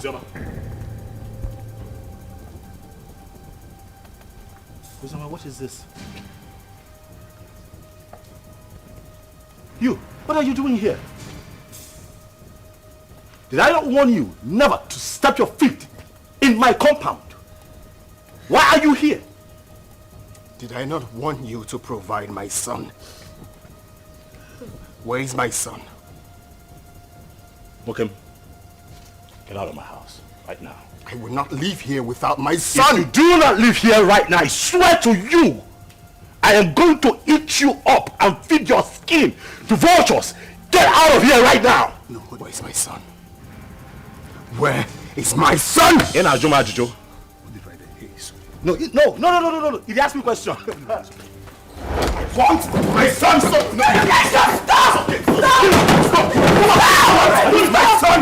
Ozioma, what is this? You, what are you doing here? Did I not warn you never to step your feet in my compound? Why are you here? Did I not warn you to provide my son? Where is my son? Mokem, get out of my house right now. I will not leave here without my son! If you do not leave here right now, I swear to you, I am going to eat you up and feed your skin to vultures. Get out of here right now! No, where is my son? Where is my son? In Ajuma Ajujo. No. He asked me a question. What? My son! Stop! No! Stop! Stop! Where is my son?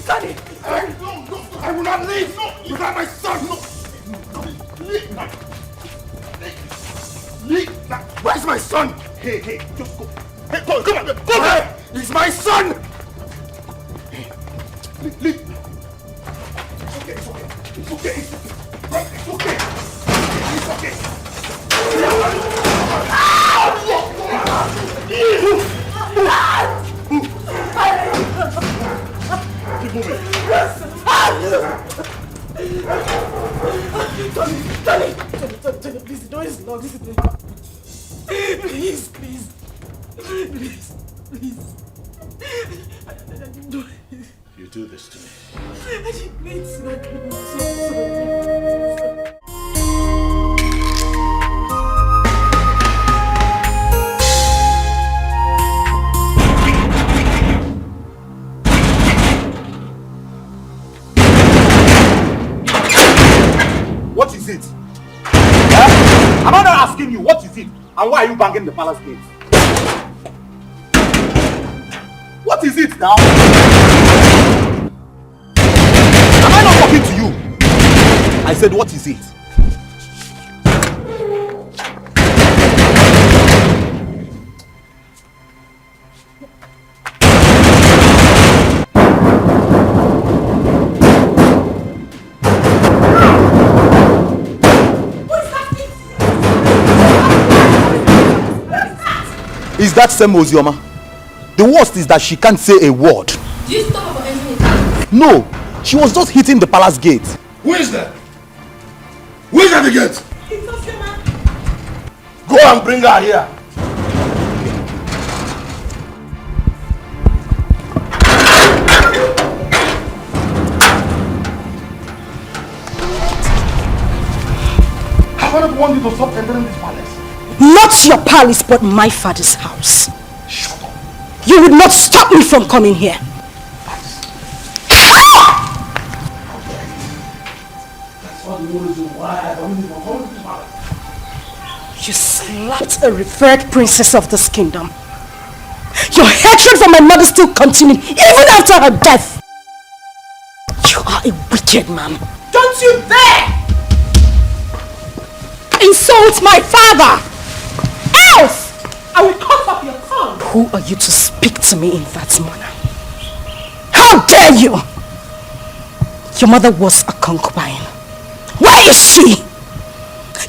Daddy! I will not leave without my son! Where's my son? Hey, just go. Hey, come on, go there! He's my son! Leave. It's okay. It's okay. Keep moving. Tony, please, the door is locked. Please. You do this to me. Please. What is it? Huh? Am I not asking you what is it? And why are you banging the palace gate? What is it now? Am I not talking to you? I said, what is it? Is that same Ozioma? The worst is that she can't say a word. Do you stop her from entering the house? No, she was just hitting the palace gate. Who is that? Who is at the gate? It's Ozioma. Go and bring her here. Have I not wanted you to stop entering this palace? Not your palace, but my father's house. Shut up. You would not stop me from coming here. That's all the reason why I don't even come to this palace. You slapped a revered princess of this kingdom. Your hatred for my mother still continued even after her death. You are a wicked man. Don't you dare insult my father! Else I will cut off your tongue. Who are you to speak to me in that manner? How dare you! Your mother was a concubine. Where is she?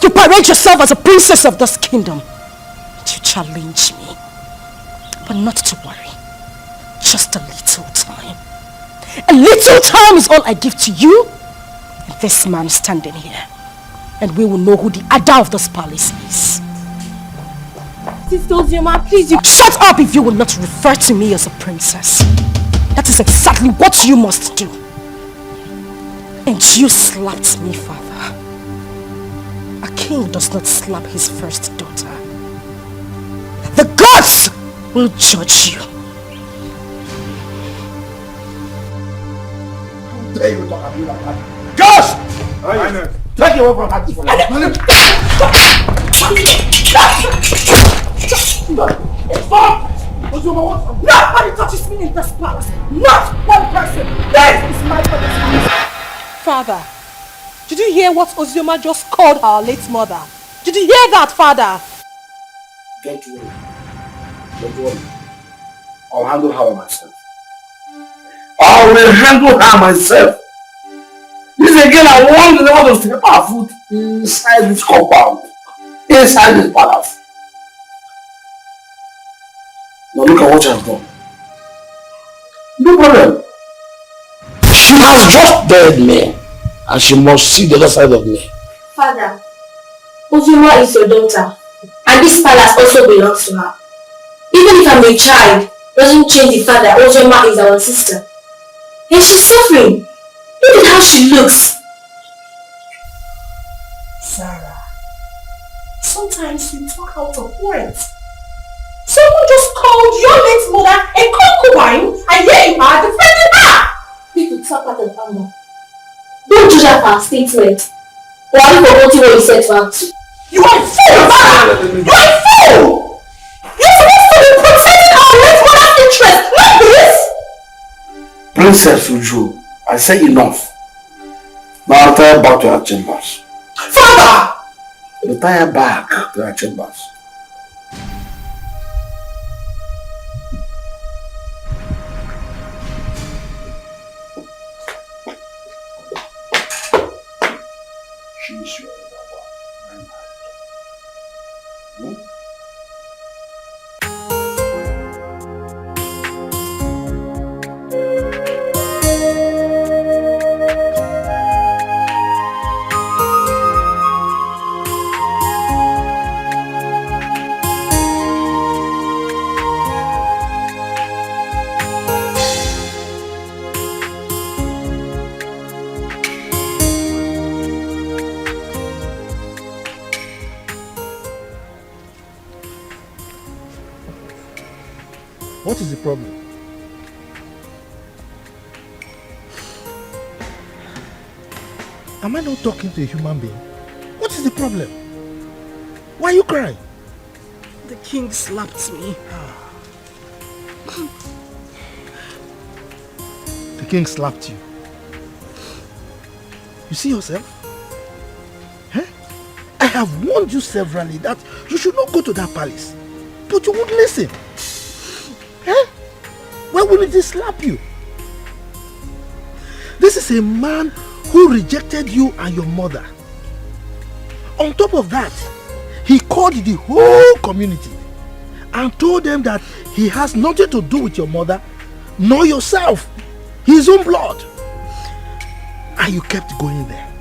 You parade yourself as a princess of this kingdom. You challenge me. But not to worry. Just a little time. A little time is all I give to you and this man standing here. And we will know who the Ada of this palace is. Sister Ozioma, please, you... Shut up if you will not refer to me as a princess. That is exactly what you must do. And you slapped me, father. A king does not slap his first daughter. The gods will judge you. How dare you talk to me like that? Gosh! Take you away from her. Stop! Nobody touches me in this palace. Not one person. This is my father's house. Father, did you hear what Ozioma just called our late mother? Did you hear that, Father? Don't worry. Don't worry. I'll handle her myself. I will handle her myself. This again, I want the to step our foot inside this compound. Inside this palace. Now look at what she has done. No problem. She has just dared me. And she must see the other side of me. Father, Ozuma is your daughter. And this palace also belongs to her. Even if I'm a child, doesn't change the fact that Ozoma is our sister. And she's suffering. Look at how she looks. Sarah, sometimes you talk out of words. Someone just called your late mother a concubine, and here you are defending her! People talk out of anger. Don't judge her for her statement. Or are you forgetting what you said to her too? You are a fool, Sarah! You are a fool! You're supposed to be protecting our late mother's interest, not this! Princess Uju, I say enough. Now retire back to her chambers. Father! Retire back to her chambers. She's your lover. What is the problem? Am I not talking to a human being? What is the problem? Why are you crying? The king slapped me. The king slapped you. You see yourself? Huh? I have warned you severally that you should not go to that palace. But you won't listen. Huh? Why wouldn't he slap you? This is a man who rejected you and your mother. On top of that, he called the whole community and told them that he has nothing to do with your mother nor yourself, his own blood. And you kept going there,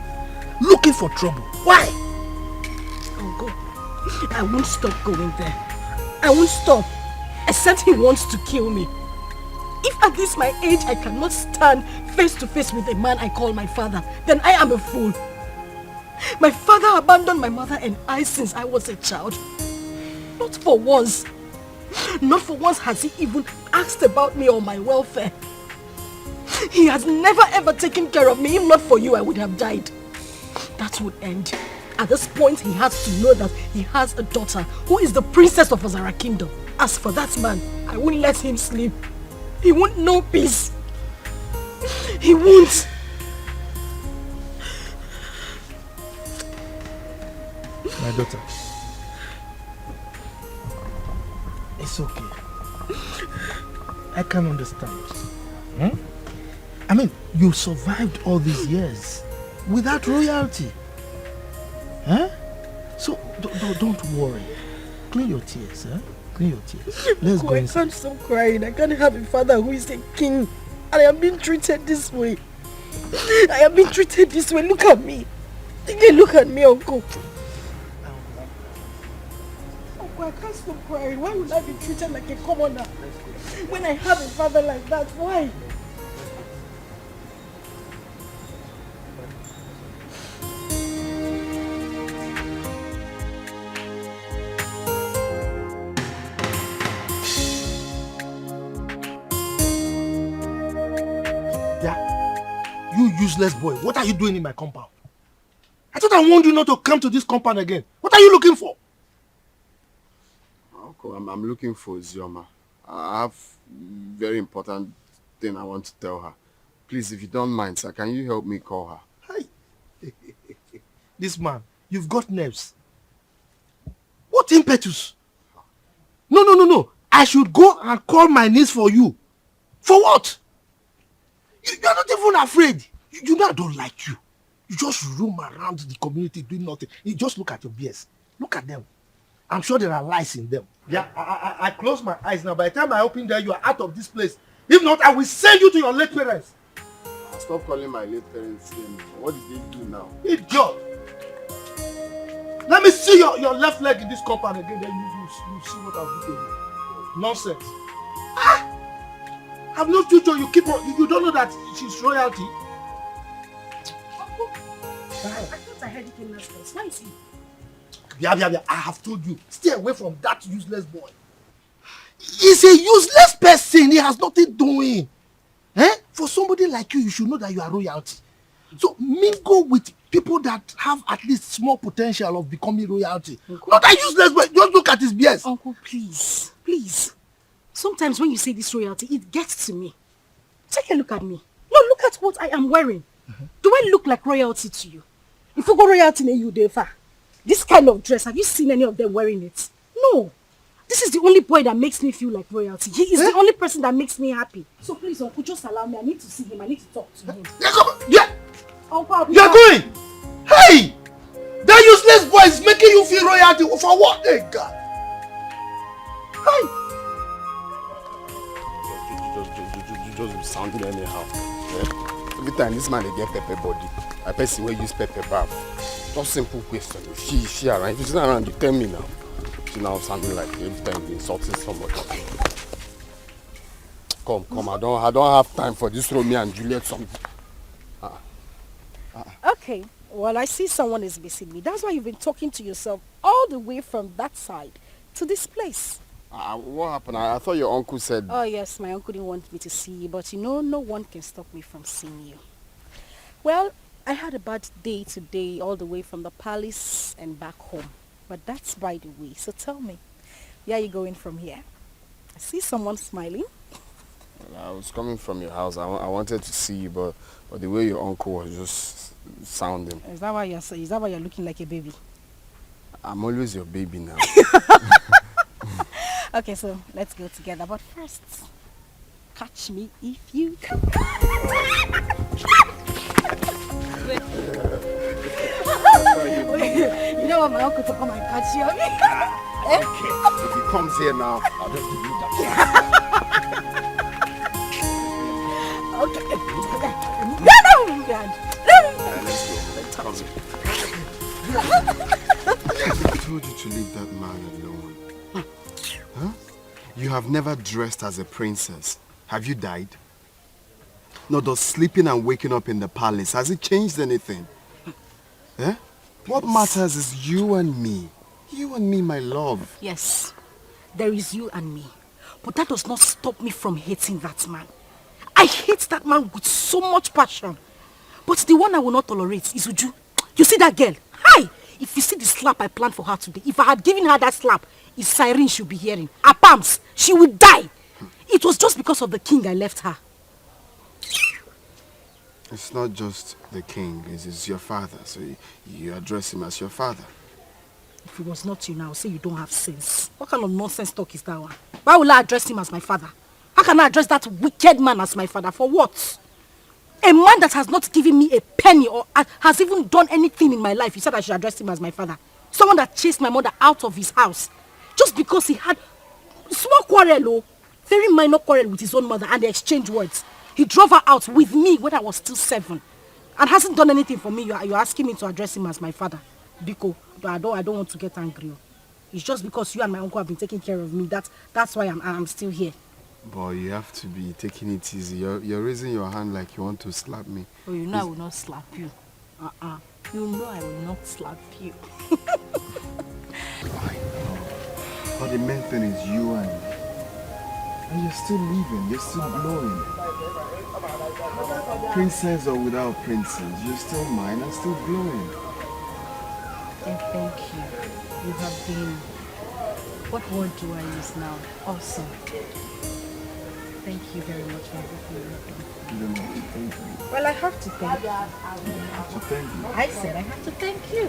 looking for trouble. Why? I'll go. I won't stop going there. I won't stop, except he wants to kill me. If at this my age I cannot stand face to face with a man I call my father, then I am a fool. My father abandoned my mother and I since I was a child. Not for once. Not for once has he even asked about me or my welfare. He has never ever taken care of me. If not for you, I would have died. That would end. At this point, he has to know that he has a daughter who is the princess of Azara Kingdom. As for that man, I won't let him sleep. He won't know peace. He won't. My daughter, it's okay. I can understand. I mean, you survived all these years without royalty. Huh? So don't worry. Clean your tears, huh? Clean your tears. Let's go I inside. can't stop crying. I can't have a father who is a king. And I am being treated this way. I am being treated this way. Look at me. Look at me, uncle. Uncle, I can't stop crying. Why would I be treated like a commoner when I have a father like that? Why? You useless boy, what are you doing in my compound? I thought I warned you not to come to this compound again. What are you looking for? Uncle, I'm looking for Zioma. I have very important thing I want to tell her. Please, if you don't mind, sir, can you help me call her? Hi. This man, you've got nerves. What impetus? No. I should go and call my niece for you. For what? You are not even afraid. You know I don't like you. You just roam around the community doing nothing. You just look at your beers. Look at them. I'm sure there are lies in them. Yeah, I close my eyes now. By the time I open there, you are out of this place. If not, I will send you to your late parents. Stop calling my late parents name. What did they do now? Idiot! Let me see your left leg in this compound again, then you see what I'll do to you. Nonsense. I've no future. You don't know that she's royalty. Uncle, I thought I heard you came last place. Why is he? Yeah. I have told you. Stay away from that useless boy. He's a useless person. He has nothing doing. For somebody like you should know that you are royalty. So mingle with people that have at least small potential of becoming royalty. Uncle, not that useless boy. Just look at his BS. Uncle, please. Sometimes when you say this royalty, it gets to me. Take a look at me. No, look at what I am wearing. Do I look like royalty to you? If you go royalty in you, Defa, this kind of dress, have you seen any of them wearing it? No. This is the only boy that makes me feel like royalty. He is the only person that makes me happy. So please, Uncle, just allow me. I need to see him. I need to talk to him. Yeah. Uncle, you're going. Hey! That useless boy is making you feel royalty. For what? Hey, God. Hey! Just be sounding anyhow. Yeah? Every time this man they get pepper body, I person will use pepper bath. Just simple question. She around. If she's not around, you tell me now. She now sounding like every time you're insulting somebody. Come. I don't have time for this Romeo and Juliet song. Okay. Well, I see someone is missing me. That's why you've been talking to yourself all the way from that side to this place. What happened? I thought your uncle said... Oh yes, my uncle didn't want me to see you, but you know, no one can stop me from seeing you. Well, I had a bad day today, all the way from the palace and back home. But that's by the way. So tell me, where are you going from here? I see someone smiling. Well, I was coming from your house. I wanted to see you, but the way your uncle was just sounding. Is that why you're looking like a baby? I'm always your baby now. Okay, so let's go together. But first, catch me if you can. You don't want my uncle to come and catch you, okay? Okay. If he comes here now, I'll just give you that. Okay. Let's go. I told you to leave that man alone. Huh? You have never dressed as a princess. Have you died? No, does sleeping and waking up in the palace, has it changed anything? Eh? What matters is you and me. You and me, my love. Yes, there is you and me. But that does not stop me from hating that man. I hate that man with so much passion. But the one I will not tolerate is Uju. You see that girl? Hi! If you see the slap I planned for her today, if I had given her that slap, it's siren she'll be hearing. Her palms, she would die. It was just because of the king I left her. It's not just the king, it's your father, so you address him as your father. If it was not you now, say you don't have sense. What kind of nonsense talk is that one? Why will I address him as my father? How can I address that wicked man as my father? For what? A man that has not given me a penny or has even done anything in my life, you said I should address him as my father. Someone that chased my mother out of his house just because he had small quarrel, very minor quarrel with his own mother, and they exchanged words. He drove her out with me when I was still 7 and hasn't done anything for me. You're asking me to address him as my father. Biko, but I don't want to get angry. It's just because you and my uncle have been taking care of me. That's why I'm still here. Boy, you have to be taking it easy. You're raising your hand like you want to slap me. Oh, you know I will not slap you. You know I will not slap you. I know. But the main thing is you and me. And you're still living, you're still glowing. Princess or without princess, you're still mine and still glowing. And thank you. You have been, what word do I use now? Awesome. Thank you very much for everything you've done. You don't have to thank me. Well, I have to thank you. You have to thank me. I said I have to thank you.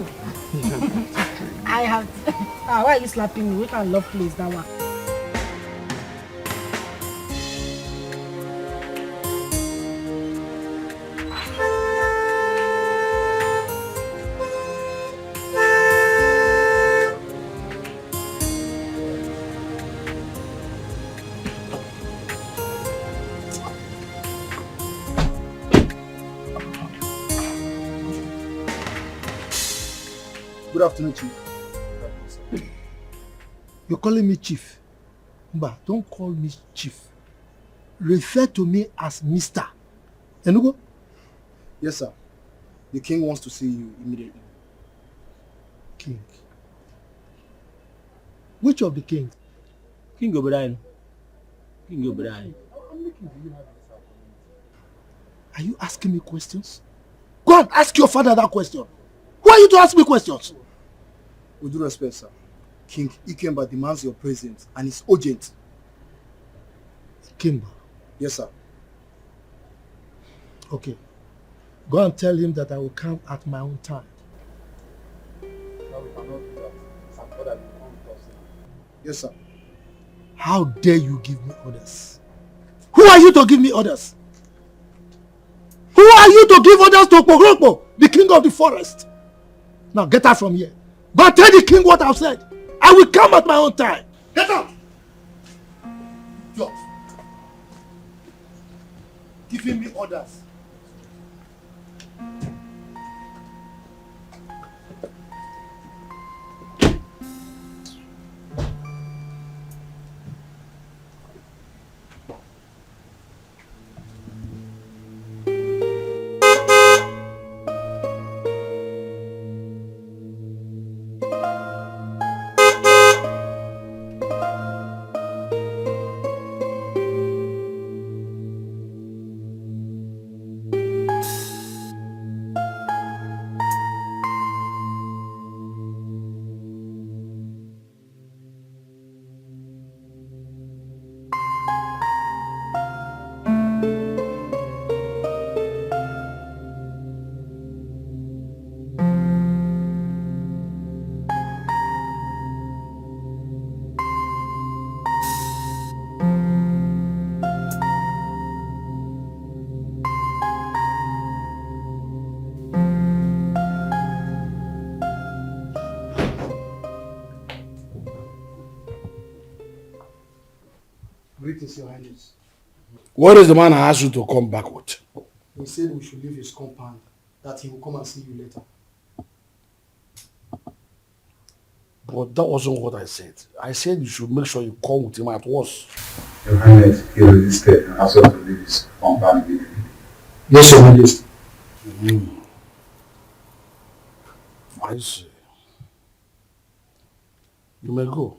You don't have to thank me. I have to. Why are you slapping me? We can't love place that one. Good afternoon, Chief. You're calling me Chief. Mba, don't call me Chief. Refer to me as Mr. Enugo? Yes, sir. The king wants to see you immediately. King? Which of the kings? King Obrien. King Obrien. Are you asking me questions? Go and ask your father that question. Who are you to ask me questions? With due respect, sir. King Ikemba demands your presence and it's urgent. Ikemba? Yes, sir. Okay. Go and tell him that I will come at my own time. No, we cannot do that. Some father will come with us now. Yes, sir. How dare you give me orders? Who are you to give me orders? Who are you to give orders to Pogrokpo, the king of the forest? Now get out from here. Go and tell the king what I've said. I will come at my own time. Get out! Yo. Giving me orders. Greetings, Your Highness. What is the man I asked you to come back with? He said we should leave his compound, that he will come and see you later. But that wasn't what I said. I said you should make sure you come with him at once. Your Highness, he resisted and asked us to leave his compound immediately. Yes, Your Highness. I see. You may go.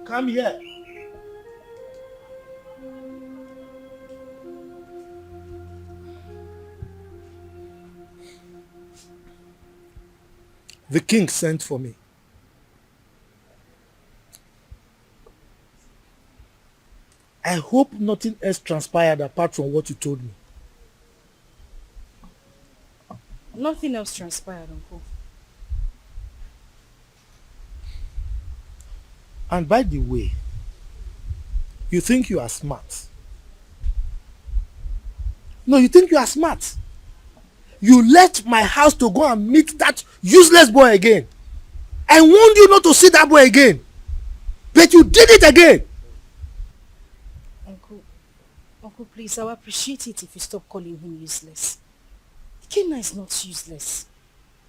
Come here. The king sent for me. I hope nothing else transpired apart from what you told me. Nothing else transpired, Uncle. And by the way, you think you are smart. No, you think you are smart. You left my house to go and meet that useless boy again. I warned you not to see that boy again. But you did it again. Uncle, please, I would appreciate it if you stop calling him useless. Kenna is not useless.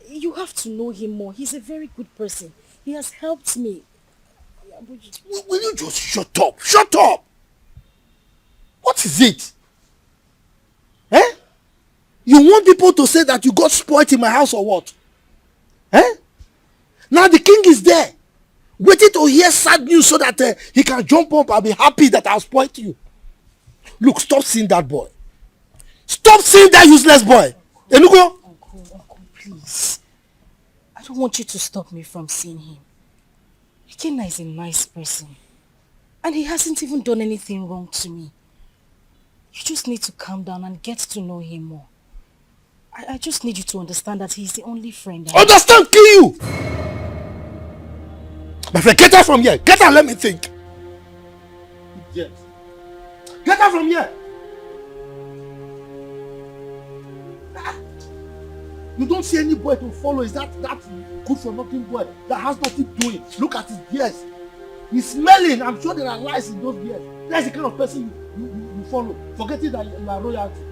You have to know him more. He's a very good person. He has helped me. Will you just shut up? Shut up! What is it? Eh? You want people to say that you got spoiled in my house or what? Eh? Now the king is there, waiting to hear sad news so that he can jump up and be happy that I spoiled you. Look, stop seeing that boy. Stop seeing that useless boy. Enugo? Uncle, please. I don't want you to stop me from seeing him. Ikenna is a nice person. And he hasn't even done anything wrong to me. You just need to calm down and get to know him more. I just need you to understand that he's the only friend I have. Understand, kill you! My friend, get out from here. Get out, let me think. Yes. Get out from here. You don't see any boy to follow. Is that good for nothing boy that has nothing doing? Look at his beards. He's smelling. I'm sure there are lies in those beards. That's the kind of person you follow. Forgetting that you are royalty.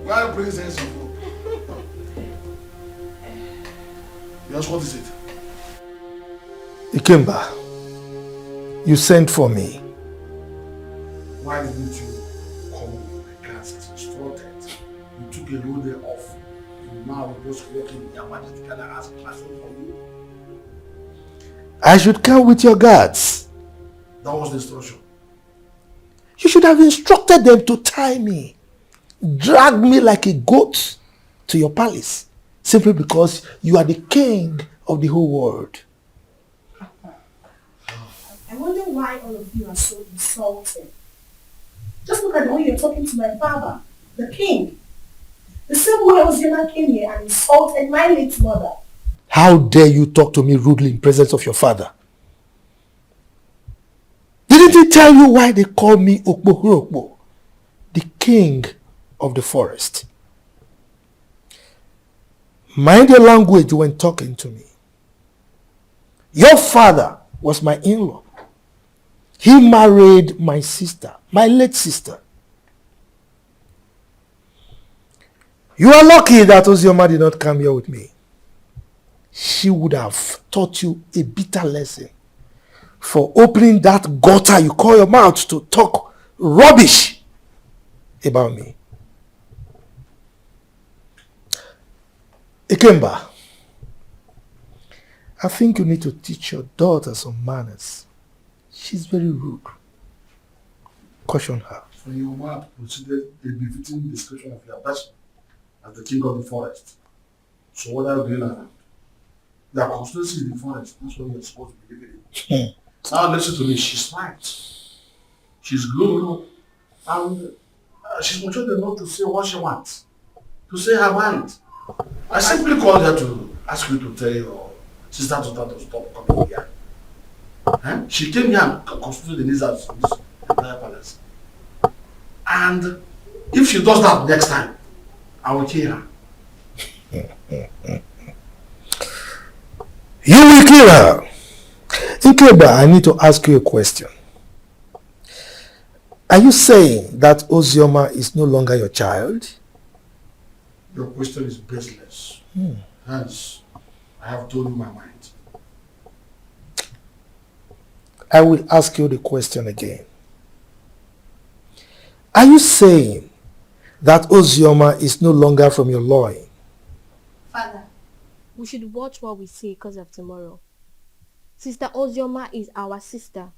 Why bring sense of hope? Yes, what is it? Ikemba, you sent for me. Why didn't you come with my class as instructed? You took a whole day off. And now we're just working in your majesty together as classroom for you. I should come with your guards. That was the instruction. You should have instructed them to tie me, drag me like a goat to your palace, simply because you are the king of the whole world. I wonder why all of you are so insulting. Just look at the way you're talking to my father, the king. The same way Ozioma came here and insulted my late mother. How dare you talk to me rudely in presence of your father? Didn't he tell you why they call me Okpo, the king of the forest? Mind your language when talking to me. Your father was my in-law. He married my sister, my late sister. You are lucky that Ozioma did not come here with me. She would have taught you a bitter lesson for opening that gutter you call your mouth to talk rubbish about me. Ikemba, I think you need to teach your daughter some manners. She's very rude. Caution her. So your mother considered a befitting description of your person as the king of the forest. So what are you doing now? Your constituency in the forest, that's what you're supposed to be living in. Now listen to me, she's right. She's grown up and she's mature enough to say what she wants. To say her mind. I simply called her to ask you to tell your sister to stop coming here. She came here and constituted the needs of this entire palace. And if she does that next time, I will kill her. You will kill her. Ikemba, I need to ask you a question. Are you saying that Ozioma is no longer your child? Your question is baseless. Hence, I have told you my mind. I will ask you the question again. Are you saying that Ozioma is no longer from your loin? Father, we should watch what we say because of tomorrow. Sister Ozioma is our sister.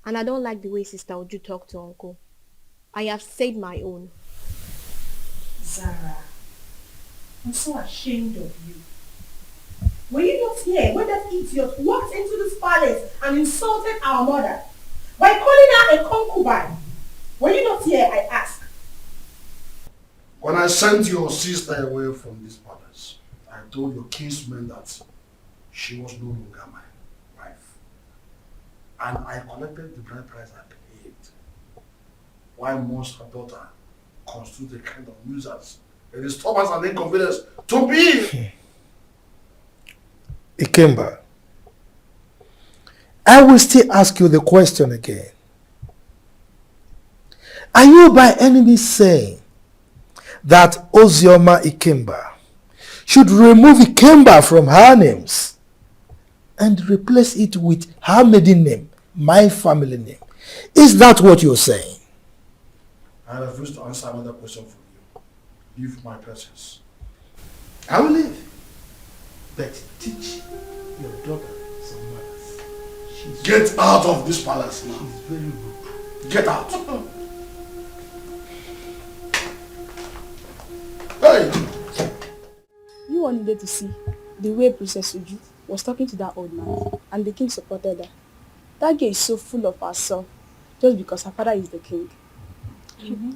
And I don't like the way Sister Uju talk to Uncle. I have said my own. Zara, I'm so ashamed of you. Were you not here when that idiot walked into this palace and insulted our mother by calling her a concubine? Were you not here, I ask? When I sent your sister away from this palace, I told your kinsman that she was no longer my wife. And I collected the bride price I paid. Why must her daughter constitute a kind of nuisance a disturbance and inconvenience to me. Ikemba, I will still ask you the question again. Are you by any means saying that Ozioma Ikemba should remove Ikemba from her names and replace it with her maiden name, my family name? Is that what you're saying? I refuse to answer another question from you. Leave my presence. I will leave. But teach your daughter some manners. Get out of this palace now. She's very rude. Get out. Hey! You all needed to see the way Princess Uju was talking to that old man, and the king supported her. That girl is so full of herself just because her father is the king.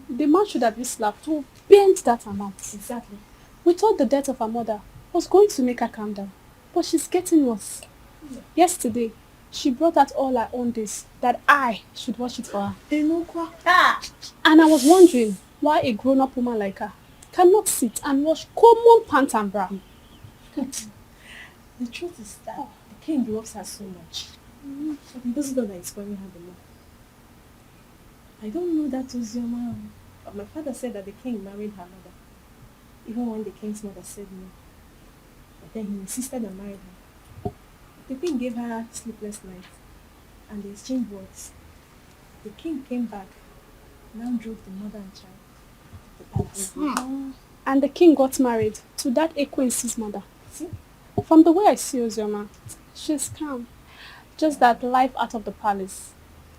The man should have been slapped to bend that amount. Exactly. We thought the death of her mother was going to make her calm down, but she's getting worse. Yesterday, she brought out all her own days that I should watch it for her. And I was wondering why a grown-up woman like her cannot sit and watch common pant and bra. The truth is that the king loves her so much. This is not that it's spoiling her the more. I don't know that was your mom, but my father said that the king married her mother, even when the king's mother said no. But then he insisted on marrying her. The king gave her sleepless nights, and they exchanged words. The king came back, now drove the mother and child to the palace. And the king got married to that Ekwensi's mother. See? From the way I see Ozioma, she's calm. Just that life out of the palace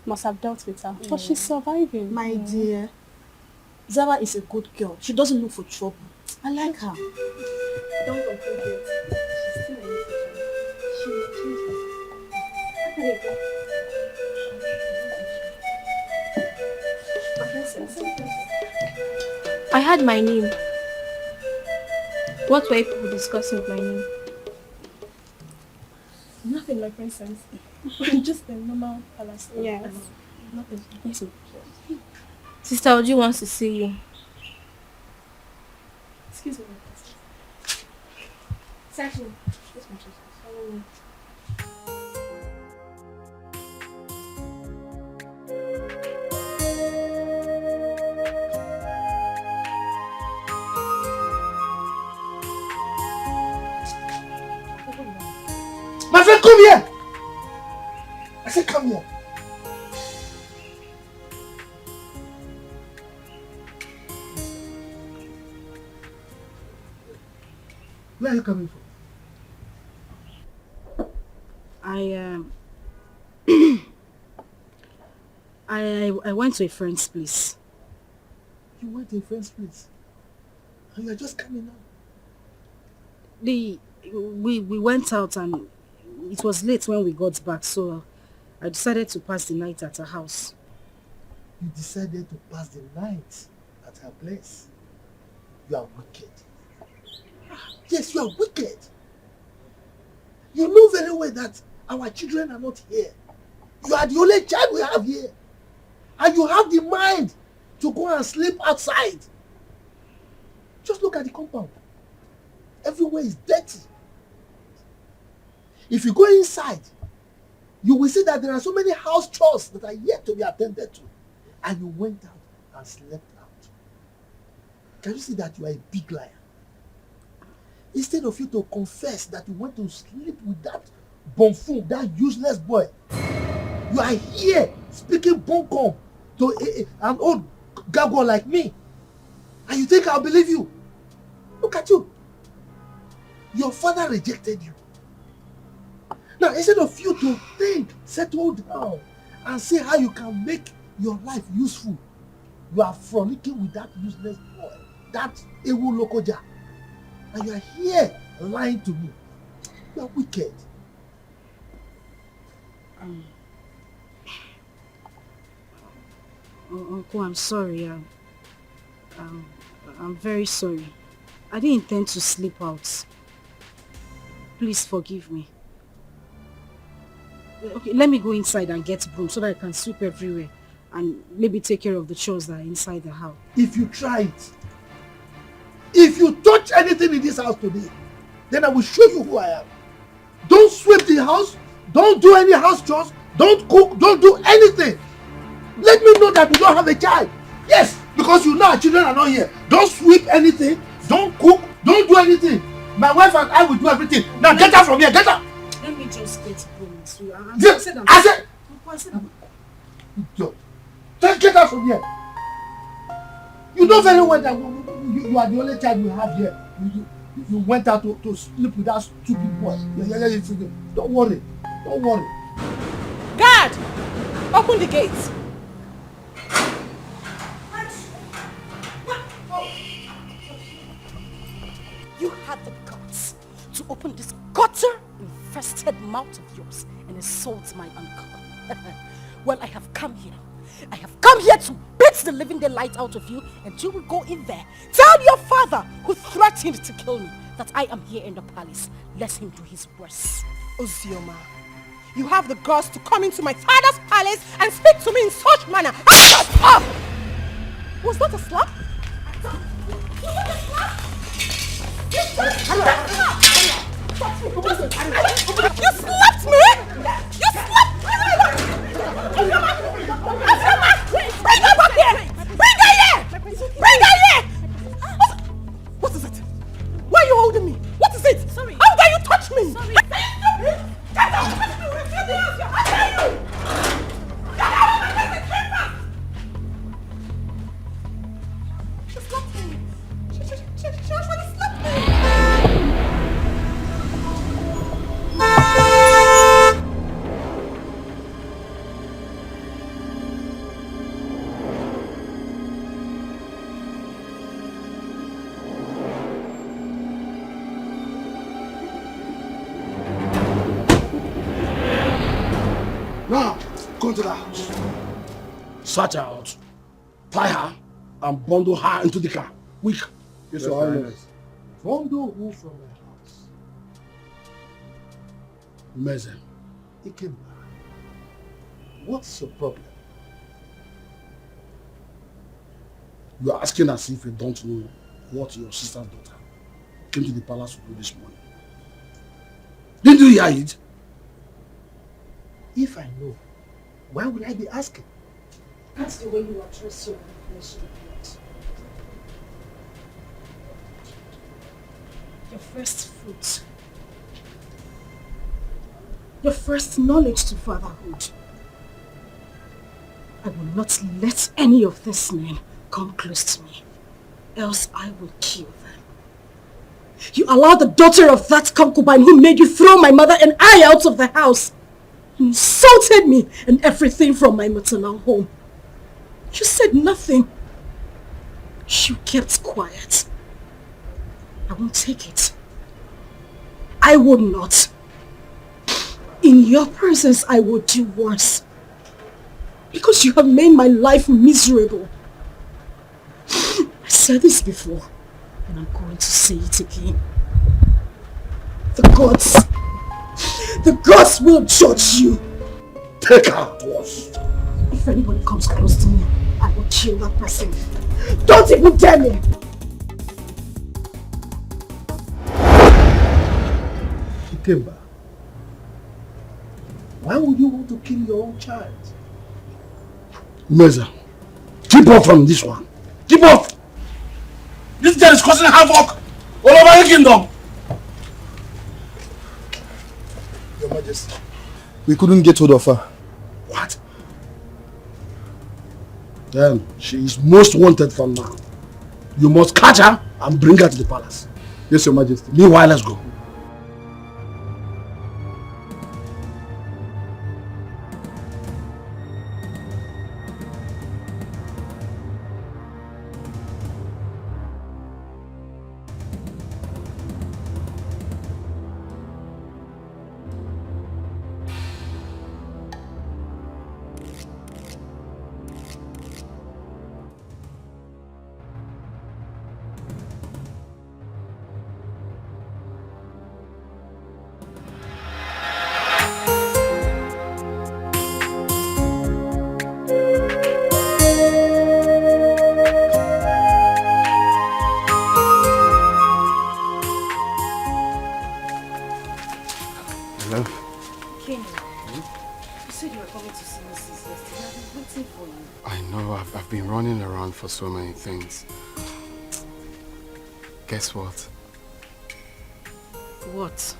must have dealt with her. But she's surviving. My dear, Zara is a good girl. She doesn't look for trouble. I like her. Don't conclude yet. She's still a little child. She will change her. I had my name. What were people discussing with my name? Nothing, my princess. Just a normal palace. Yes. Nothing. Yes. Sister Oji wants to see you. Excuse me, my princess. Exactly. Yes, my princess. My friend, come here! I said come here. Where are you coming from? I went to a friend's place. You went to a friend's place? And you are just coming out? We went out and it was late when we got back, so I decided to pass the night at her house. You decided to pass the night at her place? You are wicked. Yes, you are wicked. You know very well that our children are not here. You are the only child we have here. And you have the mind to go and sleep outside. Just look at the compound. Everywhere is dirty. If you go inside, you will see that there are so many house chores that are yet to be attended to. And you went out and slept out. Can you see that you are a big liar? Instead of you to confess that you went to sleep with that buffoon, that useless boy, you are here speaking bunkum to an old gargoyle like me. And you think I'll believe you? Look at you. Your father rejected you. Now, instead of you to think, settle down, and see how you can make your life useful, you are frolicking with that useless boy, that Ewu Lokoja. And you are here lying to me. You are wicked. Uncle, I'm sorry. I'm very sorry. I didn't intend to sleep out. Please forgive me. Okay, let me go inside and get broom so that I can sweep everywhere and maybe take care of the chores that are inside the house. If you try it, If you touch anything in this house today, then I will show you who I am. Don't sweep the house. Don't do any house chores. Don't cook. Don't do anything. Let me know that you don't have a child. Yes, because you know our children are not here. Don't sweep anything. Don't cook. Don't do anything. My wife and I will do everything. Now get out from here. Get out. Let me just get home. I said. Just get out from here. You know very well that you are the only child we have here. You went out to sleep with that stupid boy. Don't worry. Don't worry. Guard! Open the gate. You had the guts to open this gutter-infested mouth of yours and insult my uncle. Well, I have come here. I have come here to beat the living daylight out of you, and you will go in there. Tell your father, who threatened to kill me, that I am here in the palace. Let him do his worst. Ozioma, you have the guts to come into my father's palace and speak to me in such manner. Shut up! Was that a slap? Was that a slap? You slapped me! You slapped me! Bring her back here! Bring her here! Bring her here! What is it? Why are you holding me? What is it? Sorry. How dare you touch me? Sorry. Get out of the house! How dare you? Get out of my face! She slapped me. She actually slapped me. Now, go to the house. Search her out. Tie her and bundle her into the car. Quick. Yes, Your Highness. Bundle who from the house? Meze. Ikemba. What's your problem? You are asking as if you don't know what your sister's daughter came to the palace to do this morning. Didn't you hear it? If I know, why would I be asking? That's the way you address your flesh and blood. Your first fruit. Your first knowledge to fatherhood. I will not let any of these men come close to me, else I will kill them. You allowed the daughter of that concubine who made you throw my mother and I out of the house. You insulted me and everything from my maternal home. You said nothing. You kept quiet. I won't take it. I would not. In your presence, I will do worse. Because you have made my life miserable. I said this before, and I'm going to say it again. The gods will judge you. Take her to us. If anybody comes close to me, I will kill that person. Don't even dare me! Ikemba, why would you want to kill your own child? Meza, keep off from this one. Keep off! This girl is causing havoc all over the kingdom. Your Majesty. We couldn't get hold of her. What? Then she is most wanted from now. You must catch her and bring her to the palace. Yes, Your Majesty. Meanwhile, let's go. for so many things. Guess what? What?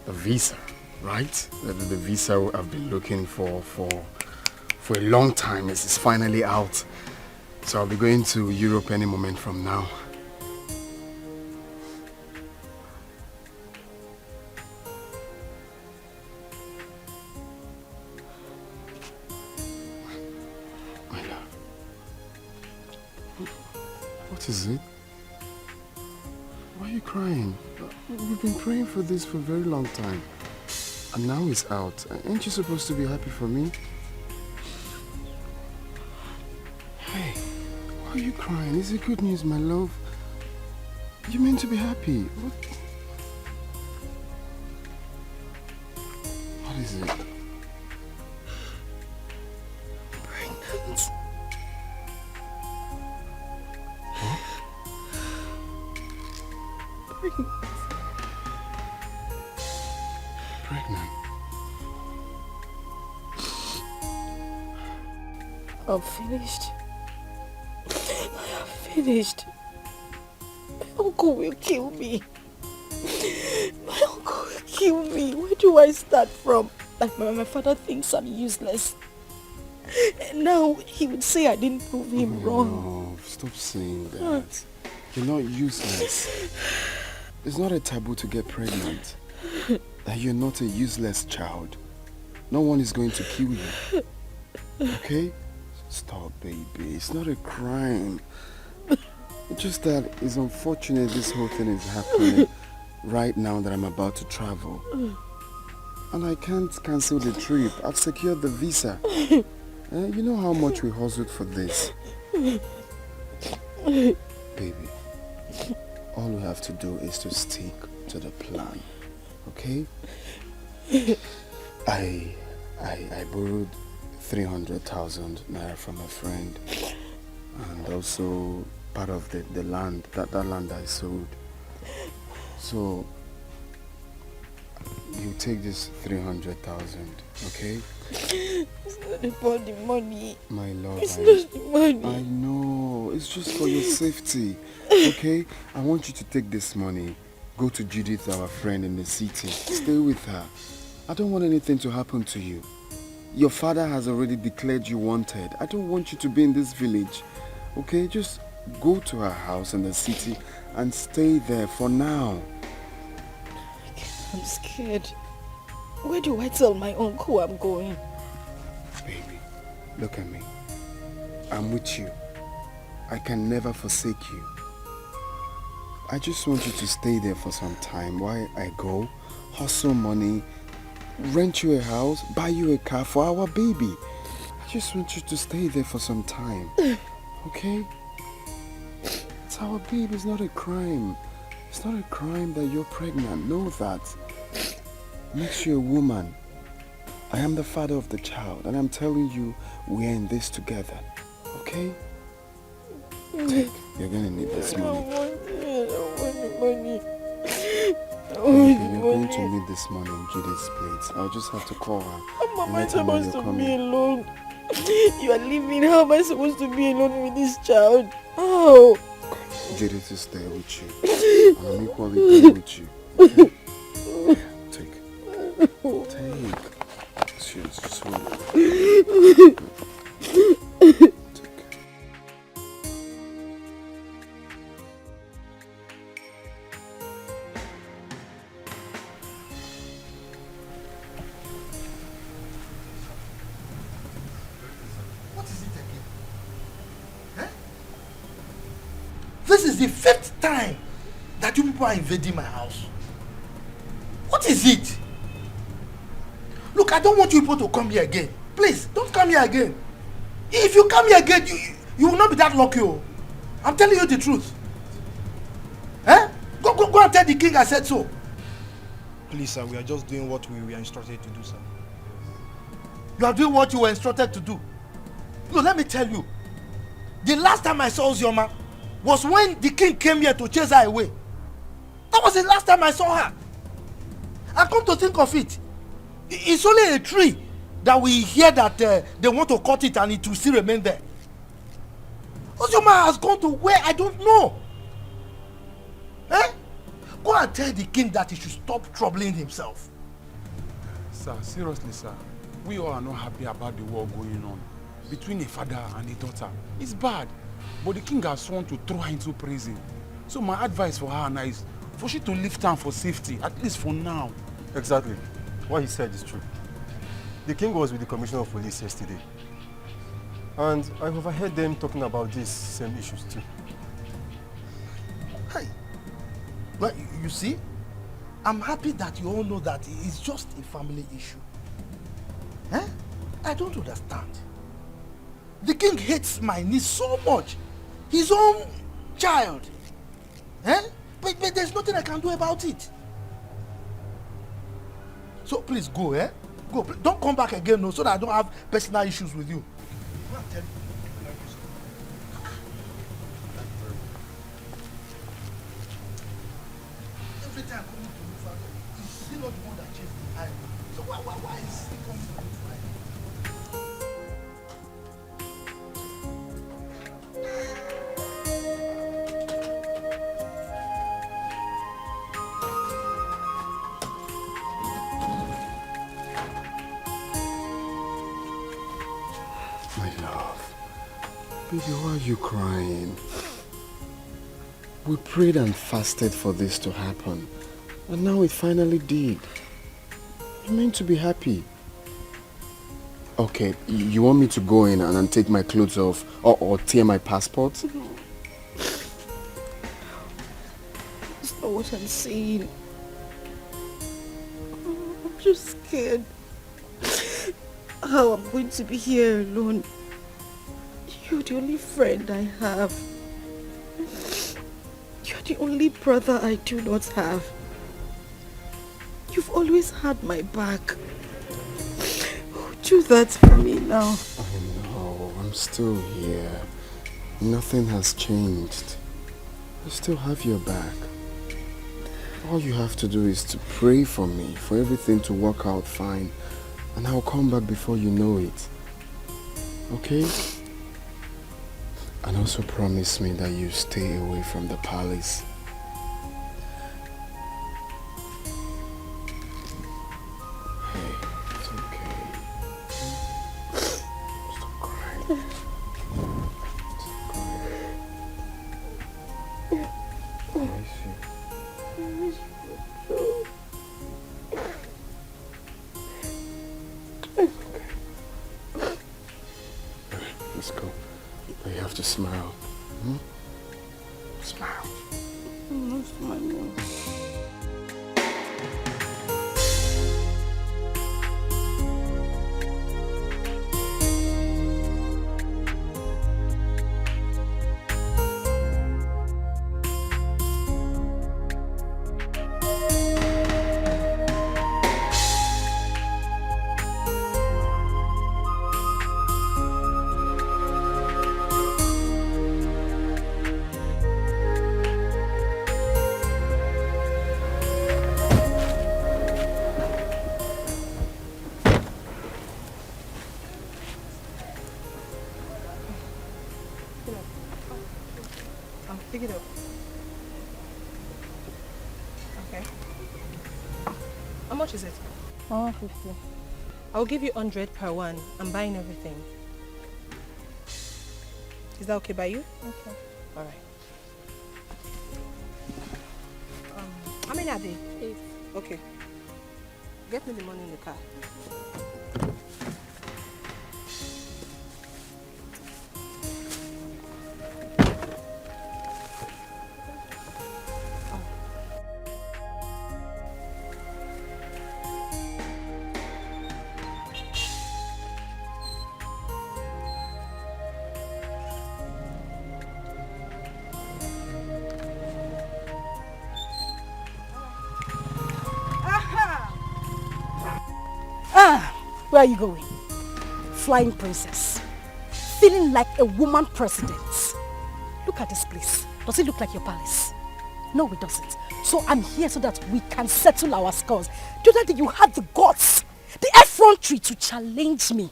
The visa, right? The visa I've been looking for a long time is finally out. So I'll be going to Europe any moment from now. My love. What is it? Why are you crying? We've been praying for this for a very long time. And now it's out. Ain't you supposed to be happy for me? Hey, why are you crying? Is it good news, my love? You meant to be happy. What is it? Pregnant. Huh? Pregnant. I'm finished. I am finished. My uncle will kill me. My uncle will kill me. Where do I start from? Like my father thinks I'm useless. And now he would say I didn't prove him wrong. No, stop saying that. You're not useless. It's not a taboo to get pregnant. That you're not a useless child. No one is going to kill you. Okay? Stop, baby. It's not a crime. It's just that it's unfortunate this whole thing is happening right now that I'm about to travel. And I can't cancel the trip. I've secured the visa. You know how much we hustled for this. Baby, all we have to do is to stick to the plan. Okay? I borrowed 300,000 naira from a friend, and also part of the land, that land I sold. So you take this 300,000, okay? It's not about the money. My love, it's not the money. I know, it's just for your safety, okay? I want you to take this money, go to Judith, our friend in the city, stay with her. I don't want anything to happen to you. Your father has already declared you wanted. I don't want you to be in this village, okay? Just go to her house in the city and stay there for now. I'm scared. Where do I tell my uncle I'm going? Baby, look at me. I'm with you. I can never forsake you. I just want you to stay there for some time while I go, hustle money, rent you a house, buy you a car for our baby. I just want you to stay there for some time. Okay? It's our baby, it's not a crime. It's not a crime that you're pregnant. Know that. Makes you a woman. I am the father of the child, and I'm telling you, we're in this together. Okay? Take. You're gonna need this money. I don't want the money. You're going to need this money in Judith's place. I'll just have to call her. How am I supposed to be alone? You are leaving. How am I supposed to be alone with this child? Oh. Judith is there with you. And I'm equally there with you. Okay? Take. Cheers. Just hold it. Take. This is the 5th time that you people are invading my house. What is it? Look, I don't want you people to come here again. Please, don't come here again. If you come here again, you will not be that lucky. Oh. I'm telling you the truth. Eh? Go and tell the king I said so. Please, sir, we are just doing what we were instructed to do, sir. You are doing what you were instructed to do. No, let me tell you. The last time I saw Ozioma was when the king came here to chase her away. That was the last time I saw her. And come to think of it, it's only a tree that we hear that they want to cut it and it will still remain there. Ozioma has gone to where I don't know. Eh? Go and tell the king that he should stop troubling himself. Sir, seriously, sir. We all are not happy about the war going on between a father and a daughter. It's bad. But the king has sworn to throw her into prison. So my advice for her now is for she to leave town for safety, at least for now. Exactly. What he said is true. The king was with the commissioner of police yesterday. And I overheard them talking about these same issues too. Hey, well, you see, I'm happy that you all know that it's just a family issue. Eh? I don't understand. The king hates my niece so much. His own child. Eh? But there's nothing I can do about it. So please go, eh? Go. Don't come back again, no, so that I don't have personal issues with you. Every time I come to you, father, is he not the one that chased the eye? So why is he coming to you, father? Baby, why are you crying? We prayed and fasted for this to happen. And now it finally did. You're meant to be happy. Okay, you want me to go in and take my clothes off or tear my passport? No. That's not what I'm saying. I'm just scared how I'm going to be here alone. You're the only friend I have. You're the only brother I do not have. You've always had my back. Do that for me now. I know, I'm still here. Nothing has changed. I still have your back. All you have to do is to pray for me, for everything to work out fine. And I'll come back before you know it. Okay? And also promise me that you stay away from the palace. Hey, it's okay. Stop crying. Stop crying. I miss you. I miss you too. Okay. Alright, let's go. But you have to smile. Hmm? Smile. I'm not smiling. Pick it up. Okay. How much is it? 150. I'll give you 100 per one. I'm buying everything. Is that okay by you? Okay. All right. How many are they? 8. Okay. Get me the money in the car. Where are you going? Flying princess. Feeling like a woman president. Look at this place. Does it look like your palace? No, it doesn't. So I'm here so that we can settle our scores. The other day you had the guts, the effrontery to challenge me.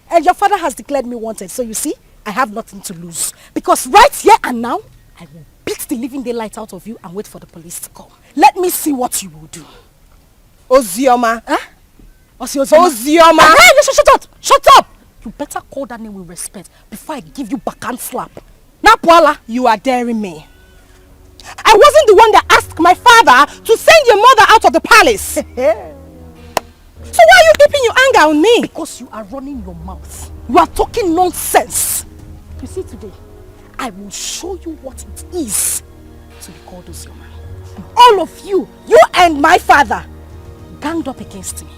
And your father has declared me wanted. So you see, I have nothing to lose. Because right here and now, I will beat the living daylight out of you and wait for the police to come. Let me see what you will do. Ozioma. Huh? Ozioma. Hey, listen, shut up! Shut up! You better call that name with respect before I give you backhand slap. Now, Paula, you are daring me. I wasn't the one that asked my father to send your mother out of the palace. So why are you keeping your anger on me? Because you are running your mouth. You are talking nonsense. You see, today, I will show you what it is to be called Ozioma. All of you, you and my father, ganged up against me.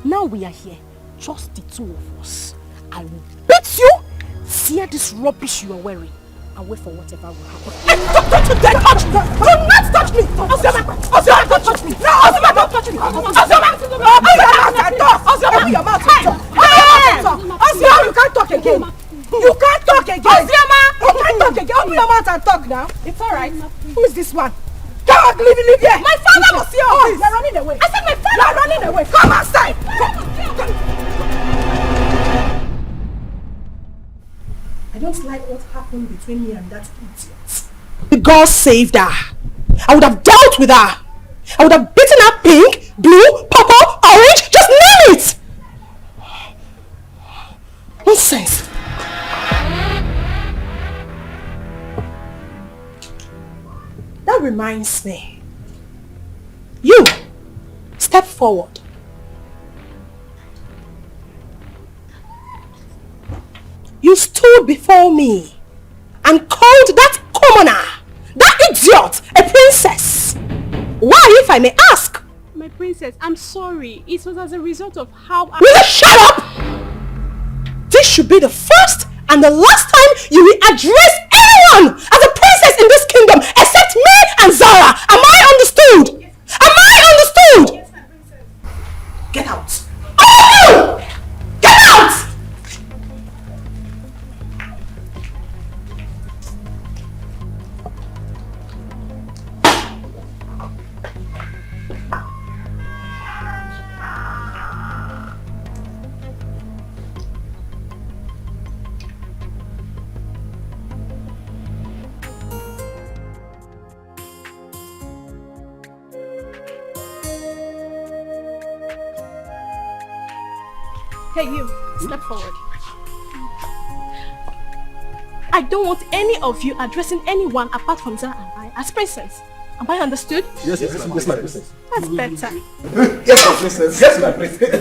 Now we are here, just the two of us. I will beat you, tear this rubbish you are wearing, and wait for whatever will happen. Don't you dare touch me! Do not touch me! Ozioma, don't touch me! No, Ozioma, don't touch me! Ozioma, open your mouth and talk! Ozioma, you can't talk again! You can't talk again! Ozioma! You can't talk again! Open your mouth and talk now! It's alright. Who is this one? Come on, leave here! My father was here! Oh, you're running away! I said my father! You're running away! Come outside! Come. I don't like what happened between me and that idiot. The girl saved her. I would have dealt with her. I would have beaten her pink, blue, purple, orange, just name it! Nonsense. That reminds me. You, step forward. You stood before me and called that commoner, that idiot, a princess. Why, if I may ask? My princess, I'm sorry. It was as a result of how I... Will you shut up? This should be the first and the last time you will address anyone as a princess in this kingdom except me and Zara. Am I understood? Am I understood? Yes, my princess. Get out. All of you! Get out! Hey, you, step forward. I don't want any of you addressing anyone apart from Zara and I as princess. Am I understood? Yes, my princess. That's better. Yes, my princess. Yes, my princess.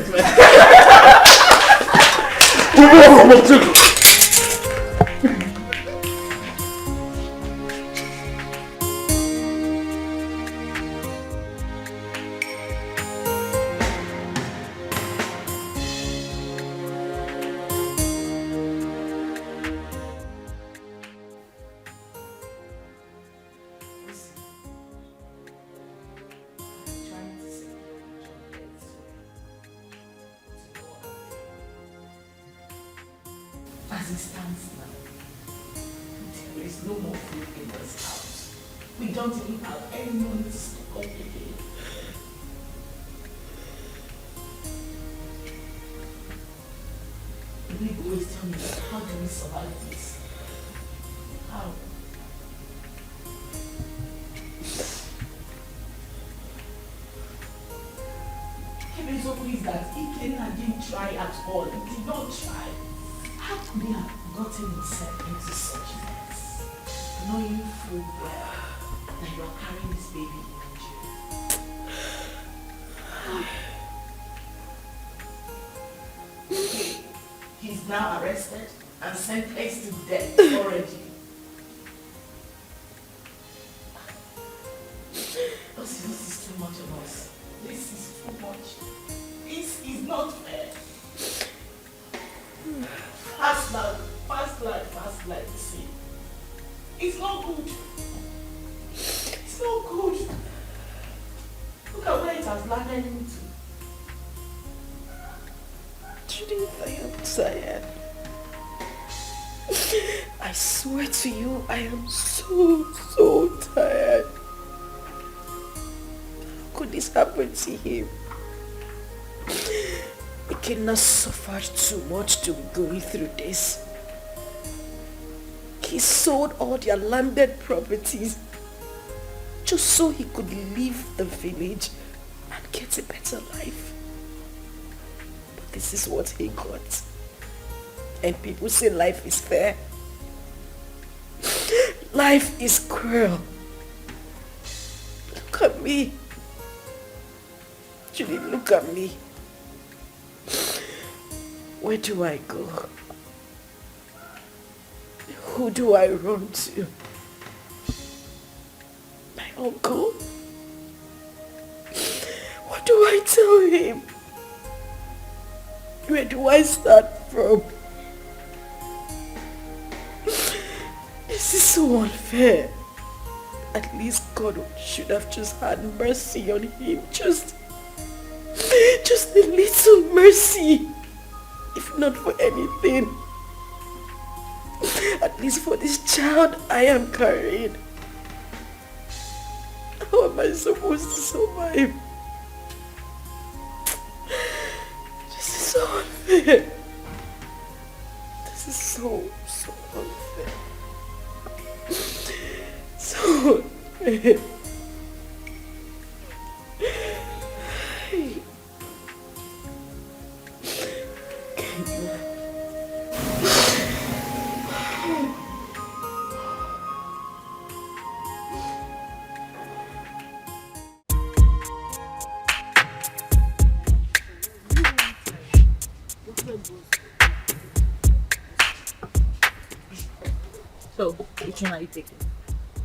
As it stands now, there is no more food in this house. We don't even have any money to stock up again. The big boys tell me, how do we survive this? How? Heaven so please that Ikenna didn't try at all. He did not try. How could he have gotten himself into such mess, knowing full well that you are carrying this baby in jail? He's now arrested and sentenced to death already. This is too much of us. This is too much. This is not fair. Fast life, see. It's not good. It's not good. Look at where it has landed into. Judith, I am tired. I swear to you, I am so tired. How could this happen to him? We cannot suffer too much to be going through this. He sold all their landed properties just so he could leave the village and get a better life. But this is what he got. And people say life is fair. Life is cruel. Look at me. Julie, look at me. Where do I go? Who do I run to? My uncle? What do I tell him? Where do I start from? This is so unfair. At least God should have just had mercy on him. Just a little mercy. If not for anything. At least for this child I am carrying. How am I supposed to survive? This is so unfair. This is so unfair. So unfair. So, which one are you taking?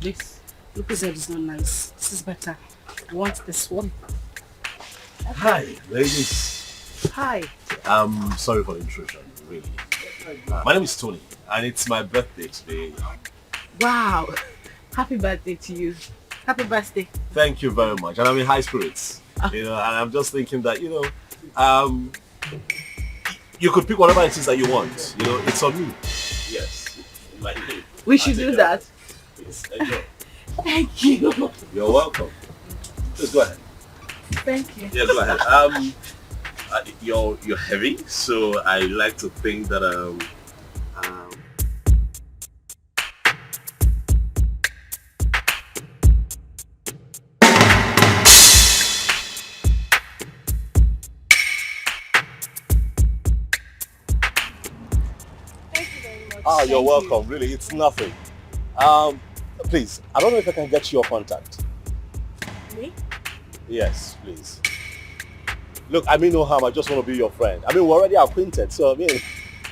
This? Look, said it's not nice. This is better. I want this one. Hi, ladies. Hi. I'm sorry for the intrusion, really. My name is Tony, and it's my birthday today. Wow. Happy birthday to you. Happy birthday. Thank you very much, and I'm in high spirits. You know, and I'm just thinking that, you know, you could pick whatever it is that you want. You know, it's on me. Yes. We should do that. Please, enjoy. Thank you. You're welcome. Just go ahead. Thank you. Yeah, go ahead. You're heavy, so I like to think that Oh, you're welcome. Really, it's nothing. Please, I don't know if I can get your contact. Me? Yes, please. Look, I mean no harm. I just want to be your friend. I mean, we're already acquainted, so I mean,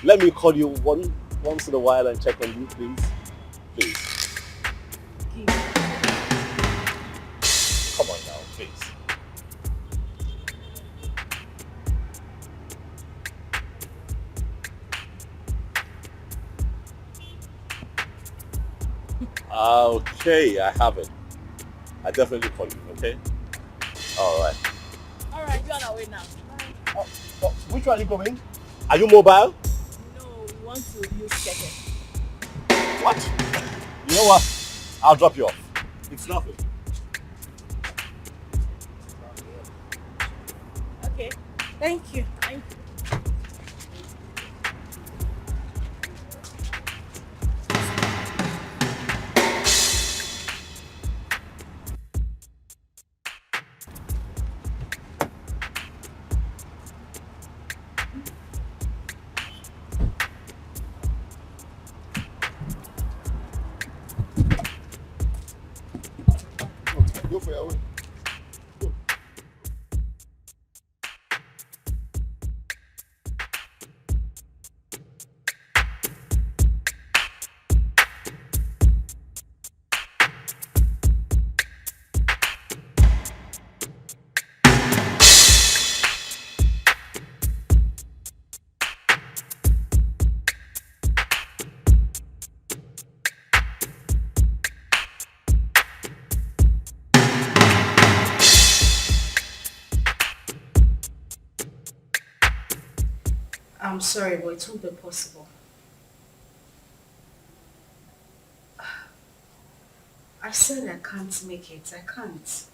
let me call you once in a while and check on you, please. Please. Come on now, please. Okay, I have it. I definitely call you, okay? Alright. Alright, you're on our way now. Oh, which one are you going? Are you mobile? No, we want to use Dikeh. What? You know what? I'll drop you off. It's nothing. Okay, thank you. Thank you. Go for your way. Go. I'm sorry, but it won't be possible. I said I can't make it. I can't.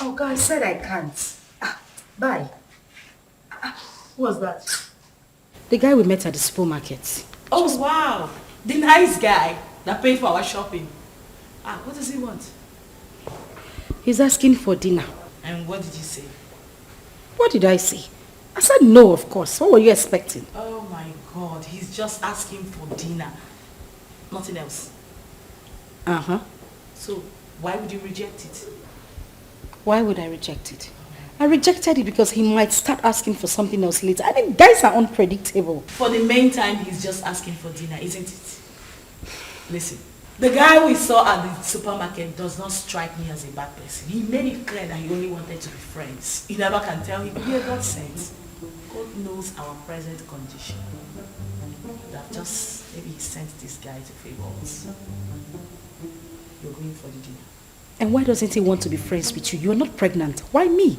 Oh God, I said I can't. Bye. Who was that? The guy we met at the supermarket. Oh, wow. The nice guy that paid for our shopping. What does he want? He's asking for dinner. And what did you say? What did I say? I said no, of course. What were you expecting? Oh my God, he's just asking for dinner. Nothing else. Uh-huh. So, why would you reject it? Why would I reject it? I rejected it because he might start asking for something else later. I mean, guys are unpredictable. For the main time, he's just asking for dinner, isn't it? Listen, the guy we saw at the supermarket does not strike me as a bad person. He made it clear that he only wanted to be friends. You never can tell him, yeah, God sent. God knows our present condition. That just, maybe he sent this guy to favor us. You're going for the dinner. And why doesn't he want to be friends with you? You're not pregnant. Why me?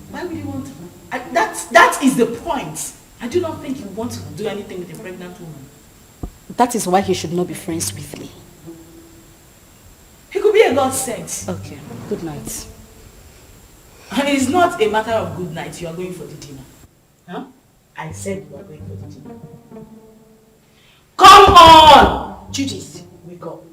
Why would he want to? That is the point. I do not think he wants to do anything with a pregnant woman. That is why he should not be friends with me. He could be a God sent. Okay, good night. And it's not a matter of good night. You are going for the dinner. Huh? I said you are going for the dinner. Come on! Judith, wake up.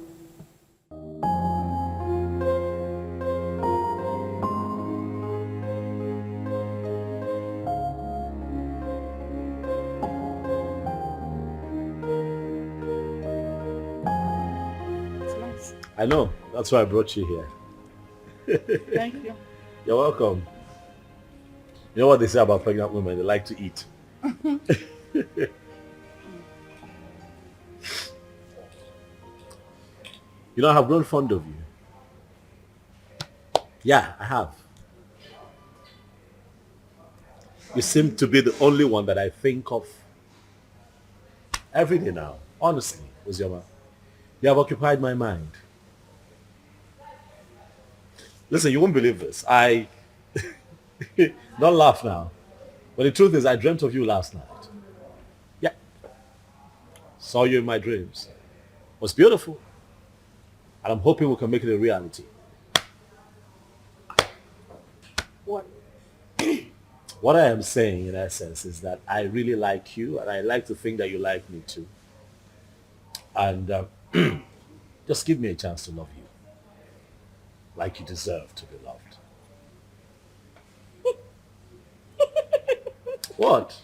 I know. That's why I brought you here. Thank you. You're welcome. You know what they say about pregnant women? They like to eat. You know, I have grown fond of you. Yeah, I have. You seem to be the only one that I think of every day now. Honestly, Uzioma. You have occupied my mind. Listen, you won't believe this. Don't laugh now. But the truth is, I dreamt of you last night. Yeah. Saw you in my dreams. It was beautiful. And I'm hoping we can make it a reality. What? What I am saying, in essence, is that I really like you, and I like to think that you like me too. And just give me a chance to love you. Like you deserve to be loved. What?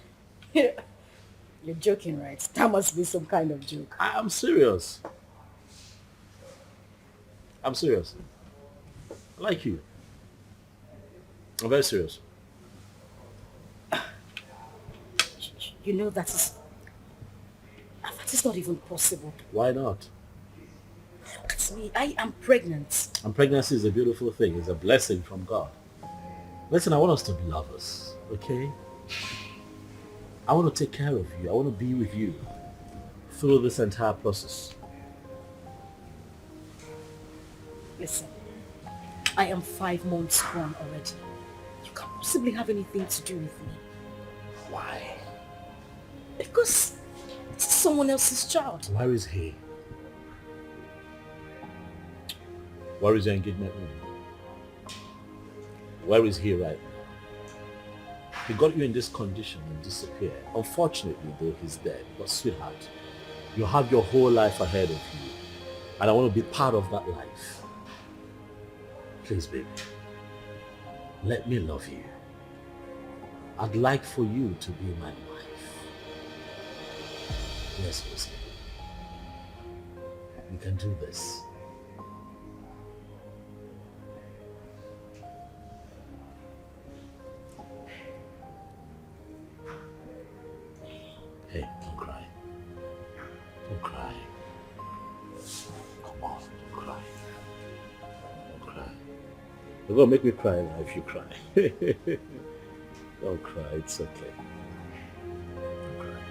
You're joking, right? That must be some kind of joke. I'm serious. I'm serious. I like you. I'm very serious. You know that is not even possible. Why not? Look at me. I am pregnant. And pregnancy is a beautiful thing. It's a blessing from God. Listen, I want us to be lovers, okay? I want to take care of you. I want to be with you through this entire process. Listen, I am 5 months gone already. You can't possibly have anything to do with me. Why? Because it's someone else's child. Where is he? Where is your engagement ring? Where is he right now? He got you in this condition and disappeared. Unfortunately, though, he's dead. But sweetheart, you have your whole life ahead of you. And I want to be part of that life. Please, baby, let me love you. I'd like for you to be my wife. Yes, Lucy. We can do this. Hey, don't cry. Don't cry. Come on, don't cry. Don't cry. You're gonna make me cry now if you cry. Don't cry, it's okay. Don't cry.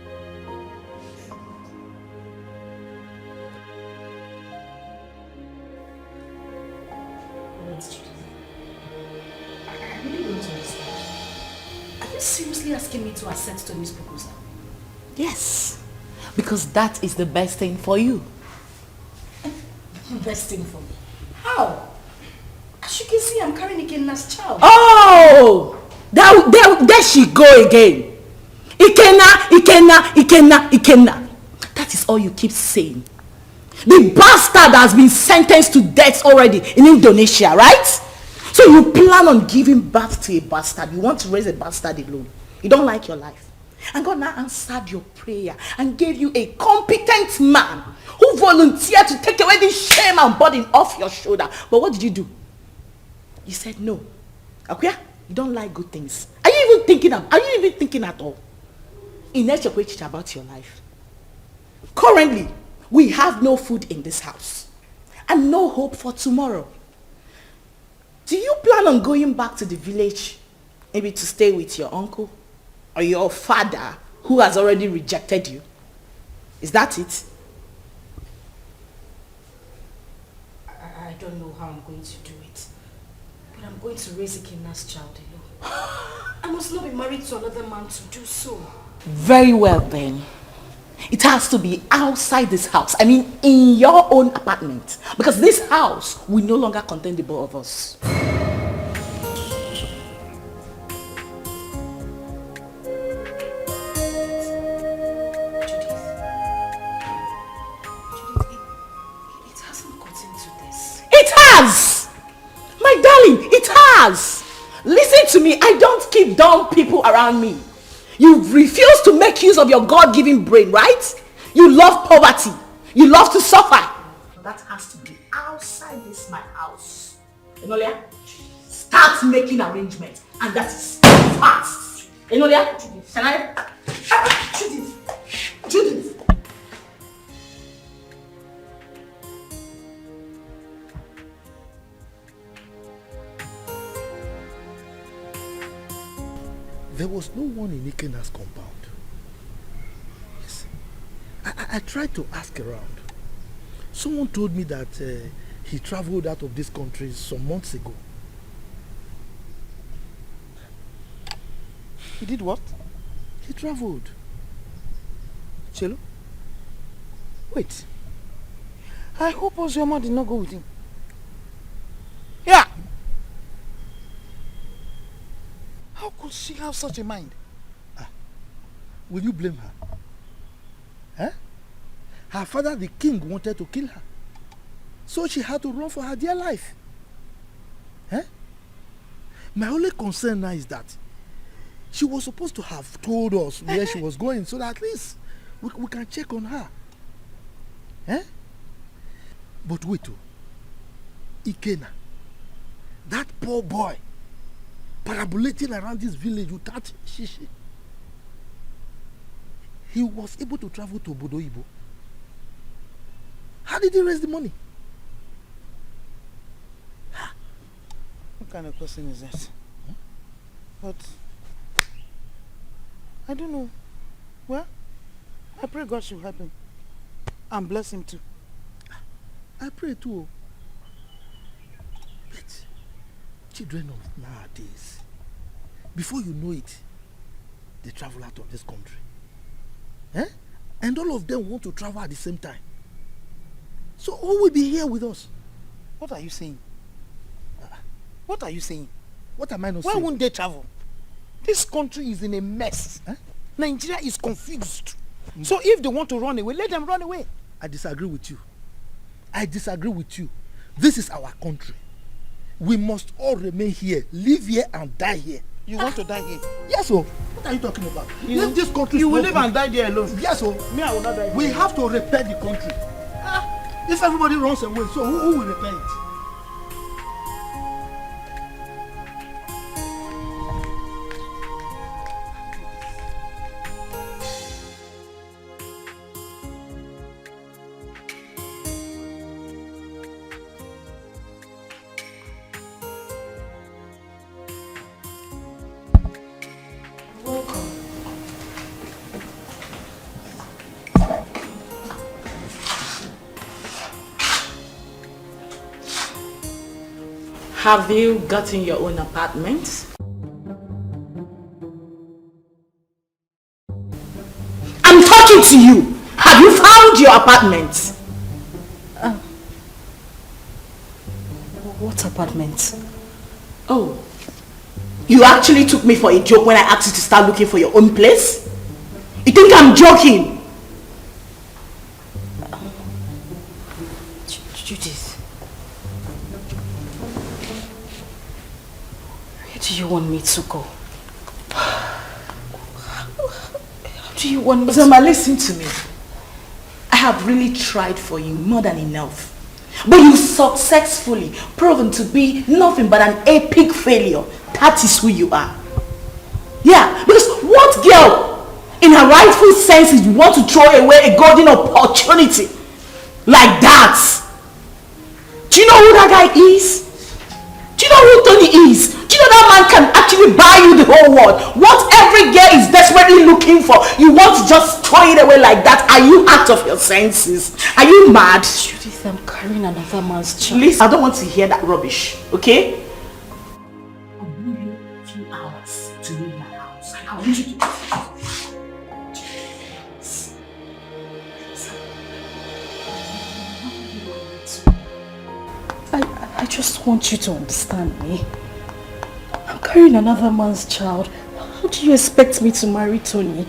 I really don't understand. Are you seriously asking me to accept Tony's proposal? Yes, because that is the best thing for you. Best thing for me? How? As you can see, I'm carrying Ikenna's child. Oh! There she go again. Ikenna. That is all you keep saying. The bastard has been sentenced to death already in Indonesia, right? So you plan on giving birth to a bastard. You want to raise a bastard alone. You don't like your life. And God now answered your prayer and gave you a competent man who volunteered to take away this shame and burden off your shoulder. But what did you do? You said no. Okay? You don't like good things. Are you even thinking at all? About your life. Currently, we have no food in this house and no hope for tomorrow. Do you plan on going back to the village, maybe to stay with your uncle or your father who has already rejected you? Is that it? I don't know how I'm going to do it, but I'm going to raise Ikenna's child alone. I must not be married to another man to do so. Very well then. It has to be outside this house. I mean, in your own apartment. Because this house will no longer contain the both of us. It hasn't gotten to this. It has! My darling, it has! Listen to me, I don't keep dumb people around me. You refuse to make use of your God-given brain, right? You love poverty. You love to suffer. That has to be outside this my house. Enolia, start making arrangements. And that is fast. Enolia, can I? Judith. There was no one in Ikenna's compound. Yes. I tried to ask around. Someone told me that he traveled out of this country some months ago. He did what? He traveled. Chelo? Wait. I hope Ozioma did not go with him. Yeah! How could she have such a mind? Will you blame her? Huh? Her father, the king, wanted to kill her. So she had to run for her dear life. Huh? My only concern now is that she was supposed to have told us where she was going so that at least we can check on her. Huh? But wait, Ikenna, that poor boy, parabolating around this village without shishi. He was able to travel to Obodo Igbo. How did he raise the money? What kind of person is that? But I don't know. Well, I pray God should help him and bless him too. I pray too. But children of nowadays, before you know it, they travel out of this country. Eh? And all of them want to travel at the same time. So who will be here with us? What are you saying? What are you saying? What am I not saying? saying? Why won't they travel? This country is in a mess. Eh? Nigeria is confused. So if they want to run away, let them run away. I disagree with you. I disagree with you. This is our country. We must all remain here, live here and die here. You want to die here? Yes, sir. What are you talking about? If this country you will live and die there alone. Yes, sir. Me, I will not die. We have to repair the country. If everybody runs away, so who will repair it? Have you gotten your own apartment? I'm talking to you. Have you found your apartment? What apartment? Oh, You actually took me for a joke when I asked you to start looking for your own place? You think I'm joking? Judith. Where do you want me to go? How do you want me to... Zama, listen to me. I have really tried for you more than enough. But you successfully proven to be nothing but an epic failure. That is who you are. Yeah, because what girl in her rightful senses want to throw away a golden opportunity like that? Do you know who that guy is? Do you know who Tony is? Do you know that man can actually buy you the whole world? What every girl is desperately looking for, you want to just throw it away like that? Are you out of your senses? Are you mad? Judith, I'm carrying another man's child. Listen, I don't want to hear that rubbish, okay? I'll give you a few hours to leave my house. I want you to... I just want you to understand me. I'm carrying another man's child. How do you expect me to marry Tony?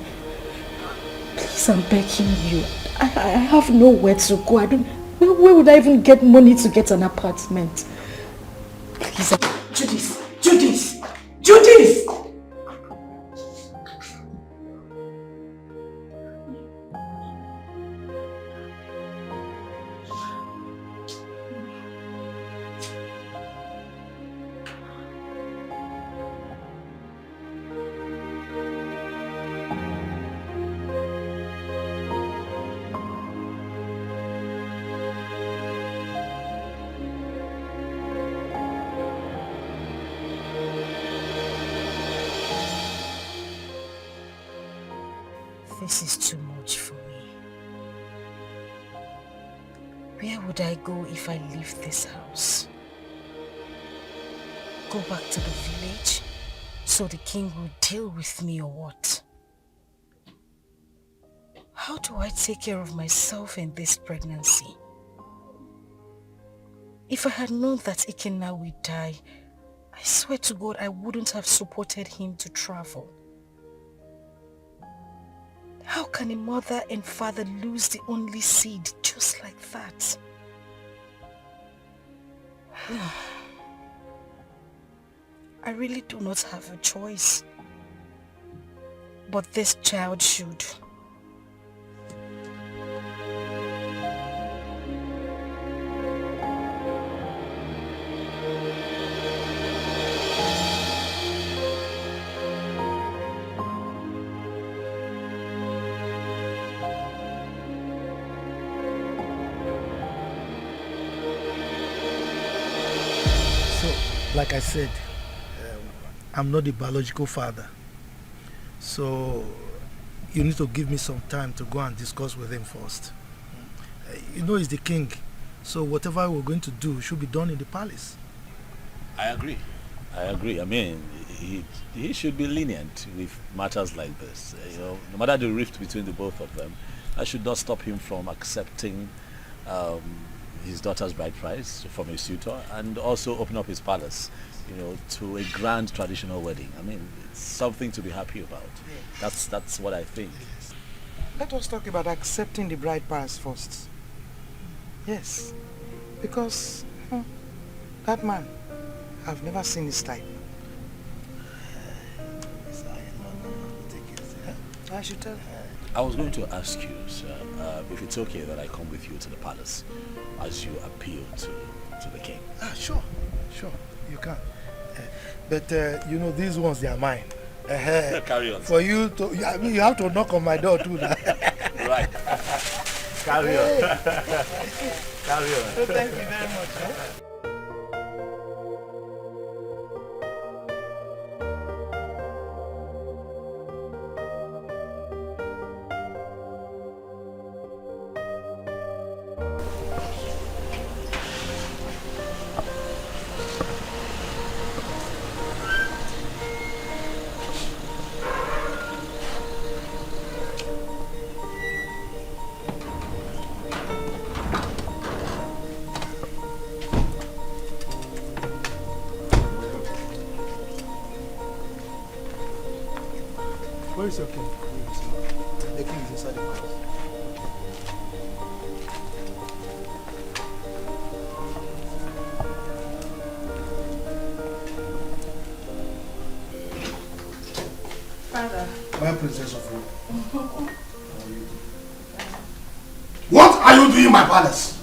Please, I'm begging you. I have nowhere to go. Where would I even get money to get an apartment? Please. Judith! Judith! This is too much for me. Where would I go if I leave this house? Go back to the village so the king will deal with me or what? How do I take care of myself in this pregnancy? If I had known that Ikenna would die, I swear to God I wouldn't have supported him to travel. How can a mother and father lose the only seed just like that? I really do not have a choice. But this child should. Like I said, I'm not the biological father. So you need to give me some time to go and discuss with him first. You know he's the king, so whatever we're going to do should be done in the palace. I agree. I mean, he should be lenient with matters like this. You know, no matter the rift between the both of them, that should not stop him from accepting his daughter's bride price from a suitor and also open up his palace, you know, to a grand traditional wedding. I mean, it's something to be happy about. That's what I think. Let us talk about accepting the bride price first. Yes, because that man, I've never seen his type. I should tell her. I was going to ask you, sir, if it's okay that I come with you to the palace as you appeal to the king. Sure, you can. But you know, these ones, they are mine. Carry on. For you to, I mean, you have to knock on my door too. Right. Carry on. Carry on. So thank you very much. Where is your king? The king is inside the palace. Father. My princess of Rome. What are you doing in my palace?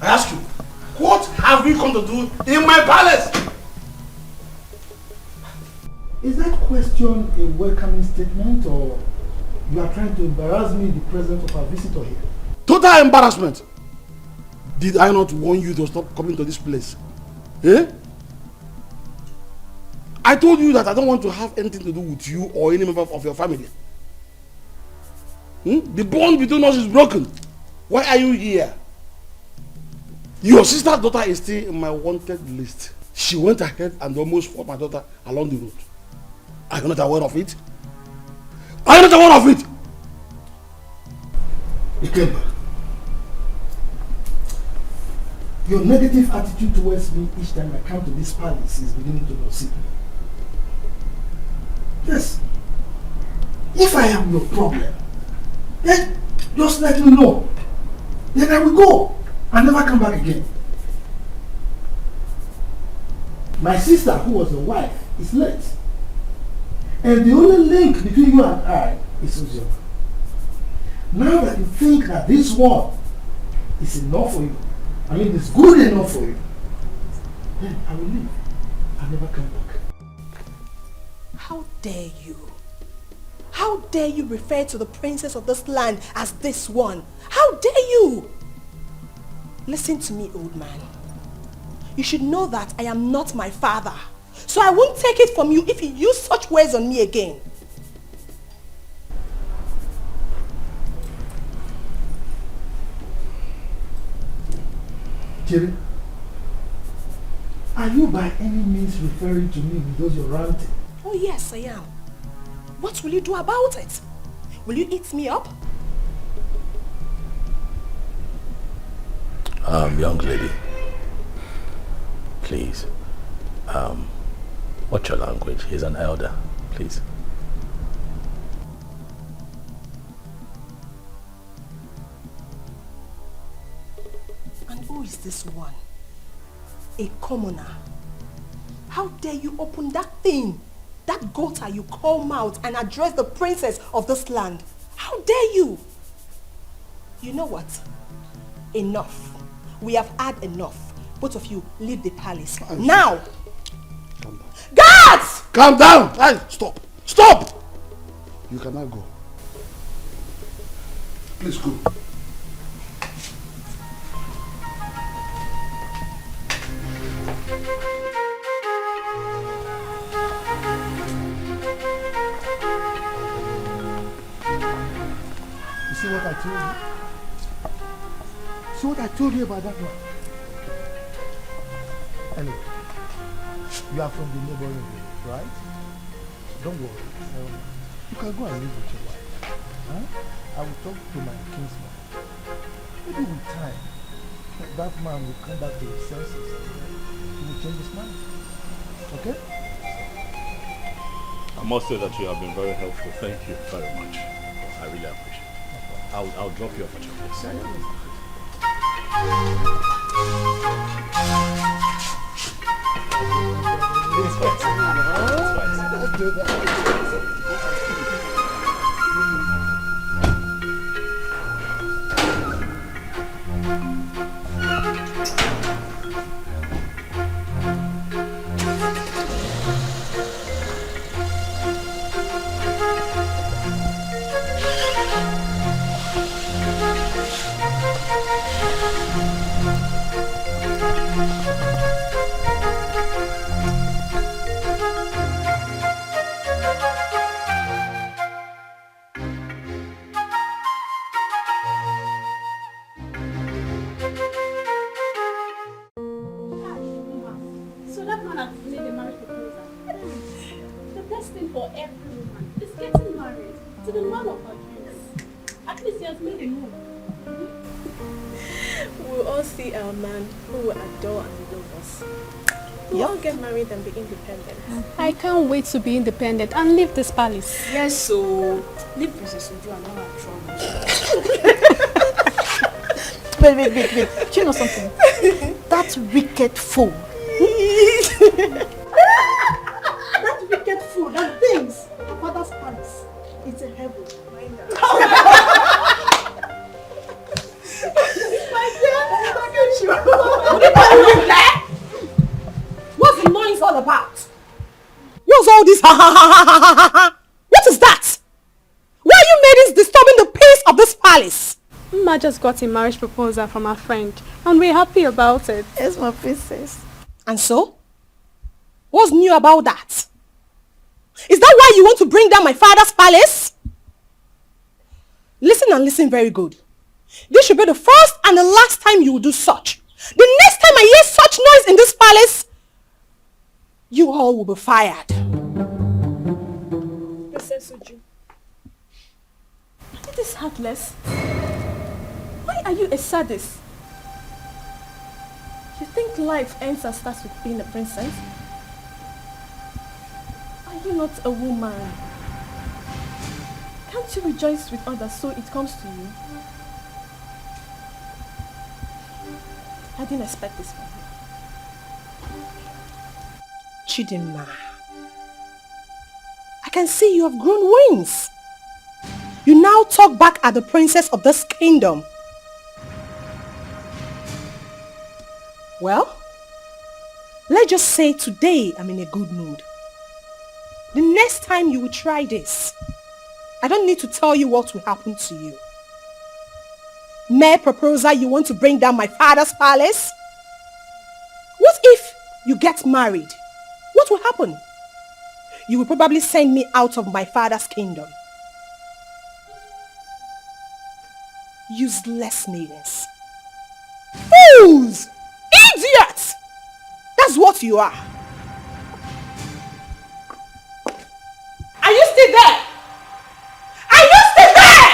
I ask you, what have you come to do in my palace? Is that question a welcoming statement, or you are trying to embarrass me in the presence of our visitor here? Total embarrassment. Did I not warn you to stop coming to this place? Eh? I told you that I don't want to have anything to do with you or any member of your family. The bond between us is broken. Why are you here? Your sister's daughter is still in my wanted list. She went ahead and almost fought my daughter along the road. Are you not aware of it? Are you not aware of it? Ikemba, your negative attitude towards me each time I come to this palace is beginning to lose me. Yes. If I am your problem, then just let me know. Then I will go and never come back again. My sister, who was your wife, is late. And the only link between you and I is Uzio. Now that you think that this one is enough for you, I mean it's good enough for you, then I will leave. I'll never come back. How dare you? How dare you refer to the princess of this land as this one? How dare you? Listen to me, old man. You should know that I am not my father. So I won't take it from you if you use such words on me again. Jerry, are you by any means referring to me because you're ranting? Oh yes, I am. What will you do about it? Will you eat me up? Young lady, please, watch your language. He's an elder, please. And who is this one? A commoner. How dare you open that thing, that gutter you call mouth, and address the princess of this land? How dare you? You know what? Enough. We have had enough. Both of you leave the palace. Now! Calm down. Guards! Calm down! Hey, stop! Stop! You cannot go. Please go. You see what I told you? See what I told you about that one? Anyway, you are from the neighboring village, right? Don't worry. You can go and live with your wife. Huh? I will talk to my kinsman. Maybe with time, that man will come back to his senses and he will change his mind. Okay? I must say that you have been very helpful. Thank you very much. I really appreciate it. I'll drop you off at your place. It's fine. Let's do that. We'll all get married and be independent. I can't wait to be independent and leave this palace. Yes, so leave Princess Uju and all our troubles. Wait. Do you know something? That wicked fool. That wicked fool that thinks her father's palace is a heaven. What's the noise all about? What's all this? What is that? Why are you ladies disturbing the peace of this palace? Ma just got a marriage proposal from her friend and we're happy about it. Yes, my princess. And so? What's new about that? Is that why you want to bring down my father's palace? Listen and listen very good. This should be the first and the last time you will do such. The next time I hear such noise in this palace, you all will be fired. Princess Uju. It is heartless. Why are you a sadist? You think life ends and starts with being a princess? Are you not a woman? Can't you rejoice with others so it comes to you? I didn't expect this from you. Chidinma, I can see you have grown wings. You now talk back at the princess of this kingdom. Well, let's just say today I'm in a good mood. The next time you will try this, I don't need to tell you what will happen to you. Mere proposal, you want to bring down my father's palace? What if you get married? What will happen? You will probably send me out of my father's kingdom. Useless maidens. Fools! Idiots! That's what you are. Are you still there? Are you still there?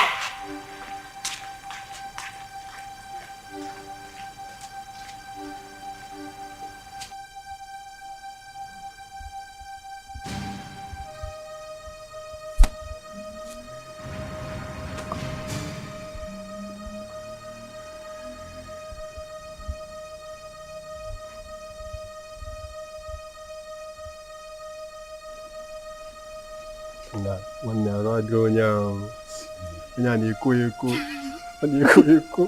Nwanne arụ adịghị onye ahụ. Onye a na-ekwo ekwo. Ọ na-ekwo ekwo.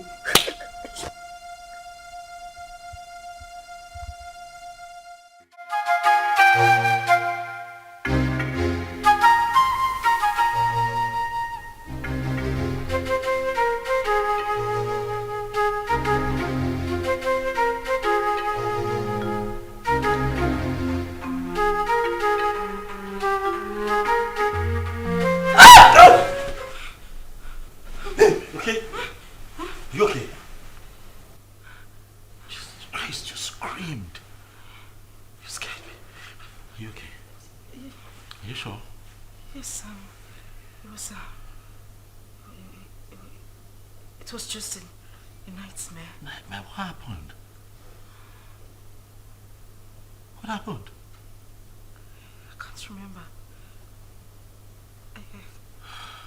It was just a nightmare. Nightmare? What happened? What happened? I can't remember.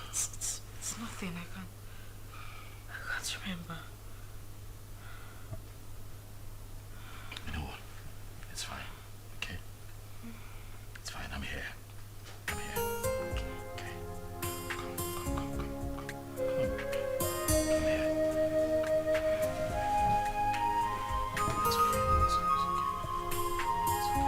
It's nothing. I can't remember. You know what? It's fine. Okay? It's fine. I'm here. I'm here. Okay. Come. Come here. It's okay. It's okay. It's okay.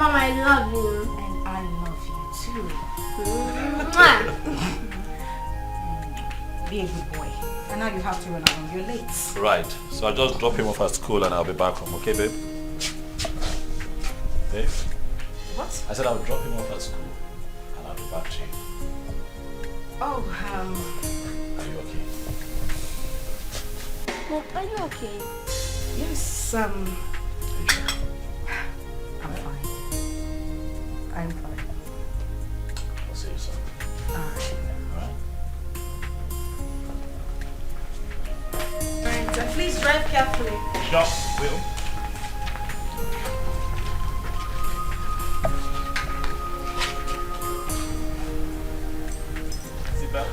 Mom, I love you. And I love you too. Be a good boy. And now you have to run along. You're late. Right. So I'll just drop him off at school and I'll be back home. Okay, babe? Babe? What? I said I'll drop him off at school and I'll be back to you. Oh, Are you okay? Mom, are you okay? yes, I'm fine. I'm fine. I'll see you soon. Alright. Alright? Alright, please drive carefully. Sure, will. Sit back.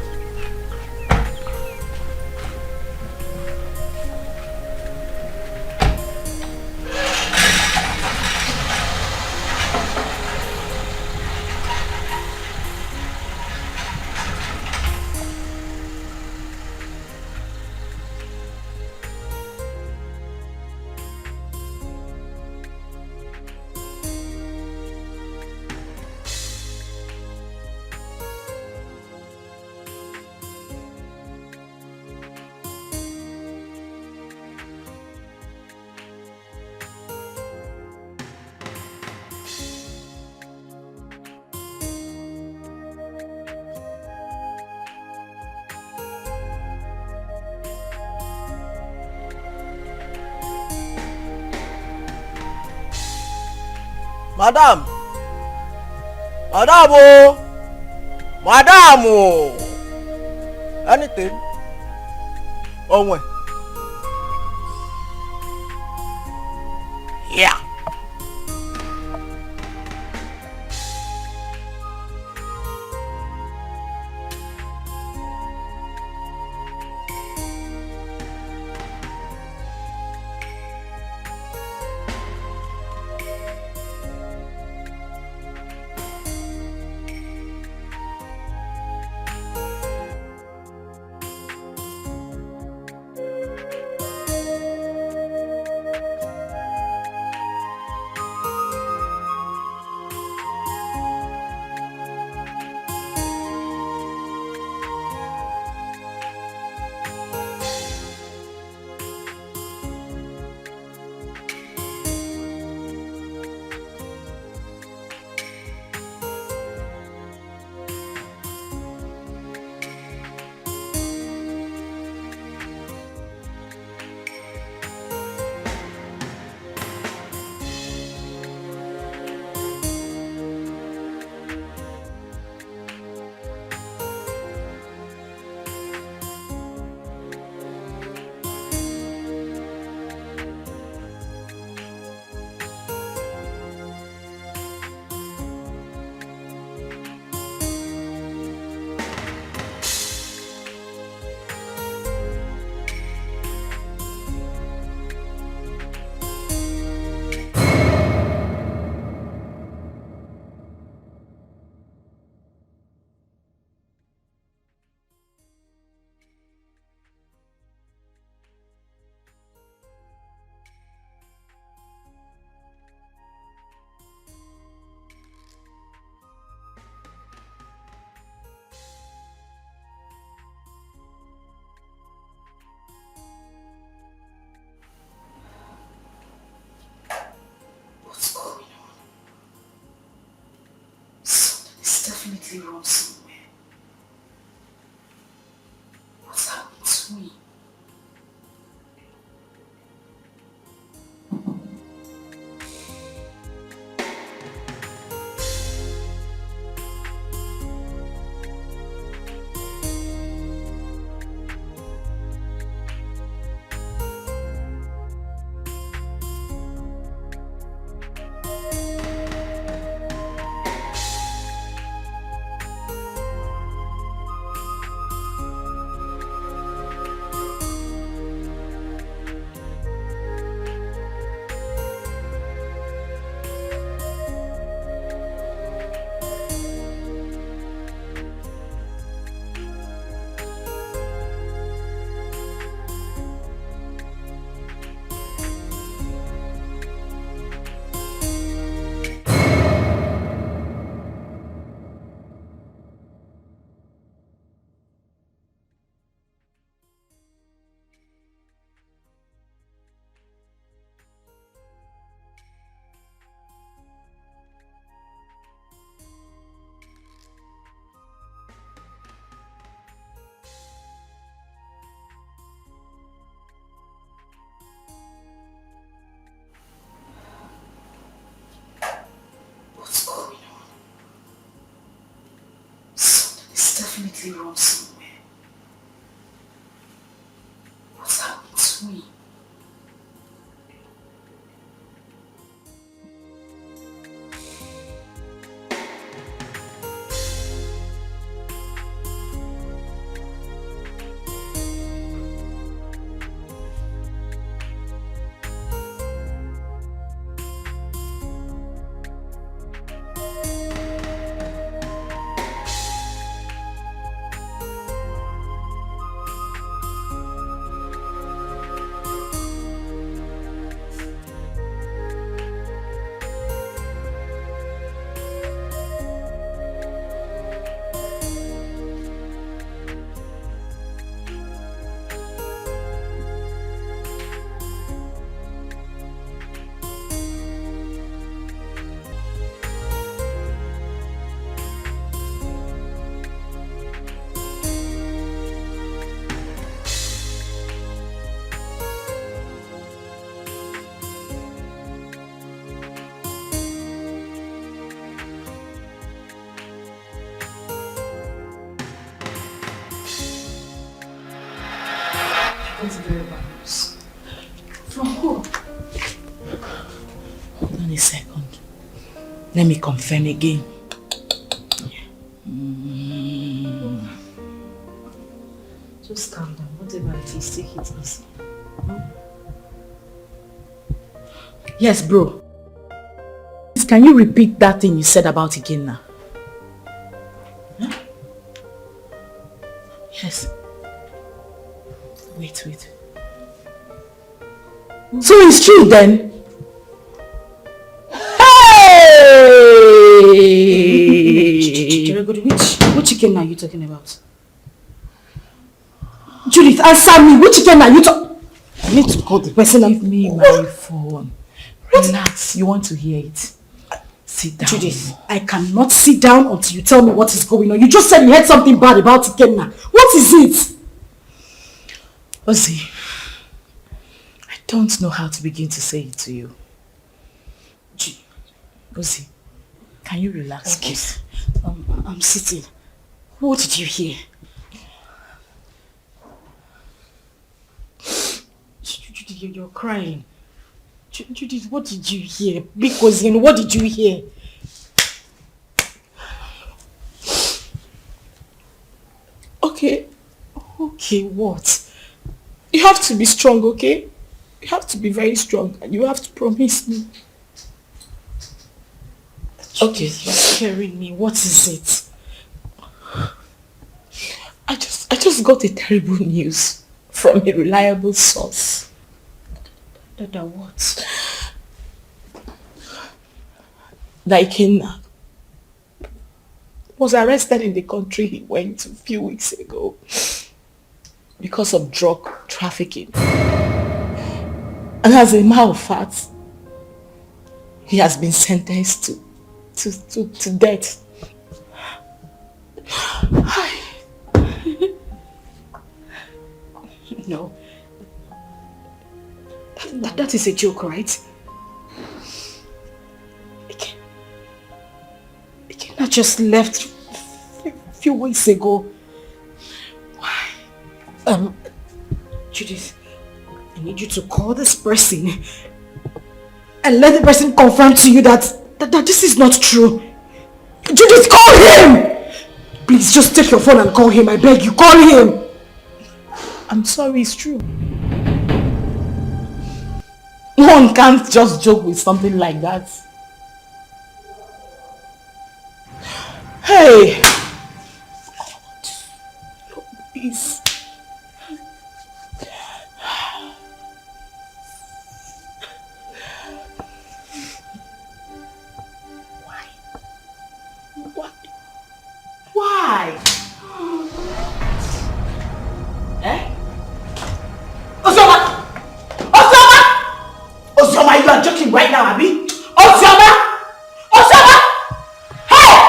Madam! Madam! Oh! Madam! Oh! Anything? Oh, when? Yeah! Definitely wrong somewhere. What's happened to me? definitely wrong somewhere. What's happened to me? That's very bad news. From who? Hold on a second. Let me confirm again. Just calm down. Whatever it is, take it easy. Yes, bro. Can you repeat that thing you said about again now? Huh? Yes. Wait. So it's true then? Hey! Which chicken are you talking about? Judith, answer me. Which chicken are you talking? I need to call the person. Give me my phone. Relax. You want to hear it? Sit down. Judith, I cannot sit down until you tell me what is going on. You just said you heard something bad about Ikenna. What is it? Ozzy, I don't know how to begin to say it to you. Ozzy, can you relax, please? I'm sitting. What did you hear? Judith, you're crying. Judith, what did you hear? Because what did you hear? Okay, what? You have to be strong, okay? You have to be very strong and you have to promise me. Okay, you're scaring me. What is it? I just got a terrible news from a reliable source. That what? That Ikenna was arrested in the country he went a few weeks ago because of drug trafficking. And as a matter of fact, he has been sentenced to death. No. That is a joke, right? Ikenna just left a few weeks ago. Why? Judith, I need you to call this person and let the person confirm to you that this is not true. Judith, call him! Please, just take your phone and call him. I beg you, call him! I'm sorry, it's true. One can't just joke with something like that. Hey! Please. Why? Eh? Ozoma! Ozoma, you are joking right now, Abi? Ozoma! Hey!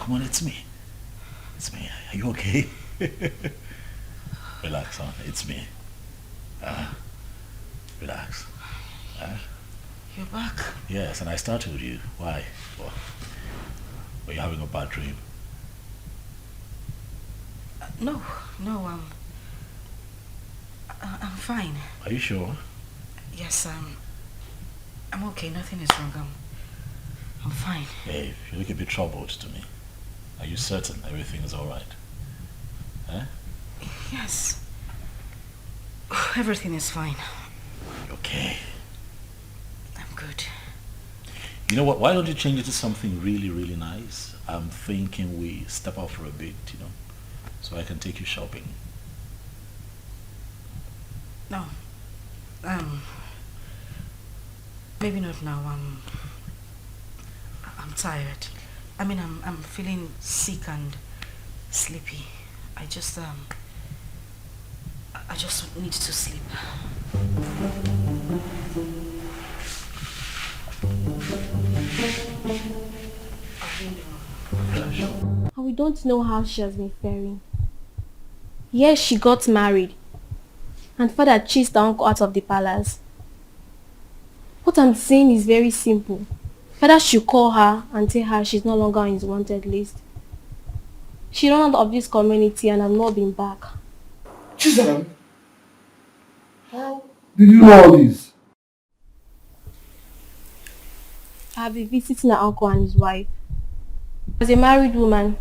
come on, it's me. It's me. Are you okay? Relax, son. It's me. Relax. You're back? Yes, and I started with you. Why? Well, were you having a bad dream? No, I'm fine. Are you sure? Yes, I'm okay. Nothing is wrong. I'm fine. Hey, you look a bit troubled to me. Are you certain everything is alright? Huh? Yes. Everything is fine. Okay. I'm good. You know what? Why don't you change it to something really, really nice? I'm thinking we step out for a bit, so I can take you shopping. No. Maybe not now. I'm tired. I mean, I'm feeling sick and sleepy. I just need to sleep. And we don't know how she has been faring. Yes, she got married. And father chased her uncle out of the palace. What I'm saying is very simple. Father should call her and tell her she's no longer on his wanted list. She ran out of this community and has not been back. Chisholm, how did you know all this? I have been visiting her uncle and his wife. As a married woman,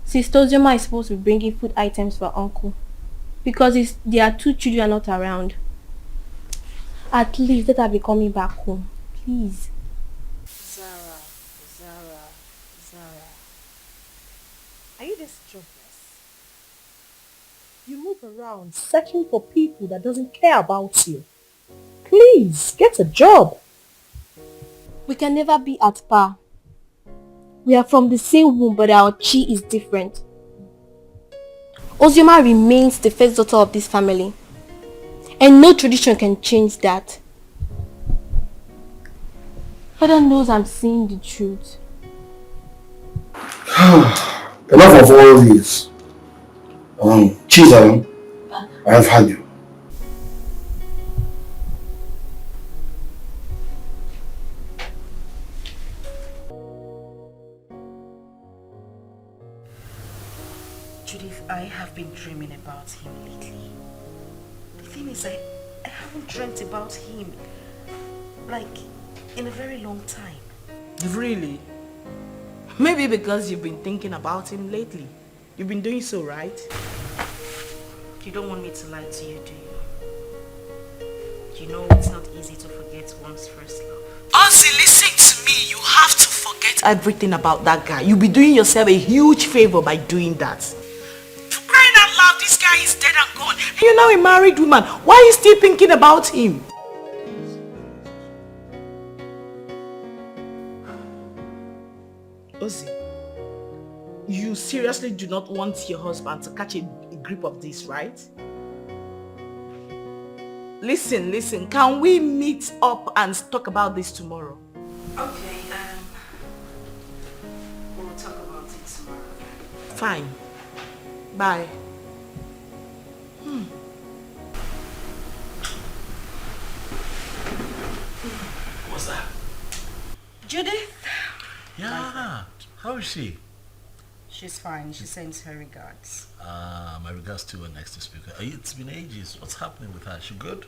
Sister Ozoma is supposed to be bringing food items for her uncle. Because their 2 children are not around. At least let her be coming back home. Please. Zara. Are you this jobless? You move around searching for people that doesn't care about you. Please, get a job. We can never be at par. We are from the same womb, but our chi is different. Ozoma remains the first daughter of this family. And no tradition can change that. Father knows I'm saying the truth. Enough of all this. Chisholm, I have had you. Judith, I have been dreaming about him lately. The thing is, I haven't dreamt about him, like, in a very long time. Really? Maybe because you've been thinking about him lately. You've been doing so, right? You don't want me to lie to you, do you? You know it's not easy to forget one's first love. Ozzy, listen to me. You have to forget everything about that guy. You'll be doing yourself a huge favor by doing that. For crying out loud, this guy is dead and gone. You're now a married woman. Why are you still thinking about him? Ozzy, you seriously do not want your husband to catch a grip of this, right? Listen, can we meet up and talk about this tomorrow? Okay, we'll talk about it tomorrow. Fine. Bye. What's that? Judith? Yeah. How is she? She's fine. She sends her regards. My regards to her next speaker. It's been ages. What's happening with her? She good?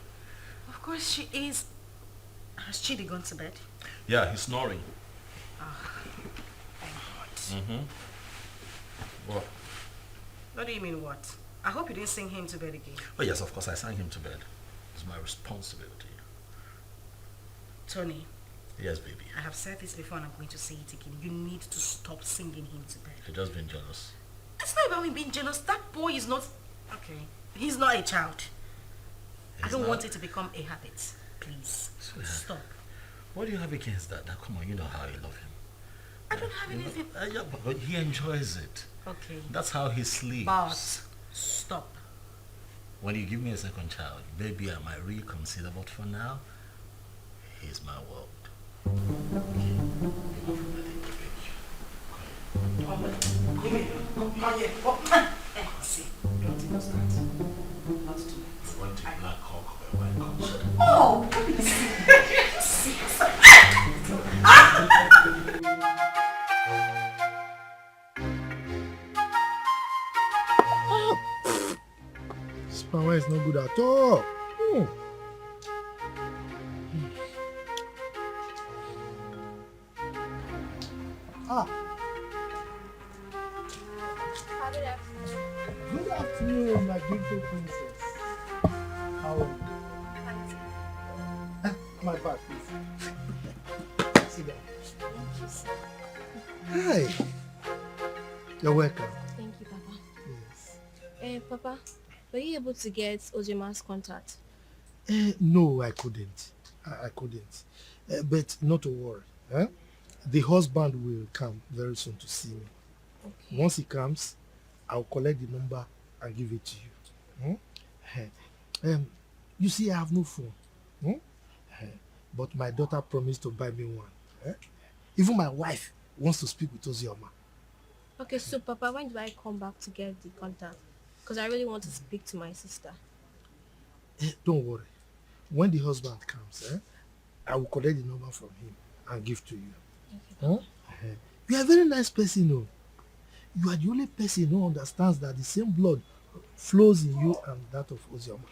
Of course she is. Has Chidi gone to bed? Yeah, he's snoring. Thank God. What? What do you mean what? I hope you didn't sing him to bed again. Oh yes, of course I sang him to bed. It's my responsibility. Tony. Yes, baby. I have said this before and I'm going to say it again. You need to stop singing him to bed. You're just being jealous. It's not about me being jealous. That boy is not... Okay. He's not a child. I don't want it to become a habit. Please. Stop. What do you have against that? Now, come on, you know how you love him. I don't have anything... Yeah, but he enjoys it. Okay. That's how he sleeps. But stop. When you give me a second child, maybe I might reconsider, but for now, he's my world. Okay. Come here. See, don't even start. Not too late. You want a black cock or a white cock? Oh, please. Spama is not good at all. Good afternoon, my beautiful princess. How are you? My bag, please. Sit down. Hi. You're welcome. Thank you, Papa. Yes. Papa, were you able to get Ojima's contact? No, I couldn't. I couldn't. But not to worry. The husband will come very soon to see me. Okay. Once he comes, I'll collect the number and give it to you. You see, I have no phone. But my daughter promised to buy me one. Even my wife wants to speak with Ozioma. Okay, so Papa, when do I come back to get the contact? Because I really want to speak to my sister. Don't worry. When the husband comes, I will collect the number from him and give to you. Okay. You are a very nice person, no? You are the only person who understands that the same blood flows in you and that of Ozioma.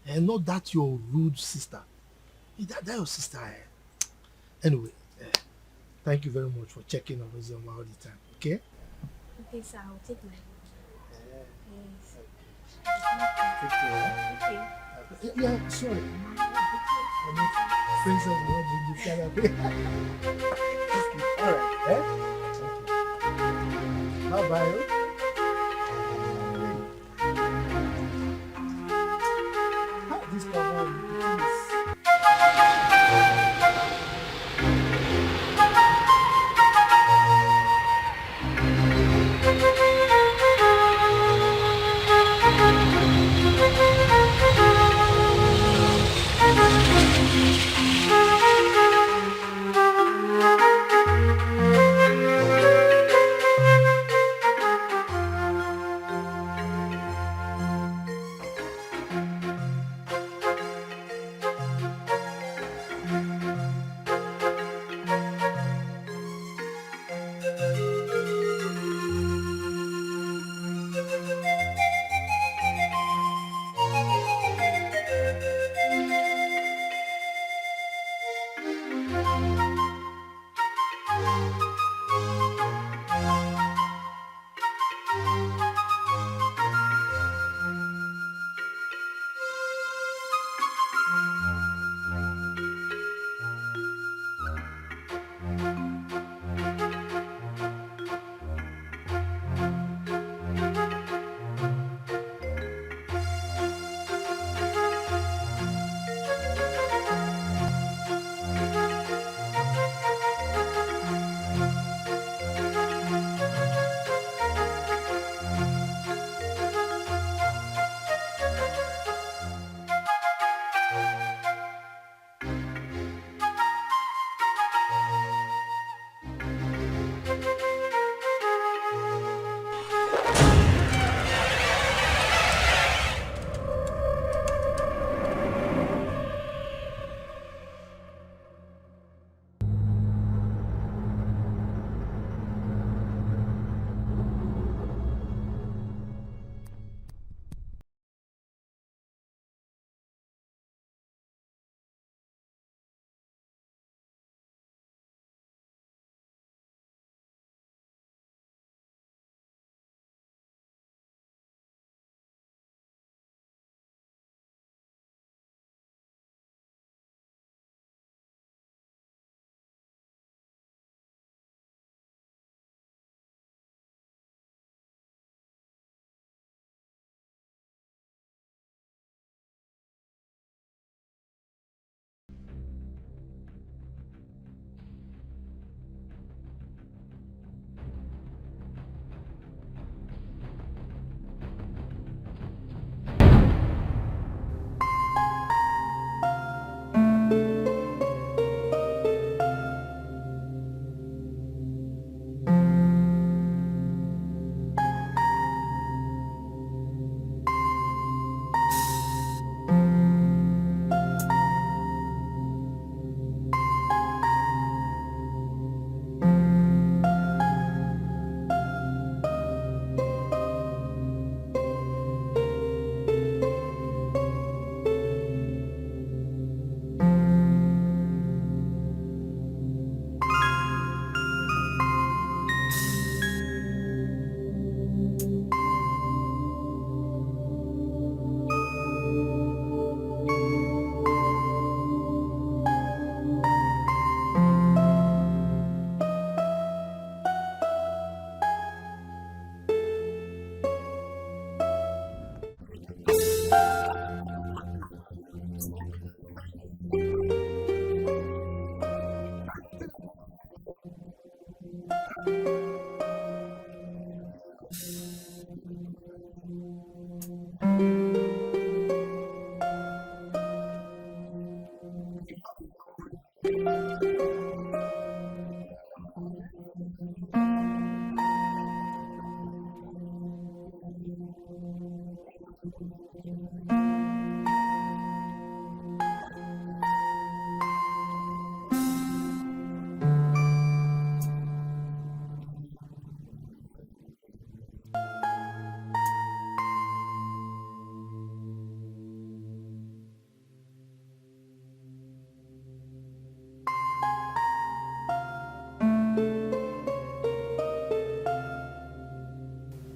And not that your rude sister. That your sister. Anyway, thank you very much for checking on Ozioma all the time. Okay? Okay, sir. I'll take my Take care. Okay. Yeah, sorry. Friends of the all right. Bye-bye. This cover is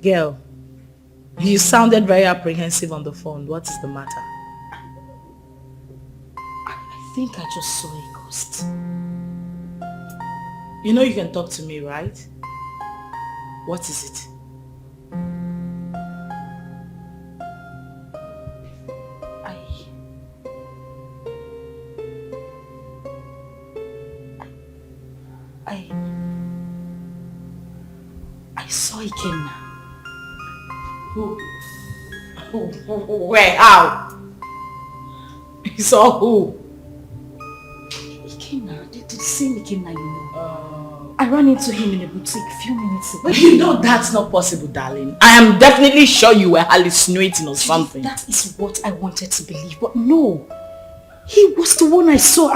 Girl, you sounded very apprehensive on the phone. What is the matter? I think I just saw a ghost. You know you can talk to me, right? What is it? I saw Ikenna. Who? Where? How? You saw who? Ikenna, the same Ikenna you know. I ran into him in a boutique a few minutes ago. But you know that's not possible, darling. I am definitely sure you were hallucinating or something. That is what I wanted to believe, but no. He was the one I saw.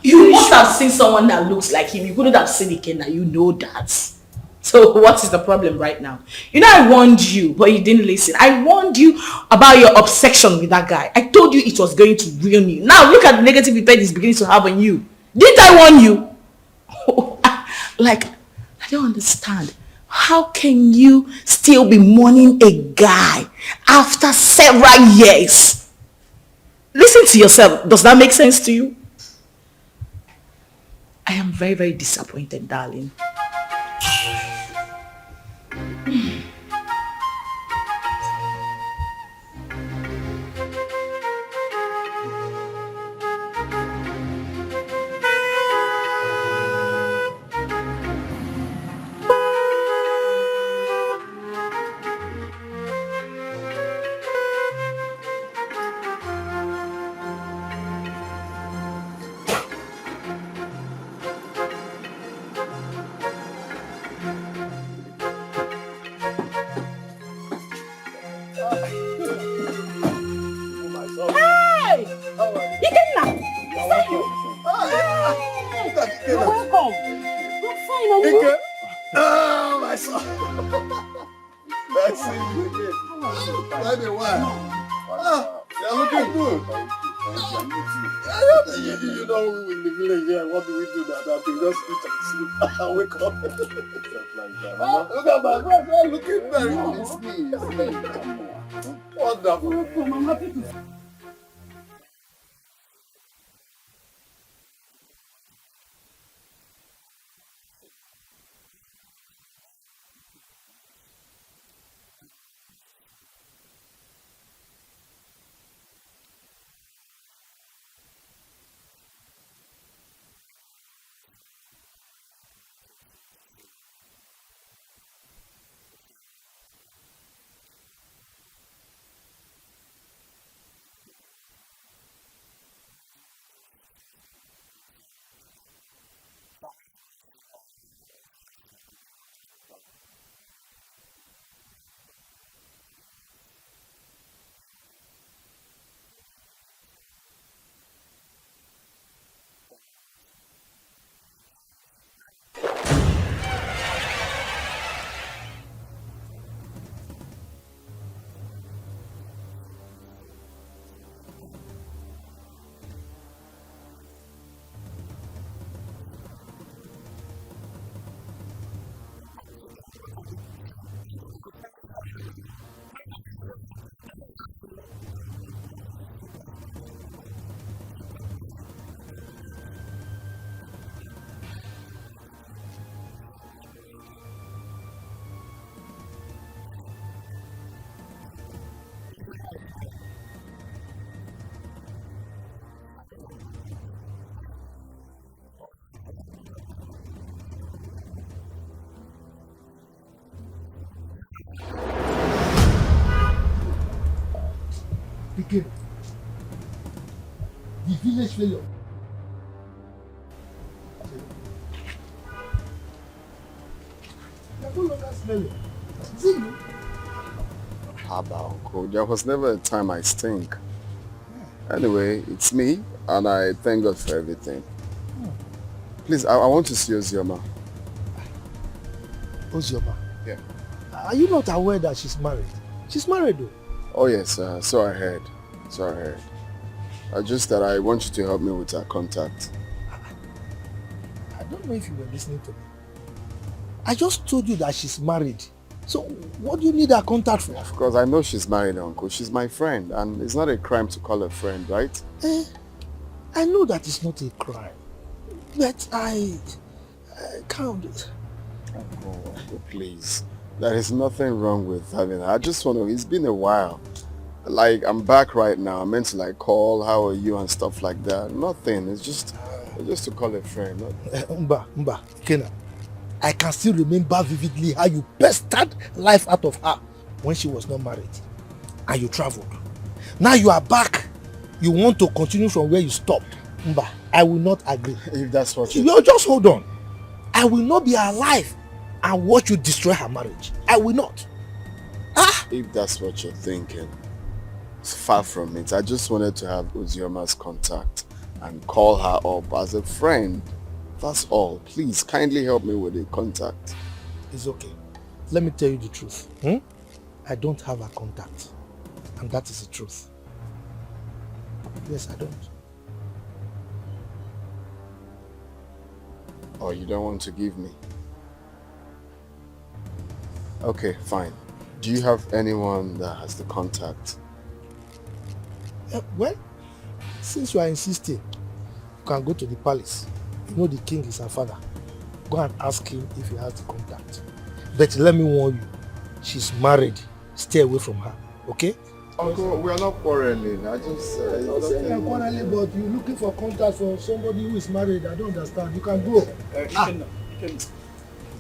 You must have seen someone that looks like him. You couldn't have seen Ikenna, you know that. So what is the problem right now? You know I warned you, but you didn't listen. I warned you about your obsession with that guy. I told you it was going to ruin you. Now look at the negative effect it's beginning to have on you. Didn't I warn you? Like, I don't understand. How can you still be mourning a guy after several years? Listen to yourself. Does that make sense to you? I am very, very disappointed, darling. Wake up. Look at my friend. I'm looking very wonderful. I'm happy to. Dikeh, the village failure. You're no longer smelling. Is it you? Haba, Uncle. There was never a time I stink. Anyway, it's me, and I thank God for everything. Please, I want to see Ozioma. Ozioma? Yeah. Are you not aware that she's married? She's married though. Oh yes, so I heard. Just that I want you to help me with her contact. I don't know if you were listening to me. I just told you that she's married. So what do you need her contact for? Of course, I know she's married, Uncle. She's my friend, and it's not a crime to call her friend, right? I know that it's not a crime. But I can't. Uncle, please. There is nothing wrong with having her. I just want to, it's been a while. Like, I'm back right now. I meant to like call, how are you and stuff like that. Nothing. It's just to call a friend. Mba, Kena. I can still remember vividly how you pestered life out of her when she was not married. And you traveled. Now you are back. You want to continue from where you stopped. Mba, I will not agree. If that's what you just hold on. I will not be alive and watch you destroy her marriage. I will not. If that's what you're thinking, it's far from it. I just wanted to have Ozioma's contact and call her up as a friend. That's all. Please, kindly help me with the contact. It's okay. Let me tell you the truth. I don't have a contact. And that is the truth. Yes, I don't. Oh, you don't want to give me? Okay, fine. Do you have anyone that has the contact? Well, since you are insisting, you can go to the palace. You know the king is her father. Go and ask him if he has the contact. But let me warn you, she's married. Stay away from her, okay? Uncle, we are not quarreling. I just... I'm not quarreling, but you're looking for contact for somebody who is married. I don't understand. You can go.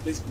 Please,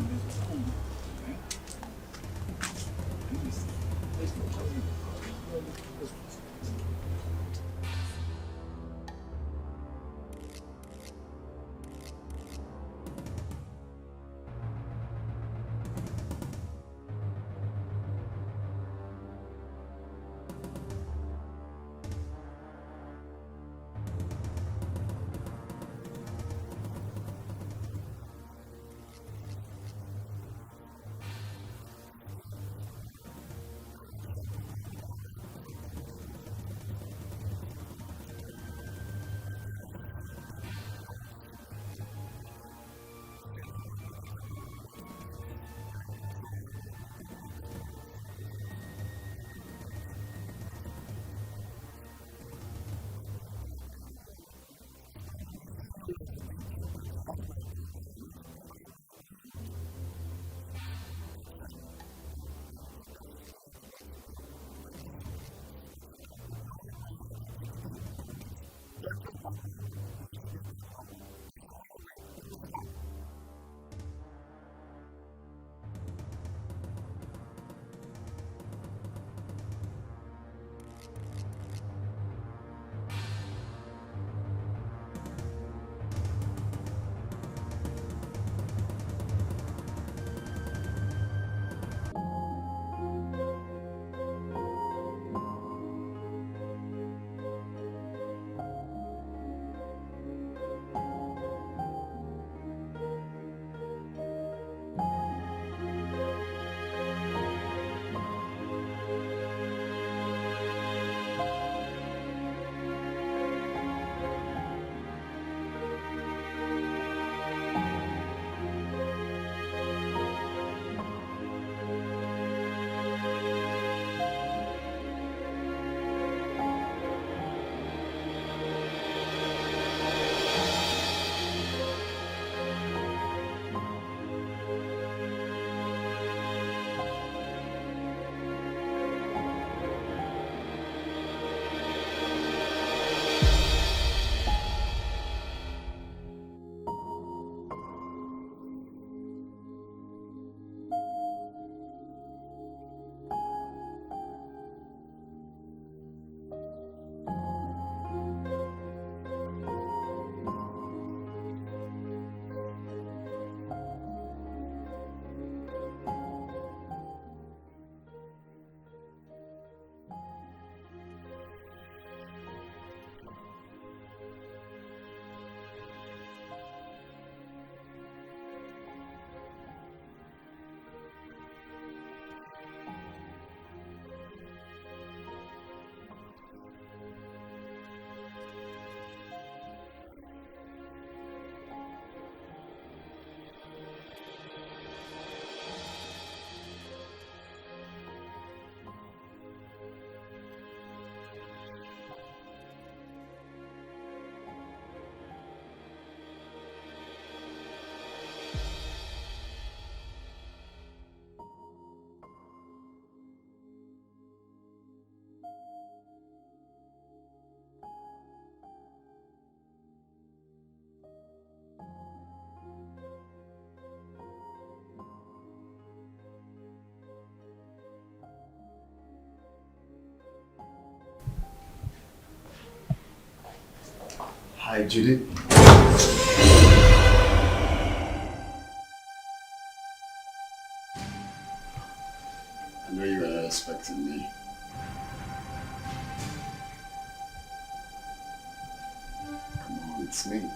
Hi, Judy. I know you were not expecting me. Come on, it's me.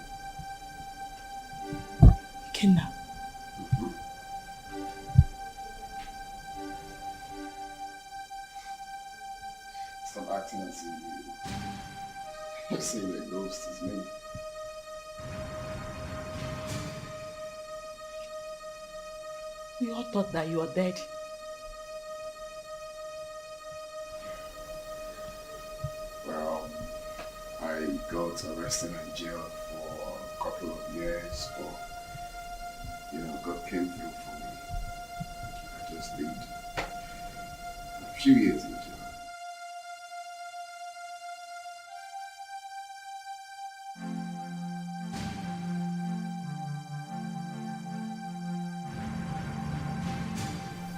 Ikenna. Stop acting as if you're saying the ghost is me. We all thought that you were dead. Well, I got arrested and jailed for a couple of years, but God came through for me. I just did a few years in jail.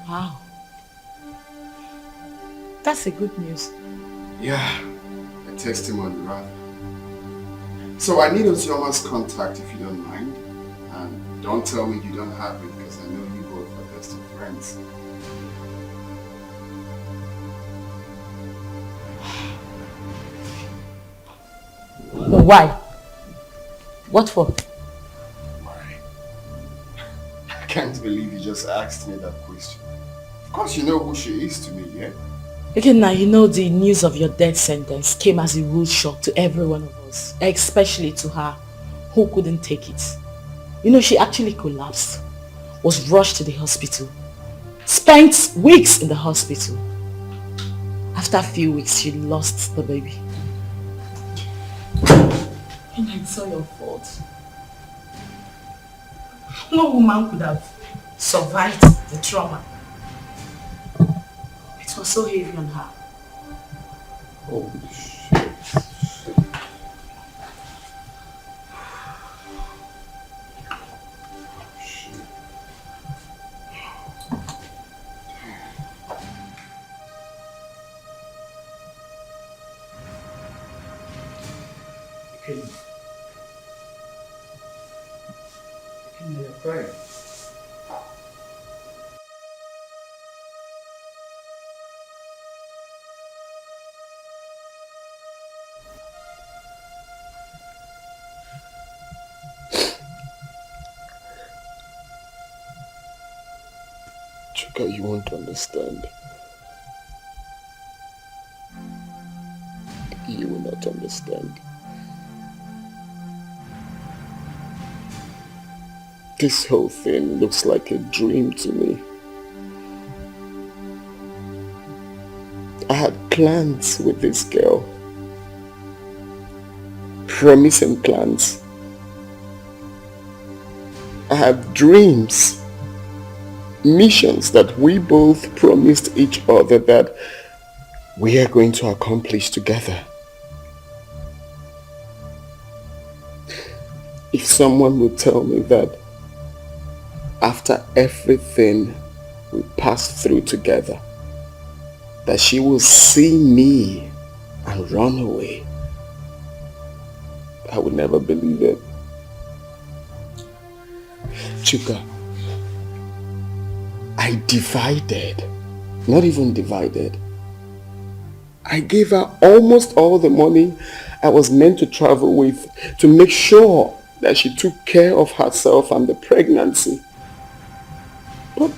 Wow. That's a good news. Yeah, a testimony rather. So I need Ozioma's contact if you don't mind. And don't tell me you don't have it because I know you both are best of friends. Why? What for? Why? I can't believe you just asked me that question. Of course you know who she is to me, yeah? Okay, now you know the news of your death sentence came as a rude shock to every one of us, especially to her, who couldn't take it. You know, she actually collapsed, was rushed to the hospital, spent weeks in the hospital. After a few weeks, she lost the baby. And it's all your fault. No woman could have survived the trauma. It was so heavy on her. Holy shit. You're crying. Chuka, you won't understand. You will not understand. This whole thing looks like a dream to me. I had plans with this girl. Promising plans. I have dreams. Missions that we both promised each other that we are going to accomplish together. If someone would tell me that after everything we passed through together, that she will see me and run away, I would never believe it. Chuka, I divided, not even divided. I gave her almost all the money I was meant to travel with to make sure that she took care of herself and the pregnancy. But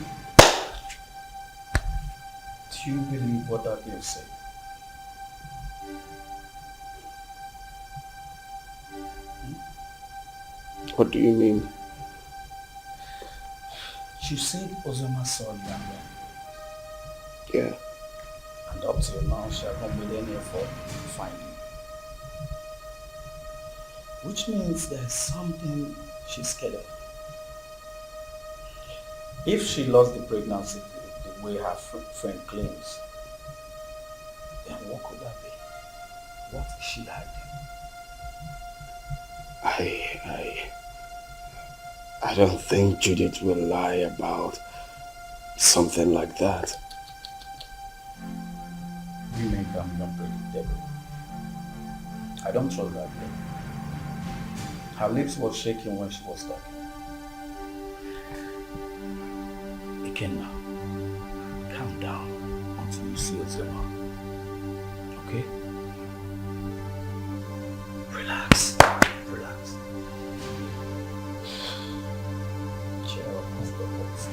do you believe what that girl said? What do you mean? She said Ozoma saw you and ran. Yeah. And up till now, she hasn't made any effort to find you. Which means there's something she's scared of. If she lost the pregnancy the way her friend claims, then what could that be? What is she hiding? I don't think Judith will lie about something like that. Women can be unpredictable. I don't trust that girl. Her lips were shaking when she was talking. Ikenna, calm down until you see Ozema. Okay? Relax. Relax. Cheer up, Mr. Host.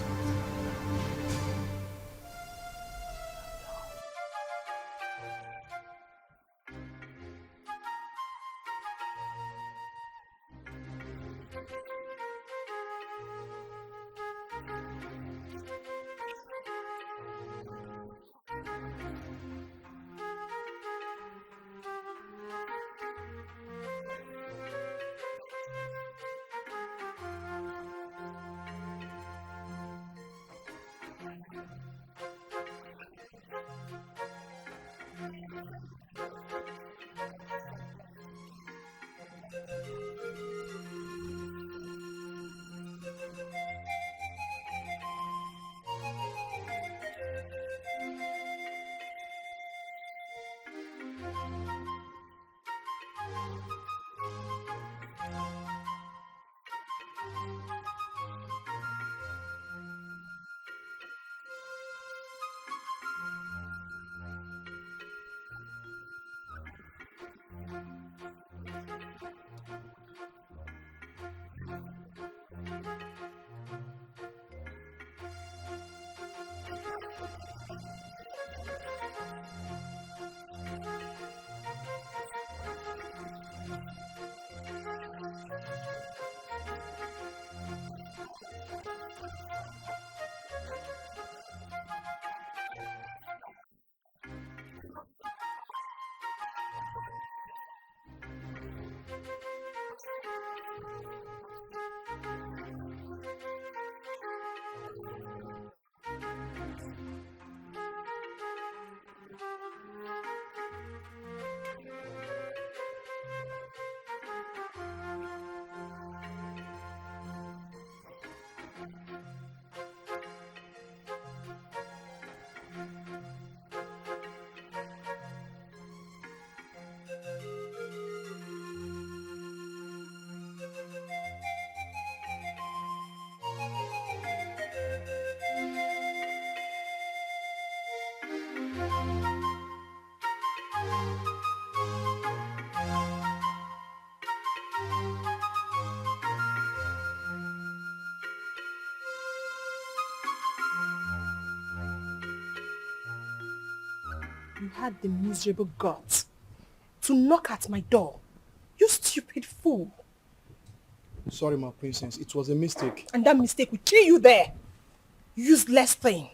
You had the miserable guts to knock at my door. You stupid fool. Sorry, my princess. It was a mistake. And that mistake will kill you there. Useless thing.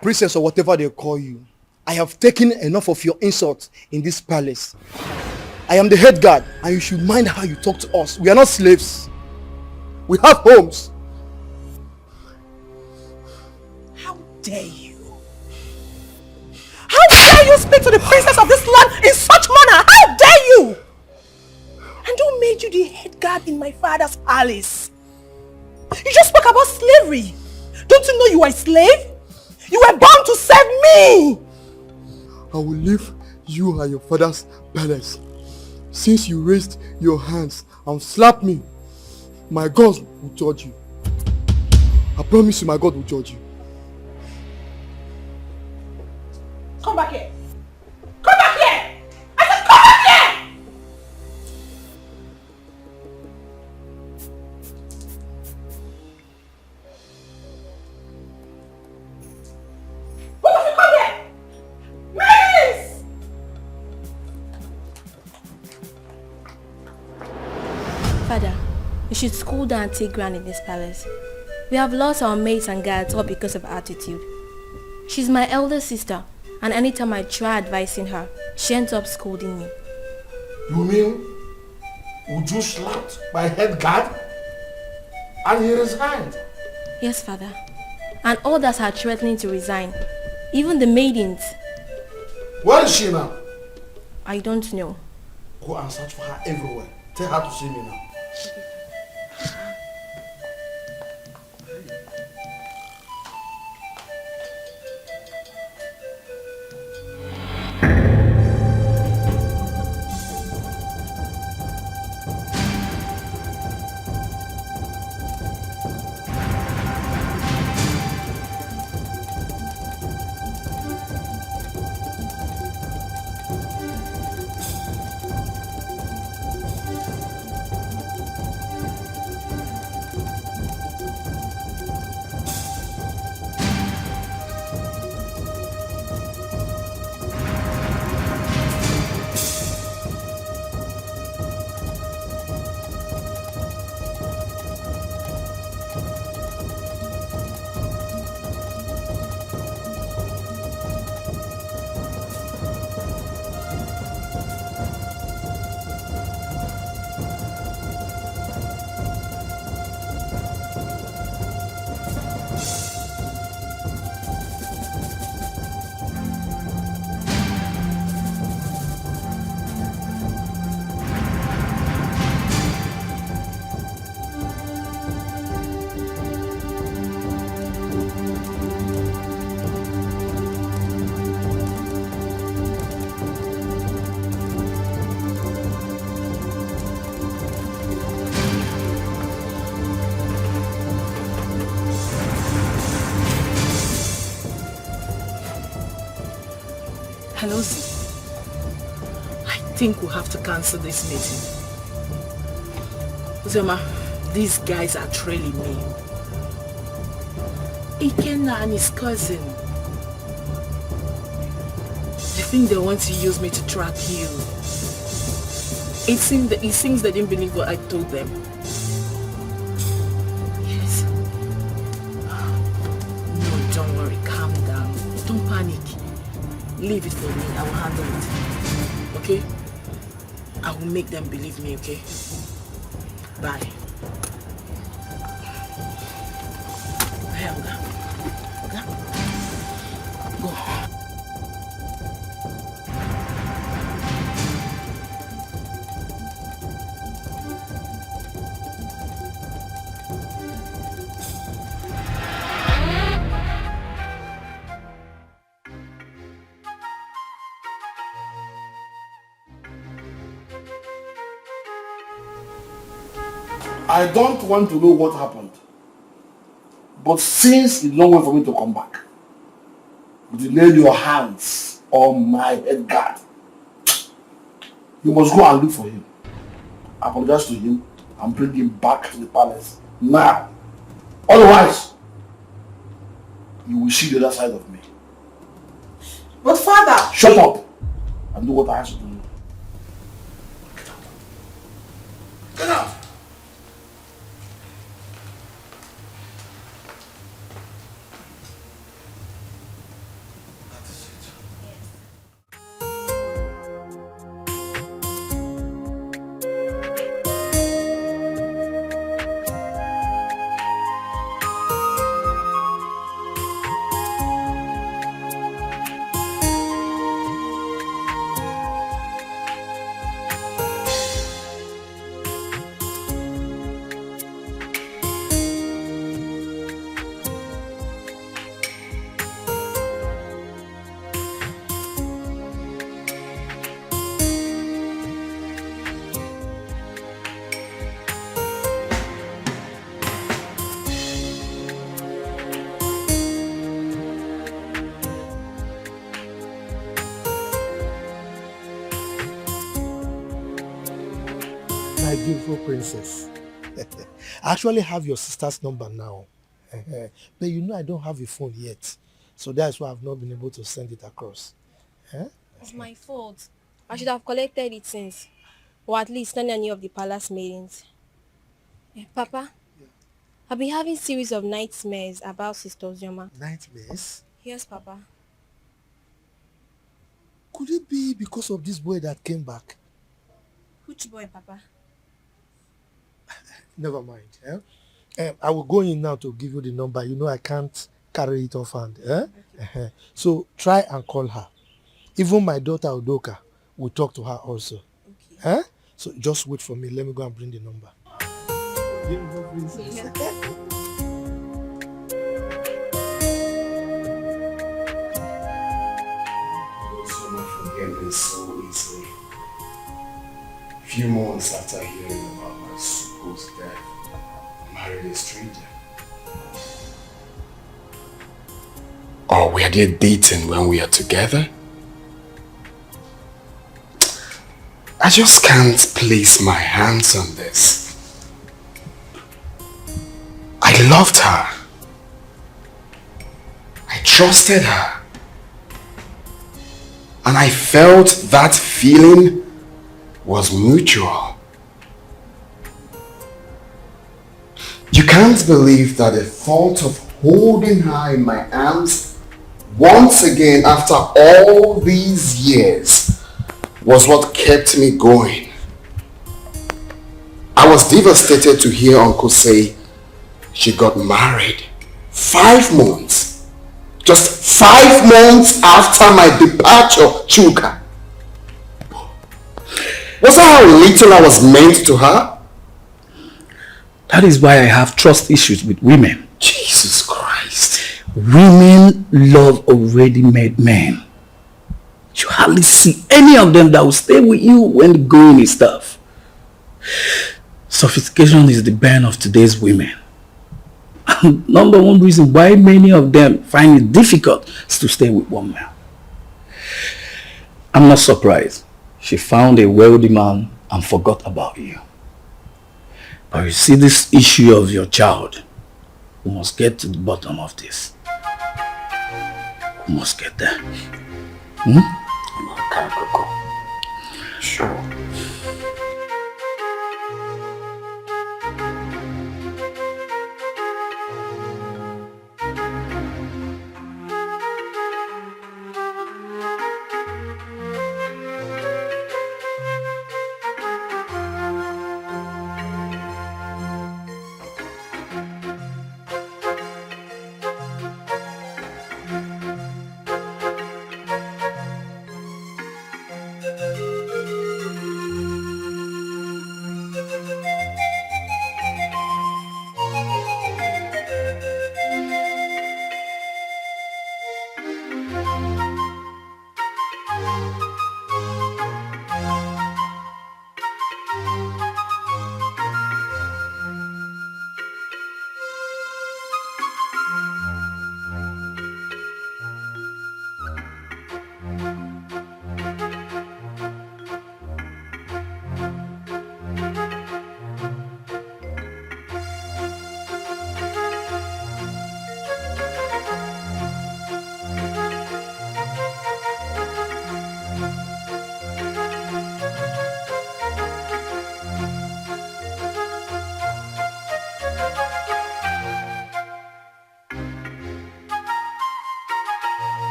Princess or whatever they call you, I have taken enough of your insults in this palace. I am the head guard and you should mind how you talk to us. We are not slaves. We have homes. How dare you? How dare you speak to the princess of this land in such manner? How dare you? And who made you the head guard in my father's palace? You just spoke about slavery. Don't you know you are a slave? You were born to serve me. I will leave you and your father's palace. Since you raised your hands and slapped me, my God will judge you. I promise you my God will judge you. Come back here. Come back here. I said come back here. Both of you come here. Please. Father, you should school down and take ground in this palace. We have lost our maids and guards all because of attitude. She's my elder sister, and anytime I try advising her, she ends up scolding me. You mean Uju slapped my head guard and he resigned? Yes, Father. And others are threatening to resign. Even the maidens. Where is she now? I don't know. Go and search for her everywhere. Tell her to see me now. Nosy, I think we'll have to cancel this meeting. Uzoma, these guys are trailing me. Ikenna and his cousin. They think they want to use me to track you. It seems they didn't believe what I told them. Yes. No, don't worry. Calm down. Don't panic. Leave it for me. I will handle it. Okay? I will make them believe me, okay? Bye. Here, Oga. Oga? Go. I don't want to know what happened. But since it's long way for me to come back, you lay your hands on my head guard. You must go and look for him. Apologize to him and bring him back to the palace now. Otherwise, you will see the other side of me. But father... Shut up and do what I ask you to do. Get out! My beautiful princess. I actually have your sister's number now. But you know I don't have a phone yet. So that's why I've not been able to send it across. It's my fault. I should have collected it since. Or at least not any of the palace meetings. Papa, I've been having series of nightmares about Sister Uzoma. Nightmares? Yes, Papa. Could it be because of this boy that came back? Which boy, Papa? Never mind. I will go in now to give you the number. You know I can't carry it off hand. Okay. So try and call her. Even my daughter Udoka will talk to her also. Okay. So just wait for me. Let me go and bring the number. Beautiful princess. Yeah. Forget this so easily. Few months after hearing about my supposed death, I married a stranger. Or were they dating when we are together? I just can't place my hands on this. I loved her. I trusted her. And I felt that feeling was mutual. You can't believe that the thought of holding her in my arms once again after all these years was what kept me going. I was devastated to hear Uncle say she got married 5 months. Just 5 months after my departure, Chuka. Was that how little I was meant to her? That is why I have trust issues with women. Jesus Christ. Women love already made men. You hardly see any of them that will stay with you when the going is tough. Sophistication is the bane of today's women. And number one reason why many of them find it difficult is to stay with one man. I'm not surprised. She found a wealthy man and forgot about you. But you see, this issue of your child, we must get to the bottom of this. We must get there. Okay, Coco. Sure.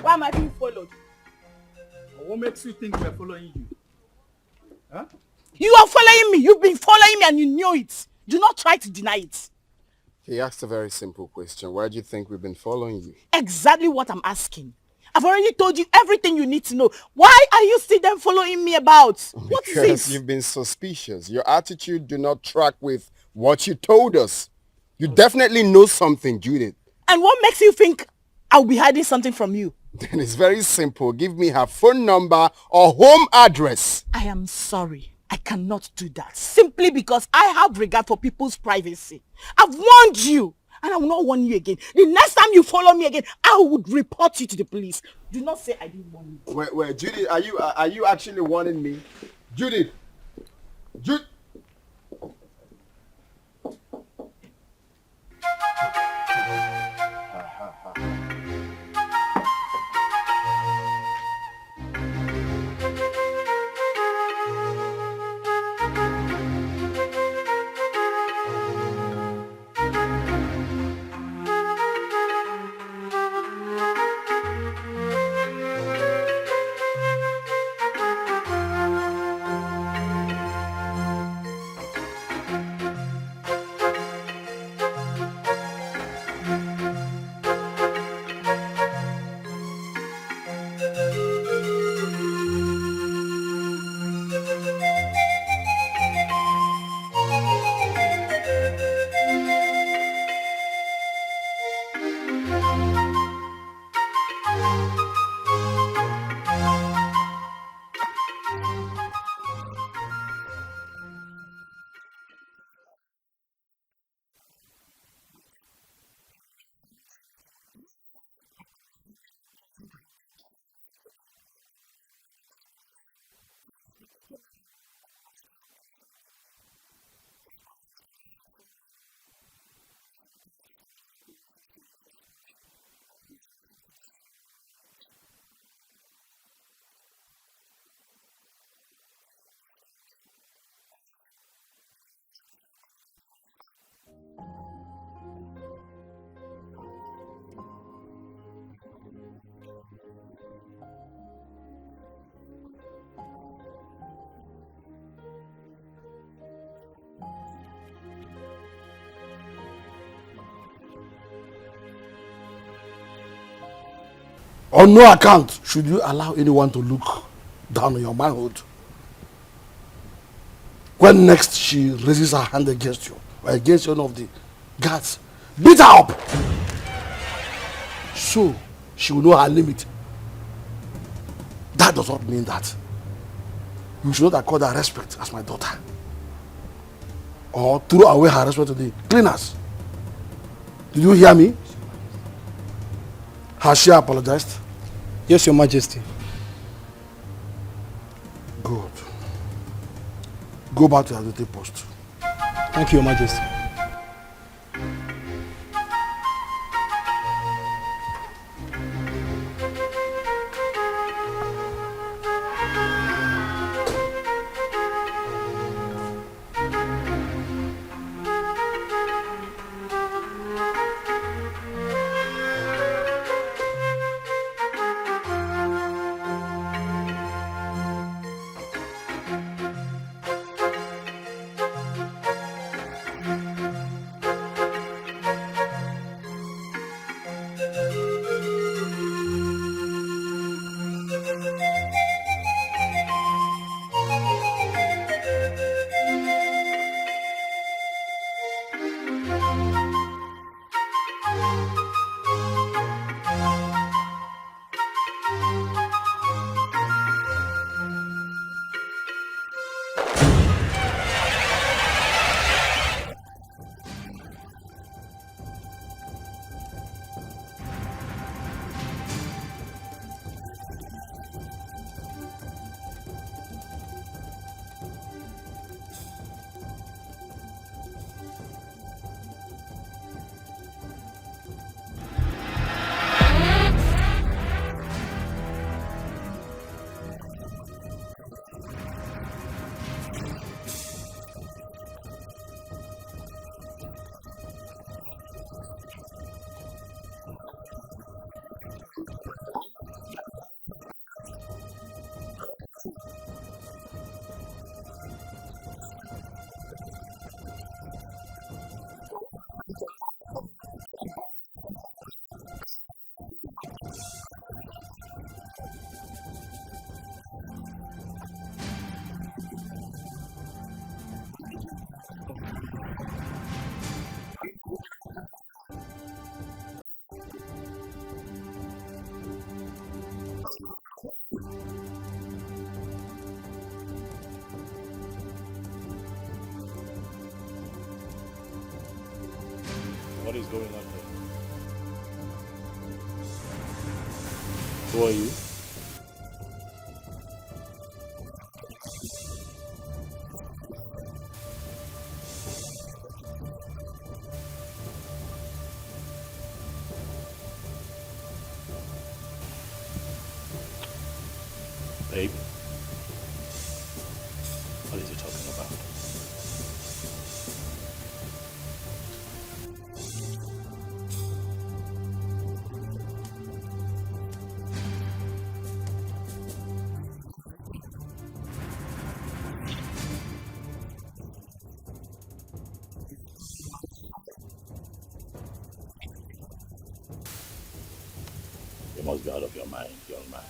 Why am I being followed? What makes you think we're following you? Huh? You are following me. You've been following me and you knew it. Do not try to deny it. He asked a very simple question. Why do you think we've been following you? Exactly what I'm asking. I've already told you everything you need to know. Why are you still then following me about? What is Because it? you've been suspicious. Your attitude do not track with what you told us. You definitely know something, Judith. And what makes you think I'll be hiding something from you? Then it's very simple. Give me her phone number or home address. I am sorry. I cannot do that. Simply because I have regard for people's privacy. I've warned you. And I will not warn you again. The next time you follow me again, I would report you to the police. Do not say I didn't warn you. Wait, Judith, are you actually warning me? Judith! On no account should you allow anyone to look down on your manhood. When next she raises her hand against you, or against one of the guards, beat her up. So she will know her limit. That does not mean that you should not accord her respect as my daughter. Or throw away her respect to the cleaners. Did you hear me? Has she apologized? Yes, Your Majesty. Good. Go back to your duty post. Thank you, Your Majesty. What is going on here? Who are you? Babe? What is he talking about? You must be out of your mind, young man.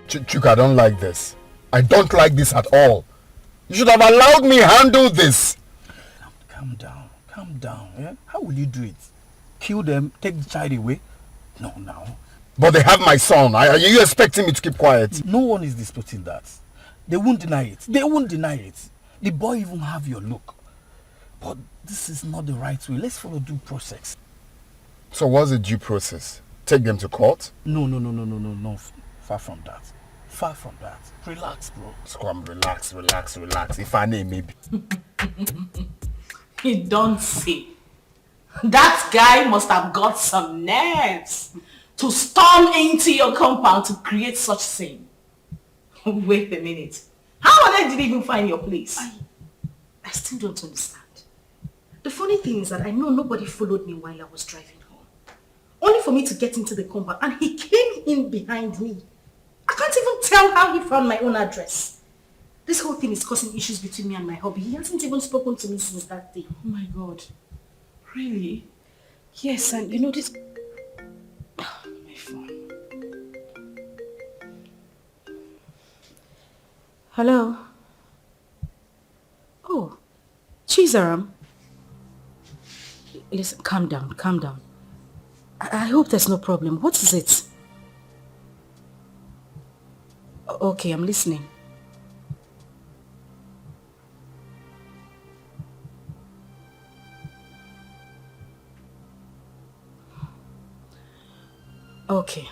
Chuka, I don't like this. I don't like this at all. You should have allowed me handle this. Calm down. Yeah? How will you do it? Kill them, take the child away? No, now. But they have my son. Are you expecting me to keep quiet? No one is disputing that. They won't deny it. The boy even have your look. But this is not the right way. Let's follow due process. So what's the due process? Take them to court? No. Far from that. Far from that. Relax, bro. Come, relax. If I name maybe. You don't see. That guy must have got some nerves to storm into your compound to create such scene. Wait a minute. How on earth did you even find your place? I still don't understand. The funny thing is that I know nobody followed me while I was driving home. Only for me to get into the compound and he came in behind me. I can't even tell how he found my own address. This whole thing is causing issues between me and my hubby. He hasn't even spoken to me since that day. Oh my God. Really? Yes, and you know this... Oh, my phone. Hello? Oh, Chizaram. Listen, calm down. I hope there's no problem. What is it? Okay, I'm listening. Okay.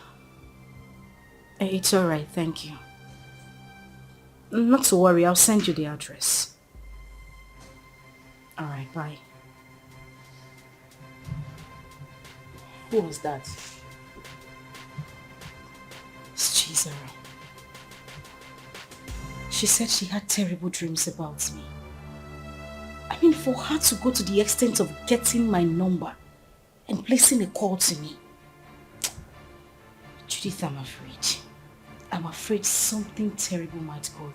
It's alright, thank you. Not to worry, I'll send you the address. Alright, bye. Who was that? It's Chizara. She said she had terrible dreams about me. I mean, for her to go to the extent of getting my number and placing a call to me. Judith, I'm afraid. I'm afraid something terrible might go wrong.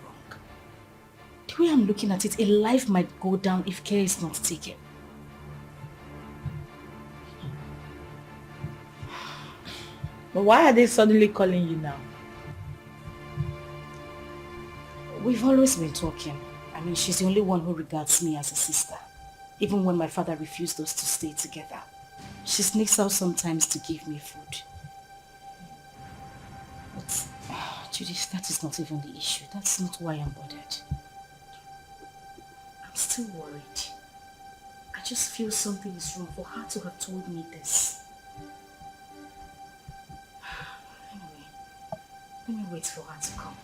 The way I'm looking at it, a life might go down if care is not taken. But why are they suddenly calling you now? We've always been talking. I mean, she's the only one who regards me as a sister. Even when my father refused us to stay together. She sneaks out sometimes to give me food. But, Judith, that is not even the issue. That's not why I'm bothered. I'm still worried. I just feel something is wrong for her to have told me this. Anyway, let me wait for her to come.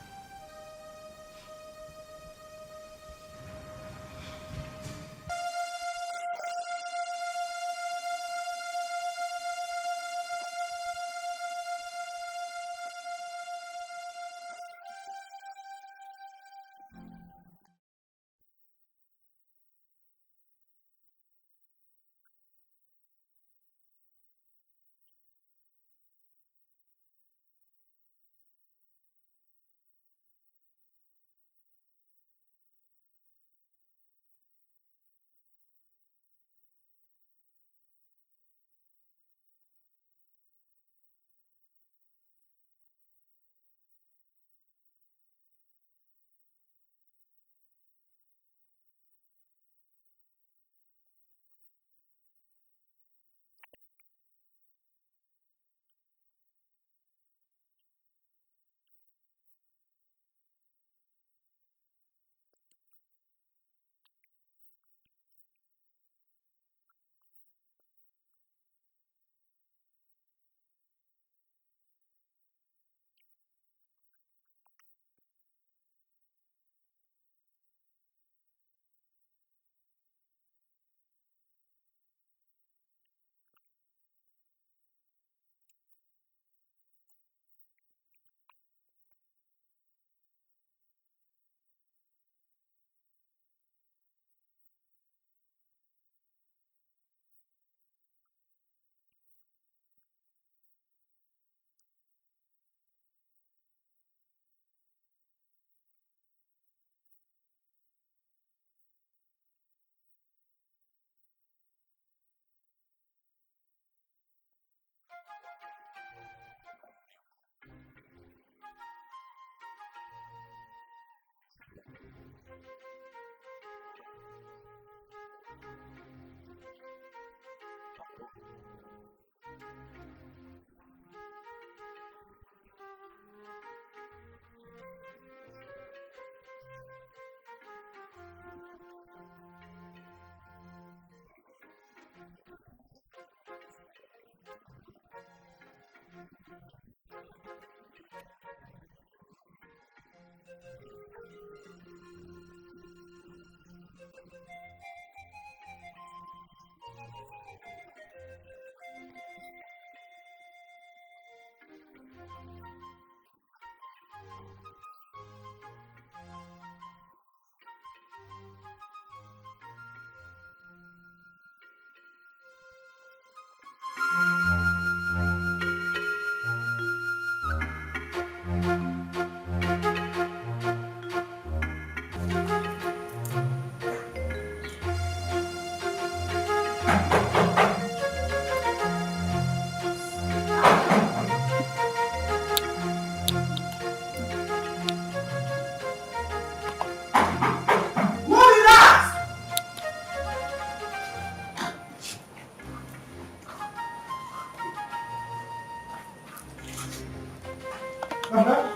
What?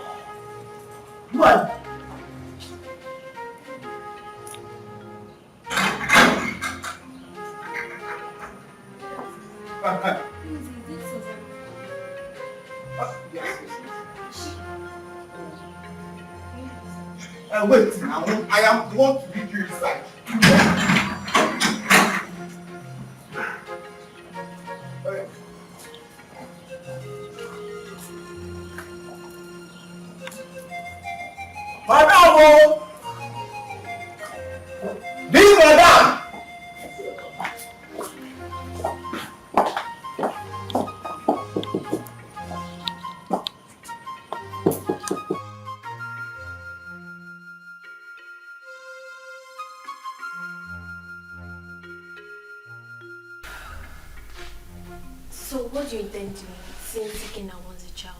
Wait now, I am the one to lead you inside. Madam! This madam! So what do you intend doing since Ikena wants a child?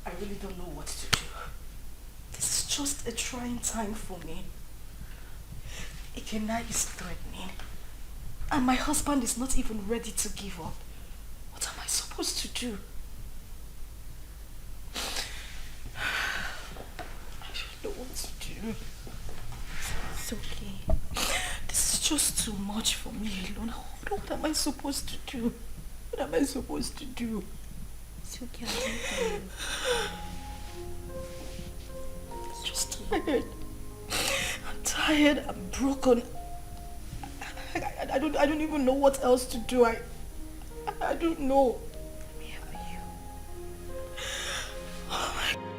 I really don't know what to do. This is just a trying time for me. Ikena is threatening. And my husband is not even ready to give up. What am I supposed to do? I don't know what to do. It's okay. This is just too much for me alone. What am I supposed to do? What am I supposed to do? It's okay, I'll do it for you. I'm just tired. I'm tired. I'm broken. I don't even know what else to do. I don't know. Let me help you. Oh my God.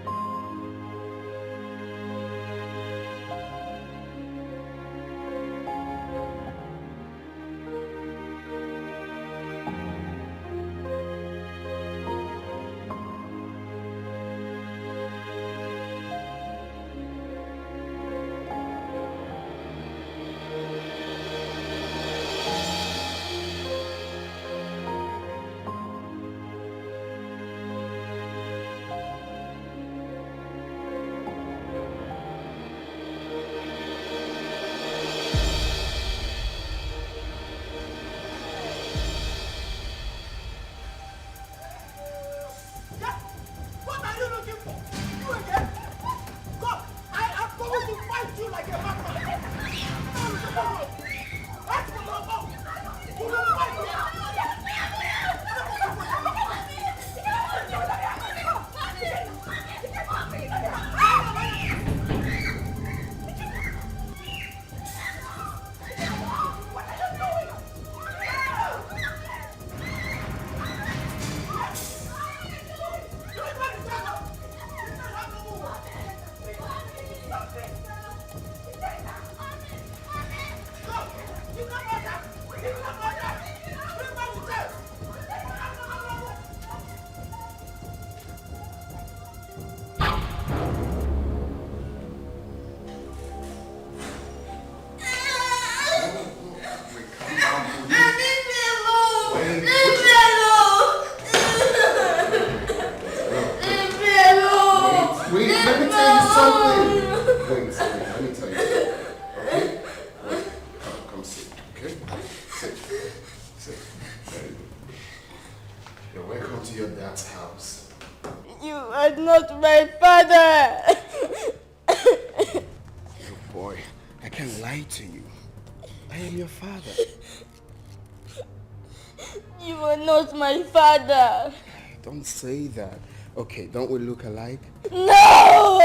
Don't say that. Okay, don't we look alike? No!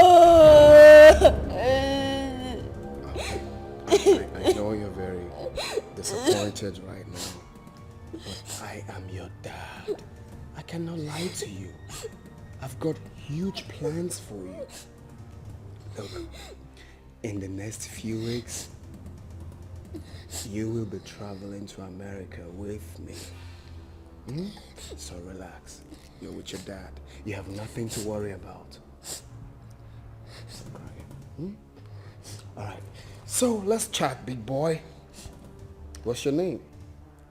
I know you're very disappointed right now, but I am your dad. I cannot lie to you. I've got huge plans for you. Look, in the next few weeks, you will be traveling to America with me. So relax. You're with your dad. You have nothing to worry about. Stop crying. Alright. So let's chat, big boy. What's your name?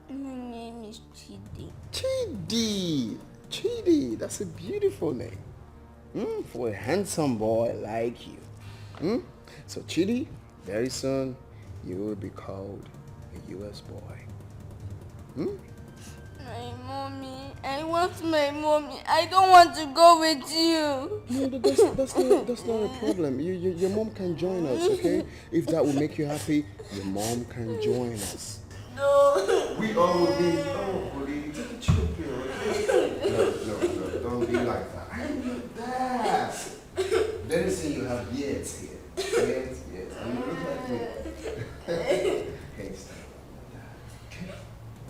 My name is Chidi. Chidi! Chidi, that's a beautiful name. For a handsome boy like you. So Chidi, very soon you will be called a US boy. My mommy. I want my mommy. I don't want to go with you. No, that's not a problem. Your mom can join us, okay? If that will make you happy, your mom can join us. No. We all will be. Oh, buddy, take a chill pill, okay? No, don't be like that. I'm your dad. Let me see you have beards here. Beards. And you look like me. Hey, stop.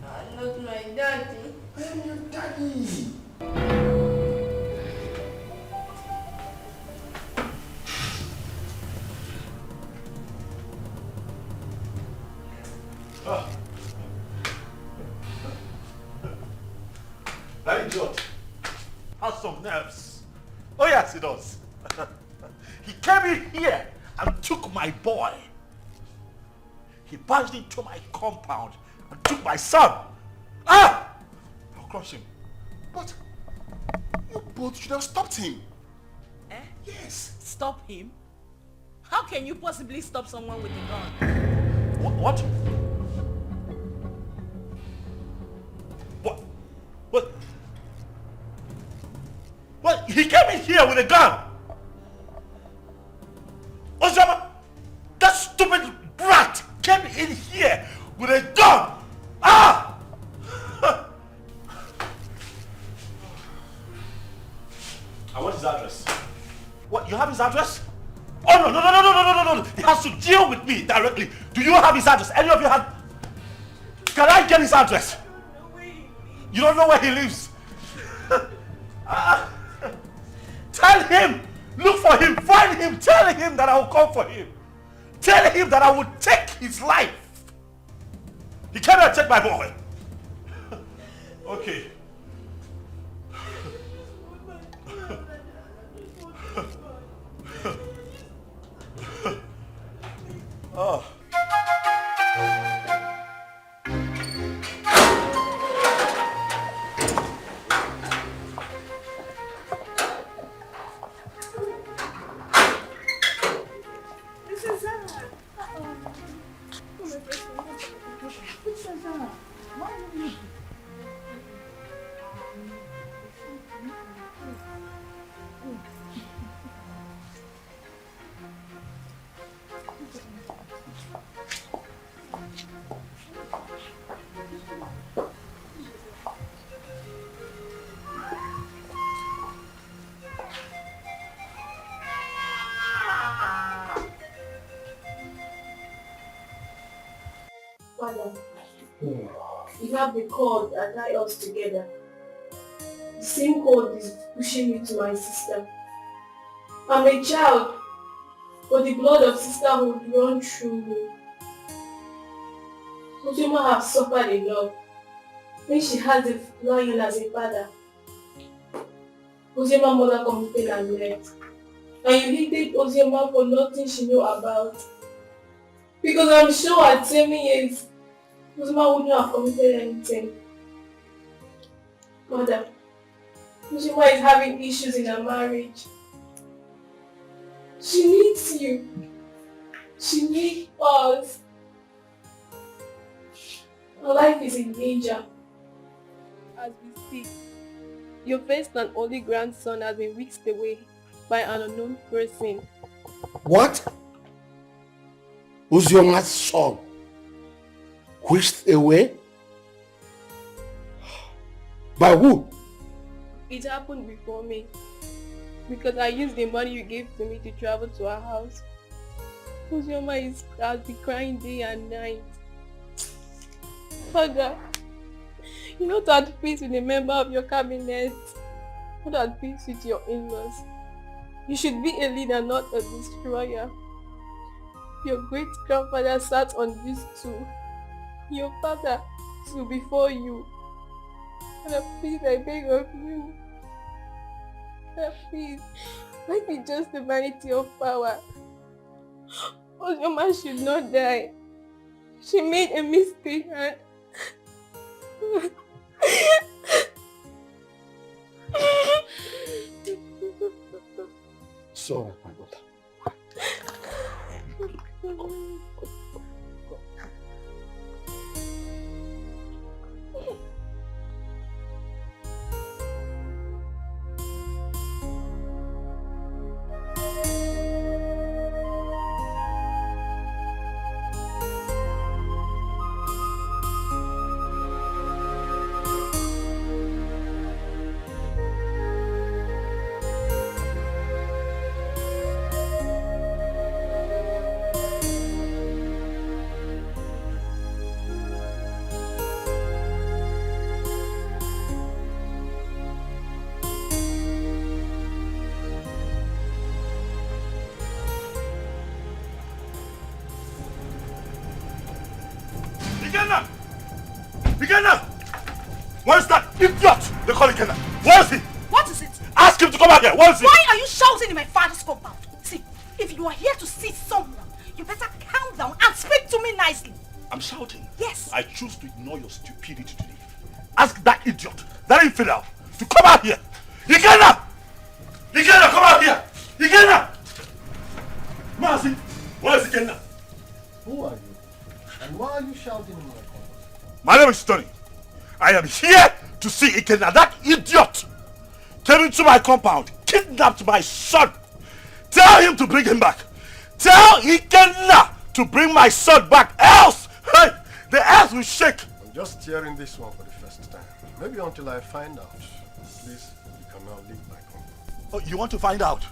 I'm not my daddy. I am your daddy. That idiot has some nerves. Oh yes, he does. He came in here and took my boy. He barged into my compound and took my son. I'll crush him. But you both should have stopped him. Eh? Yes. Stop him? How can you possibly stop someone with a gun? What? What? He came in here with a gun. Ozama, that stupid brat came in here with a gun. I want his address. What? You have his address? Oh no! He has to deal with me directly. Do you have his address? Any of you have? Can I get his address? You don't know where he lives. Tell him, look for him, find him, tell him that I will come for him. Tell him that I will take his life. He cannot take my boy. Okay. Oh. Father, you have the cord that ties us together. The same cord is pushing me to my sister. I'm a child, but the blood of sisterhood runs through me. Ozoma has suffered enough when she has a lion as a father. Ozoma's mother committed and left. And you hated Ozoma for nothing she knew about. Because I'm sure at 7 years, Ozoma wouldn't have committed anything. Mother, Ozoma is having issues in her marriage. She needs you. She needs us. Her life is in danger. As we speak, your first and only grandson has been whisked away by an unknown person. What? Ozoma's son whisked away? By who? It happened before me. Because I used the money you gave to me to travel to our house. Ozoma has been crying day and night. Father, you're not at peace with a member of your cabinet. Not at peace with your in-laws. You should be a leader, not a destroyer. Your great-grandfather sat on this stool. Your father stood before you. Father, please, I beg of you. Father, please, let me just the vanity of power. Ozoma should not die. She made a mistake and... So, my daughter. Ikenna! Where is that idiot? They call Ikenna. Where is he? What is it? Ask him to come out here. Where is he? Why are you shouting in my father's compound? See, if you are here to see someone, you better calm down and speak to me nicely. I'm shouting. Yes. I choose to ignore your stupidity today. Ask that idiot, that infidel, to come out here. Ikenna! Ikenna, come out here! Ikenna! Mazi, where is Ikenna? Who are you? And why are you shouting in my compound? My name is Tony. I am here to see Ikenna. That idiot came into my compound, kidnapped my son. Tell him to bring him back. Tell Ikenna to bring my son back, else, hey, the earth will shake. I'm just hearing this one for the first time. Maybe until I find out. Please, you can now leave my compound. Oh, you want to find out?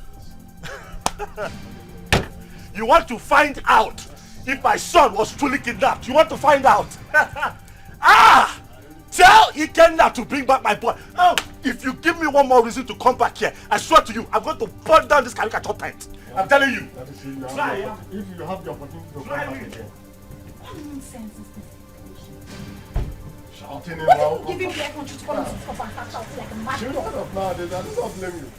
You want to find out if my son was truly kidnapped? You want to find out? Ah! Tell Ikenna to bring back my boy. Oh, if you give me one more reason to come back here, I swear to you, I'm going to burn down this caricature tent. I'm telling you. That is if you have the opportunity to come back again. What nonsense is this? Shouting What around. did you give him the air control to come into this compound and start shouting like a mad Shut dog? up nowadays, I do not blame you.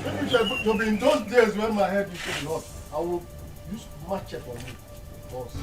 Maybe it should be in those days when my head used to be hot. I will use machete on you. Boss.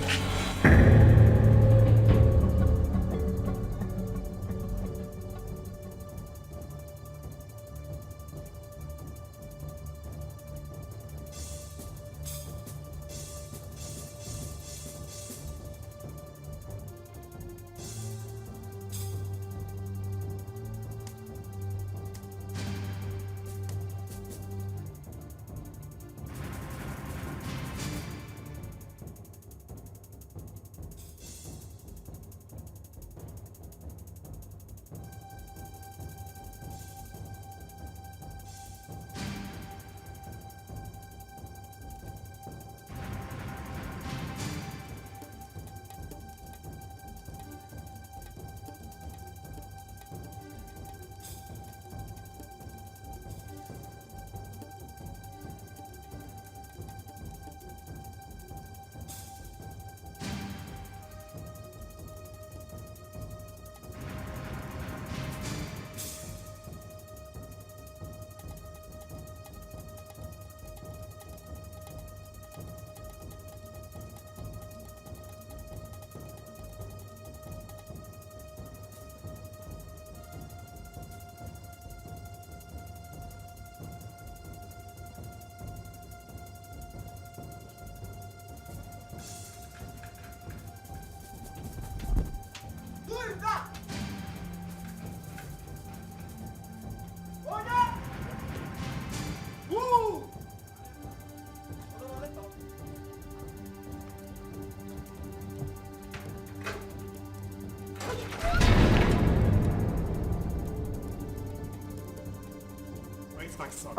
My son.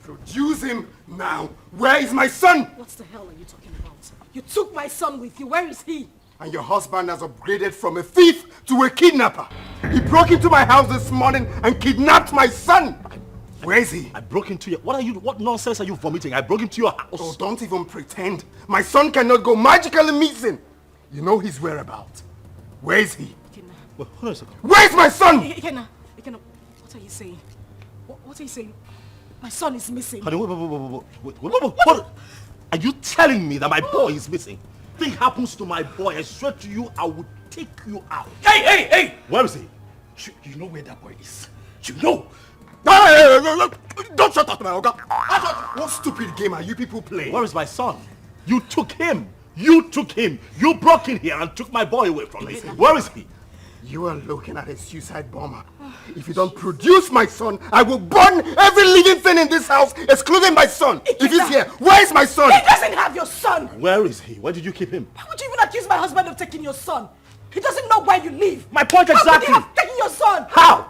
Produce him now. Where is my son? What the hell are you talking about? You took my son with you. Where is he? And your husband has upgraded from a thief to a kidnapper. He broke into my house this morning and kidnapped my son. Where is he? I broke into your... What nonsense are you vomiting? I broke into your house. Oh, don't even pretend. My son cannot go magically missing. You know his whereabouts. Where is he? Well, hold on a second. Where is my son? Ikenna, what are you saying? What are you saying? My son is missing. Honey, what? Are you telling me that my boy is missing? Thing happens to my boy, I swear to you, I will take you out. Hey! Where is he? You know where that boy is? You know? Don't shut up, my Oga. What stupid game are you people playing? Where is my son? You took him. You broke in here and took my boy away from me. Where is he? You are looking at a suicide bomber. If you don't produce my son, I will burn every living thing in this house, excluding my son. If he's here, where is my son? He doesn't have your son. Where is he? Where did you keep him? Why would you even accuse my husband of taking your son? He doesn't know where you live. My point exactly. How could he have taken your son? How?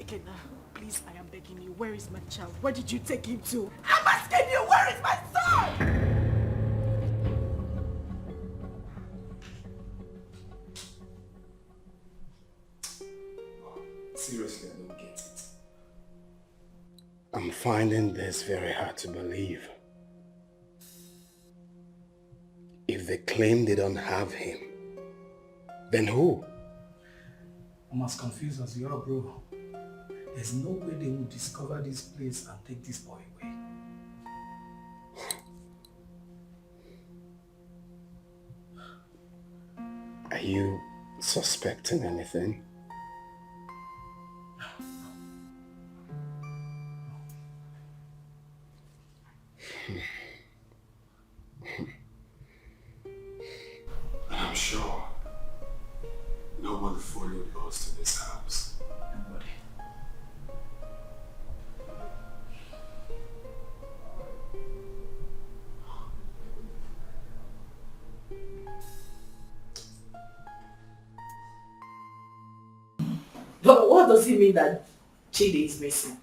Ikenna, please, I am begging you. Where is my child? Where did you take him to? I'm asking you, where is my son? Seriously, I don't get it. I'm finding this very hard to believe. If they claim they don't have him, Then who? I'm as confused as you are, bro. There's no way they will discover this place and take this boy away. Are you suspecting anything? I'm sure no one followed us to this house. Nobody. But what does it mean that Chidi is missing?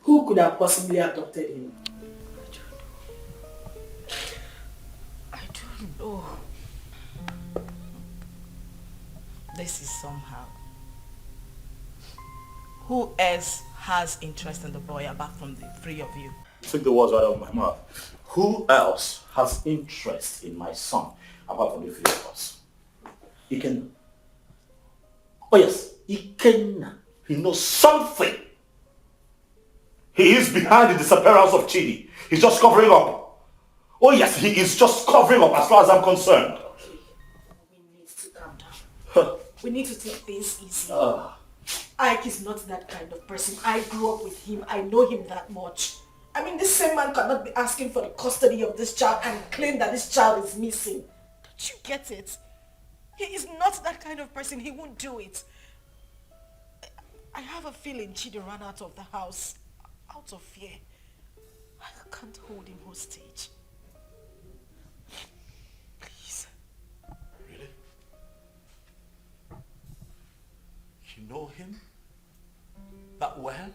Who could have possibly abducted him? I don't know. This is somehow. Who else has interest in the boy apart from the three of you? Took the words right out of my mouth. Who else has interest in my son apart from the three of us? Ikenna. Oh yes, Ikenna. He knows something. He is behind the disappearance of Chidi. He's just covering up. Oh yes, he is just covering up as far as I'm concerned. We need to calm down. We need to take things easy. Ike is not that kind of person. I grew up with him. I know him that much. I mean, this same man cannot be asking for the custody of this child and claim that this child is missing. Don't you get it? He is not that kind of person. He won't do it. I have a feeling Chidi ran out of the house out of fear. I can't hold him hostage. Please. Really? You know him that well?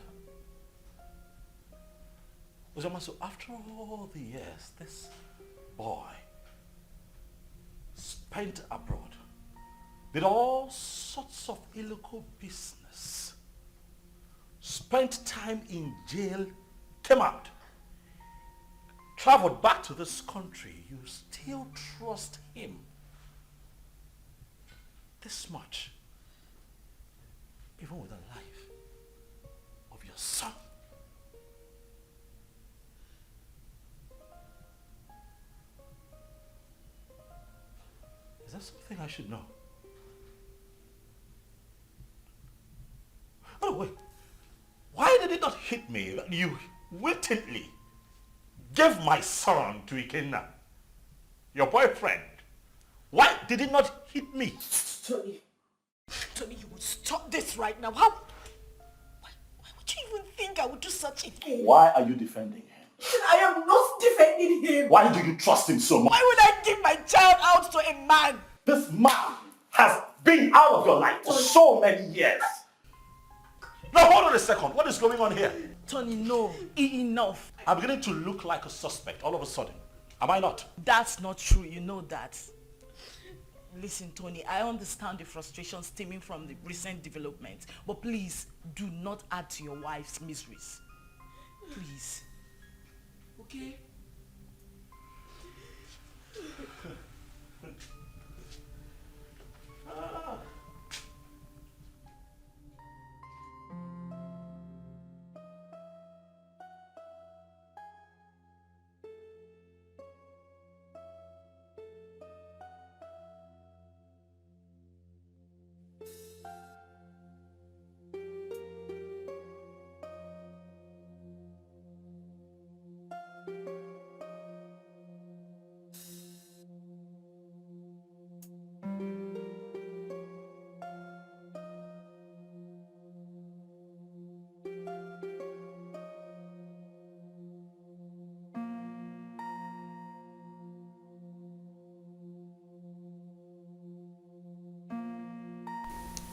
Uzoma, so after all the years, this boy spent abroad, did all sorts of illegal business, spent time in jail, came out, traveled back to this country. You still trust him this much, even with the life of your son. Is that something I should know? Oh wait, why did it not hit me that you wittingly gave my son to Ikenna, your boyfriend? Why did it not hit me? Tony, you would stop this right now. Why would you even think I would do such a thing? Why are you defending him? I am not defending him. Why do you trust him so much? Why would I give my child out to a man? This man has been out of your life for so many years. Now hold on a second. What is going on here? Tony, no. Enough. I'm beginning to look like a suspect all of a sudden. Am I not? That's not true. You know that. Listen, Tony, I understand the frustration stemming from the recent development, but please do not add to your wife's miseries. Please. Okay?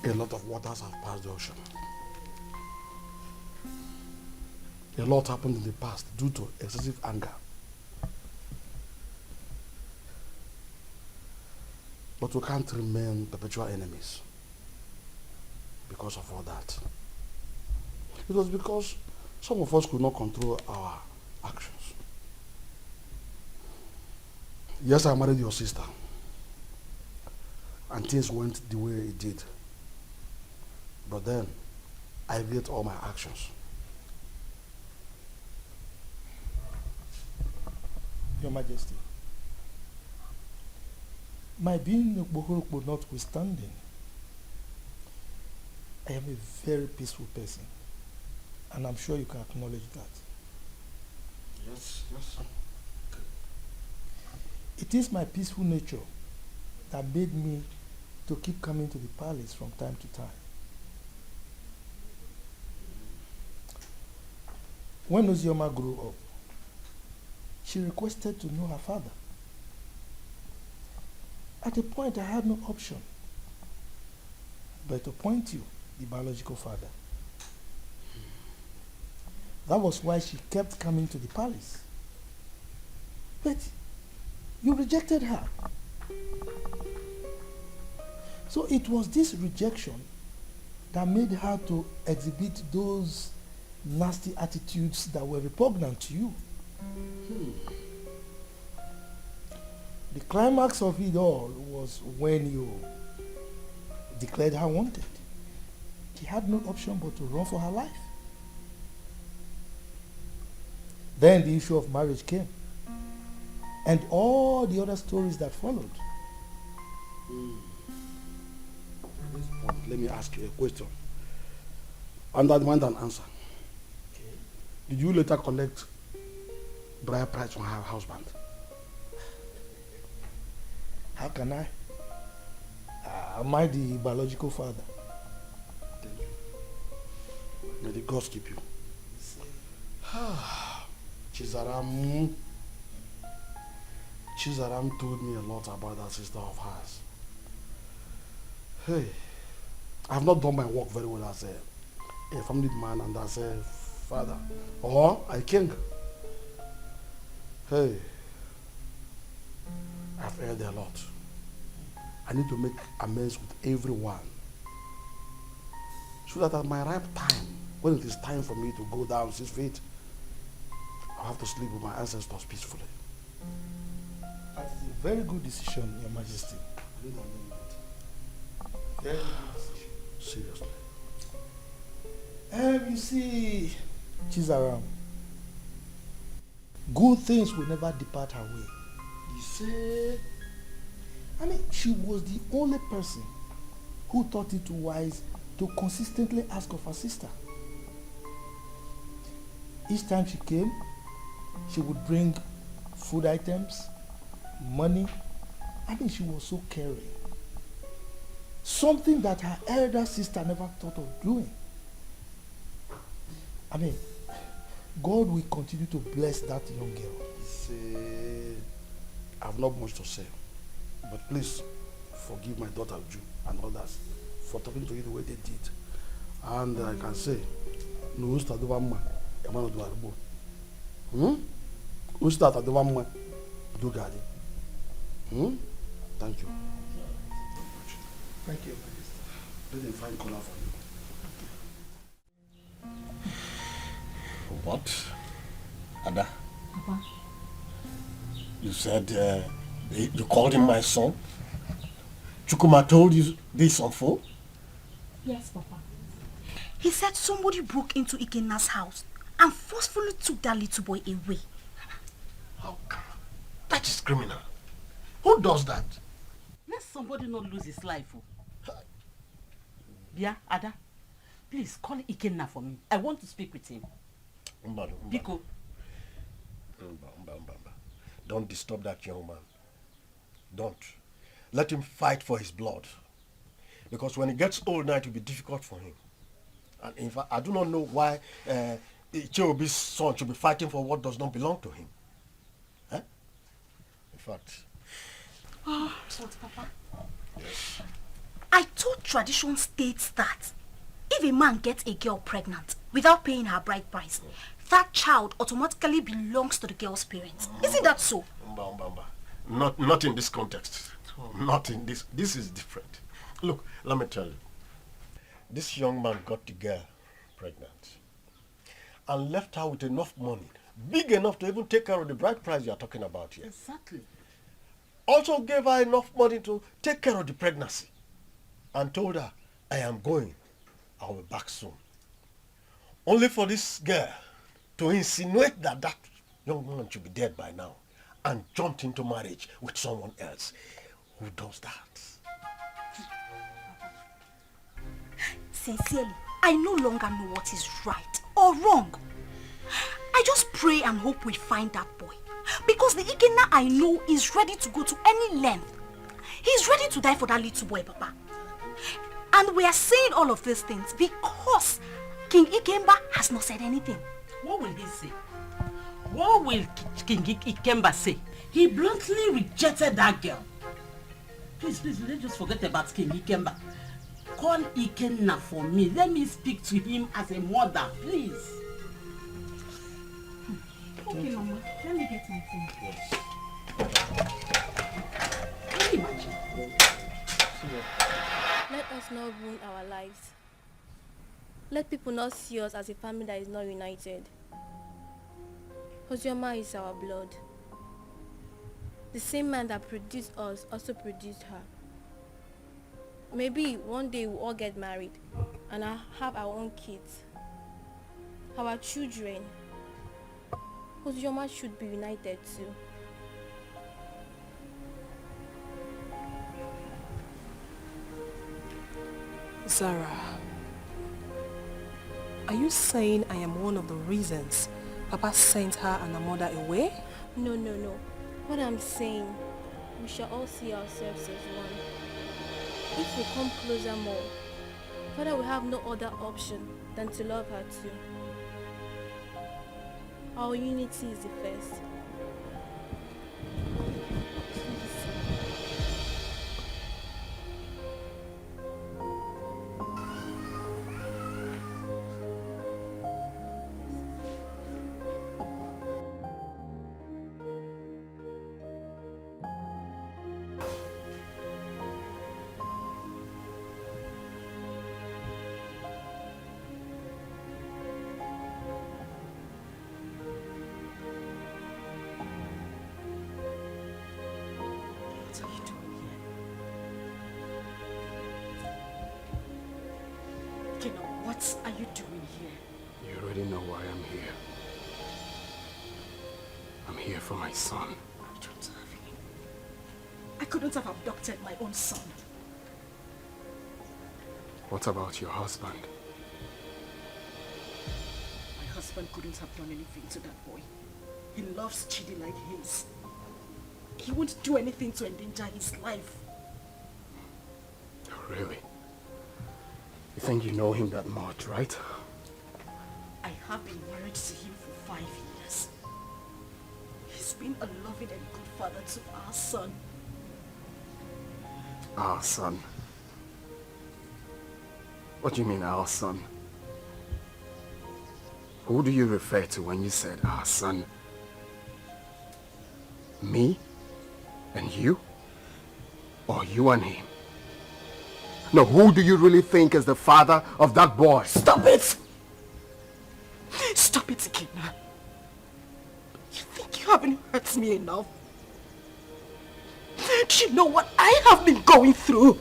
A lot of waters have passed the ocean. A lot happened in the past due to excessive anger. But we can't remain perpetual enemies because of all that. It was because some of us could not control our actions. Yes, I married your sister. and things went the way it did. But then, I regret all my actions. Your Majesty, my being Bohorokbo notwithstanding, I am a very peaceful person, and I'm sure you can acknowledge that. Yes, yes. It is my peaceful nature that made me to keep coming to the palace from time to time. When Ozioma grew up, she requested to know her father. At a point, I had no option but to appoint you, the biological father. That was why she kept coming to the palace. But you rejected her. So it was this rejection that made her to exhibit those nasty attitudes that were repugnant to you. The climax of it all was when you declared her wanted. She had no option but to run for her life. Then the issue of marriage came, and all the other stories that followed. At this point, let me ask you a question. Under demand an answer. Okay. Did you later collect bride price from her husband? How can I? Am I the biological father? May the gods keep you. Chizaram told me a lot about that sister of hers. Hey, I have not done my work very well as a family man and as a father or a king. Hey, I've erred a lot. I need to make amends with everyone so that at my ripe time, when it is time for me to go down 6 feet, I'll have to sleep with my ancestors peacefully. That is a very good decision, Your Majesty. Very good decision. Seriously. You see, Chizaram, good things will never depart her way. You say? I mean, she was the only person who thought it wise to consistently ask of her sister. Each time she came, she would bring food items, money. I mean, she was so caring. Something that her elder sister never thought of doing. I mean, God will continue to bless that young girl. See, I have not much to say, but please forgive my daughter Ju and others for talking to you the way they did. And I can say, no usta do vamma, emano do arbo. Usta do vamma, do gadi. Thank you. Thank you. Let them find color for you. What? Ada? Papa. You said you called him my son? Chukuma told you this on phone? Yes, Papa. He said somebody broke into Ikena's house and forcefully took that little boy away. How come? That is criminal. Who does that? Let somebody not lose his life. Yeah, Ada, please call Ikenna for me. I want to speak with him. Biko. Don't disturb that young man. Don't. Let him fight for his blood. Because when he gets old now, it will be difficult for him. And in fact, I do not know why Icheobi's son should be fighting for what does not belong to him. Huh? In fact... Oh, Papa. Yes. I thought tradition states that if a man gets a girl pregnant without paying her bride price, that child automatically belongs to the girl's parents. Isn't that so? Not in this context. Not in this. This is different. Look, let me tell you. This young man got the girl pregnant and left her with enough money, big enough to even take care of the bride price you are talking about here. Exactly. Also gave her enough money to take care of the pregnancy and told her, I am going. I will be back soon. Only for this girl to insinuate that that young man should be dead by now and jumped into marriage with someone else. Who does that? Sincerely, I no longer know what is right or wrong. I just pray and hope we find that boy. Because the Ikena I know is ready to go to any length. He's ready to die for that little boy, Papa. And we are saying all of these things because King Ikemba has not said anything. What will he say? What will King Ikemba say? He bluntly rejected that girl. Please, let's just forget about King Ikemba. Call Ikenna for me. Let me speak to him as a mother, please. Okay, Mama. Let me get my phone. Yes. Can you imagine? Let us not ruin our lives. Let people not see us as a family that is not united. Ozioma is our blood. The same man that produced us also produced her. Maybe one day we'll all get married and I'll have our own kids, our children. Ozioma should be united too. Zara, are you saying I am one of the reasons Papa sent her and her mother away? No. What I'm saying, we shall all see ourselves as one. If we come closer more, Father will have no other option than to love her too. Our unity is the first. What are you doing here? You already know why I'm here. I'm here for my son. I don't have him. I couldn't have abducted my own son. What about your husband? My husband couldn't have done anything to that boy. He loves Chidi like his. He won't do anything to endanger his life. Oh, really? You think you know him that much, right? I have been married to him for 5 years. He's been a loving and good father to our son. Our son? What do you mean, our son? Who do you refer to when you said our son? Me? And you? Or you and him? No, who do you really think is the father of that boy? Stop it! Stop it again. You think you haven't hurt me enough? Do you know what I have been going through?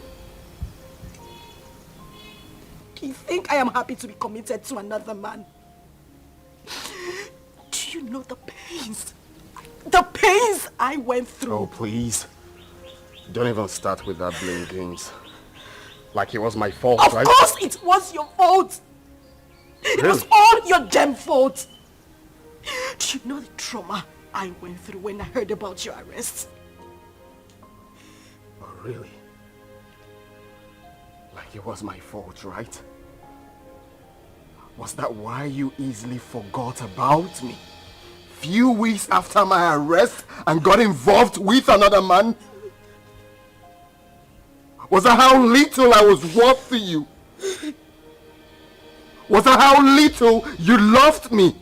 Do you think I am happy to be committed to another man? Do you know the pains? The pains I went through. Oh, please. Don't even start with that blame games. Like it was my fault, right? Of course it was your fault. It was all your damn fault. Do you know the trauma I went through when I heard about your arrest? Oh, really? Like it was my fault, right? Was that why you easily forgot about me? Few weeks after my arrest and got involved with another man? Was that how little I was worth to you? Was that how little you loved me?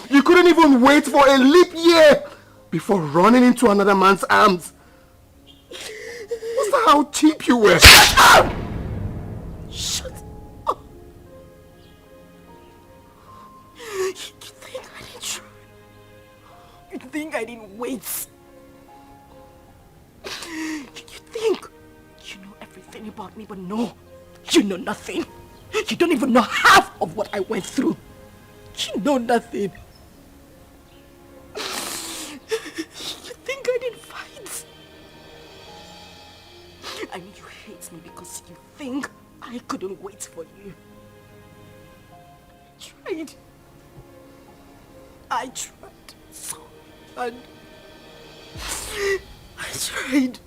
You couldn't even wait for a leap year before running into another man's arms. Was that how cheap you were? Shut up! Shut up! You think I didn't try? You think I didn't wait? about me, but no, you know nothing. You don't even know half of what I went through. You know nothing. You think I didn't fight? I mean, you hate me because you think I couldn't wait for you. I tried so hard. I tried.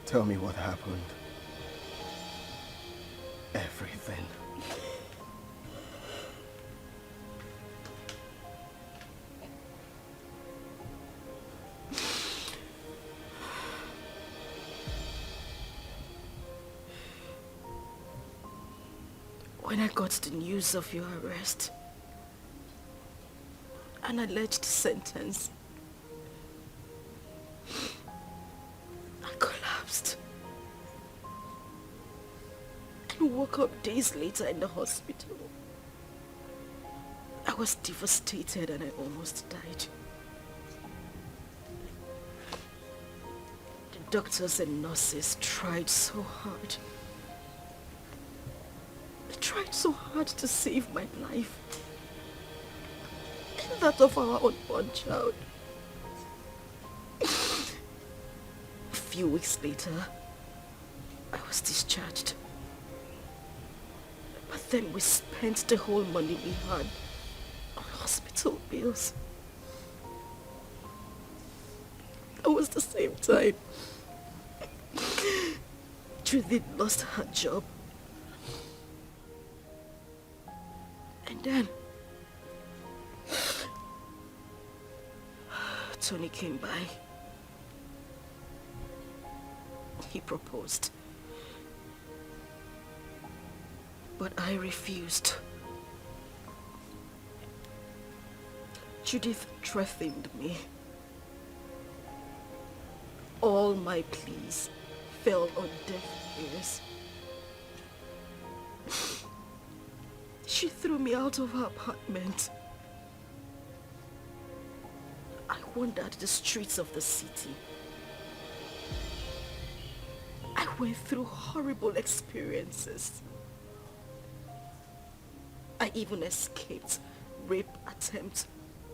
Tell me what happened. Everything. When I got the news of your arrest, an alleged sentence, I collapsed and woke up days later in the hospital. I was devastated and I almost died. The doctors and nurses tried so hard. They tried so hard to save my life and that of our unborn child. A few weeks later, I was discharged. But then we spent the whole money we had on hospital bills. It was the same time Judith lost her job. And then Tony came by. He proposed. But I refused. Judith threatened me. All my pleas fell on deaf ears. She threw me out of her apartment. I wandered the streets of the city. I went through horrible experiences. I even escaped rape attempt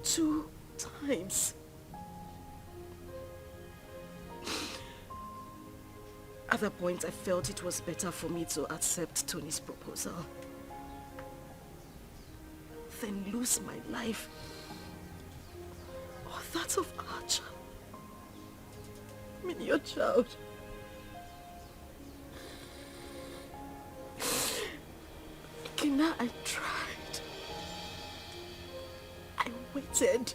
2 times. At that point, I felt it was better for me to accept Tony's proposal than lose my life or that of our child. I mean, your child. Kina, I tried. I waited.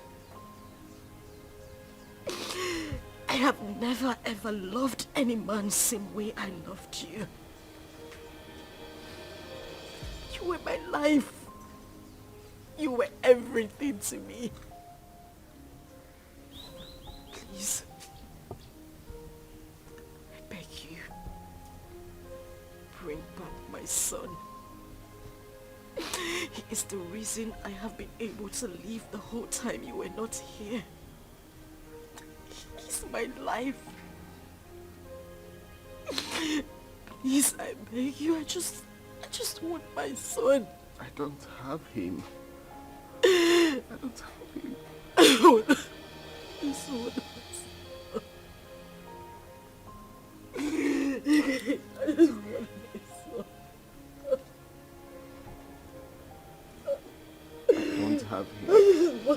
I have never ever loved any man the same way I loved you. You were my life. You were everything to me. Please, I beg you, bring back my son. He is the reason I have been able to live the whole time you were not here. He's my life. Please, I beg you, I just want my son. I don't have him. I don't have him. I want my son. I just want my son. I don't have him. I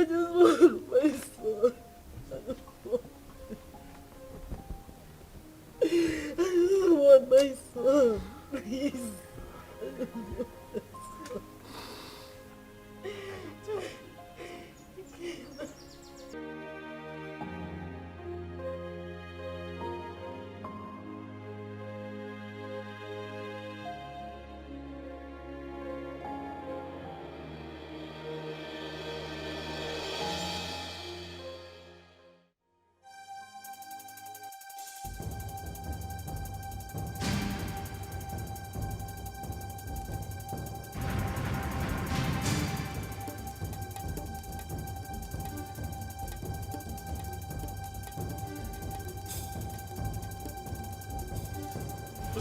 just want my son. I just want my son. I just want my son. Please. I just want my son.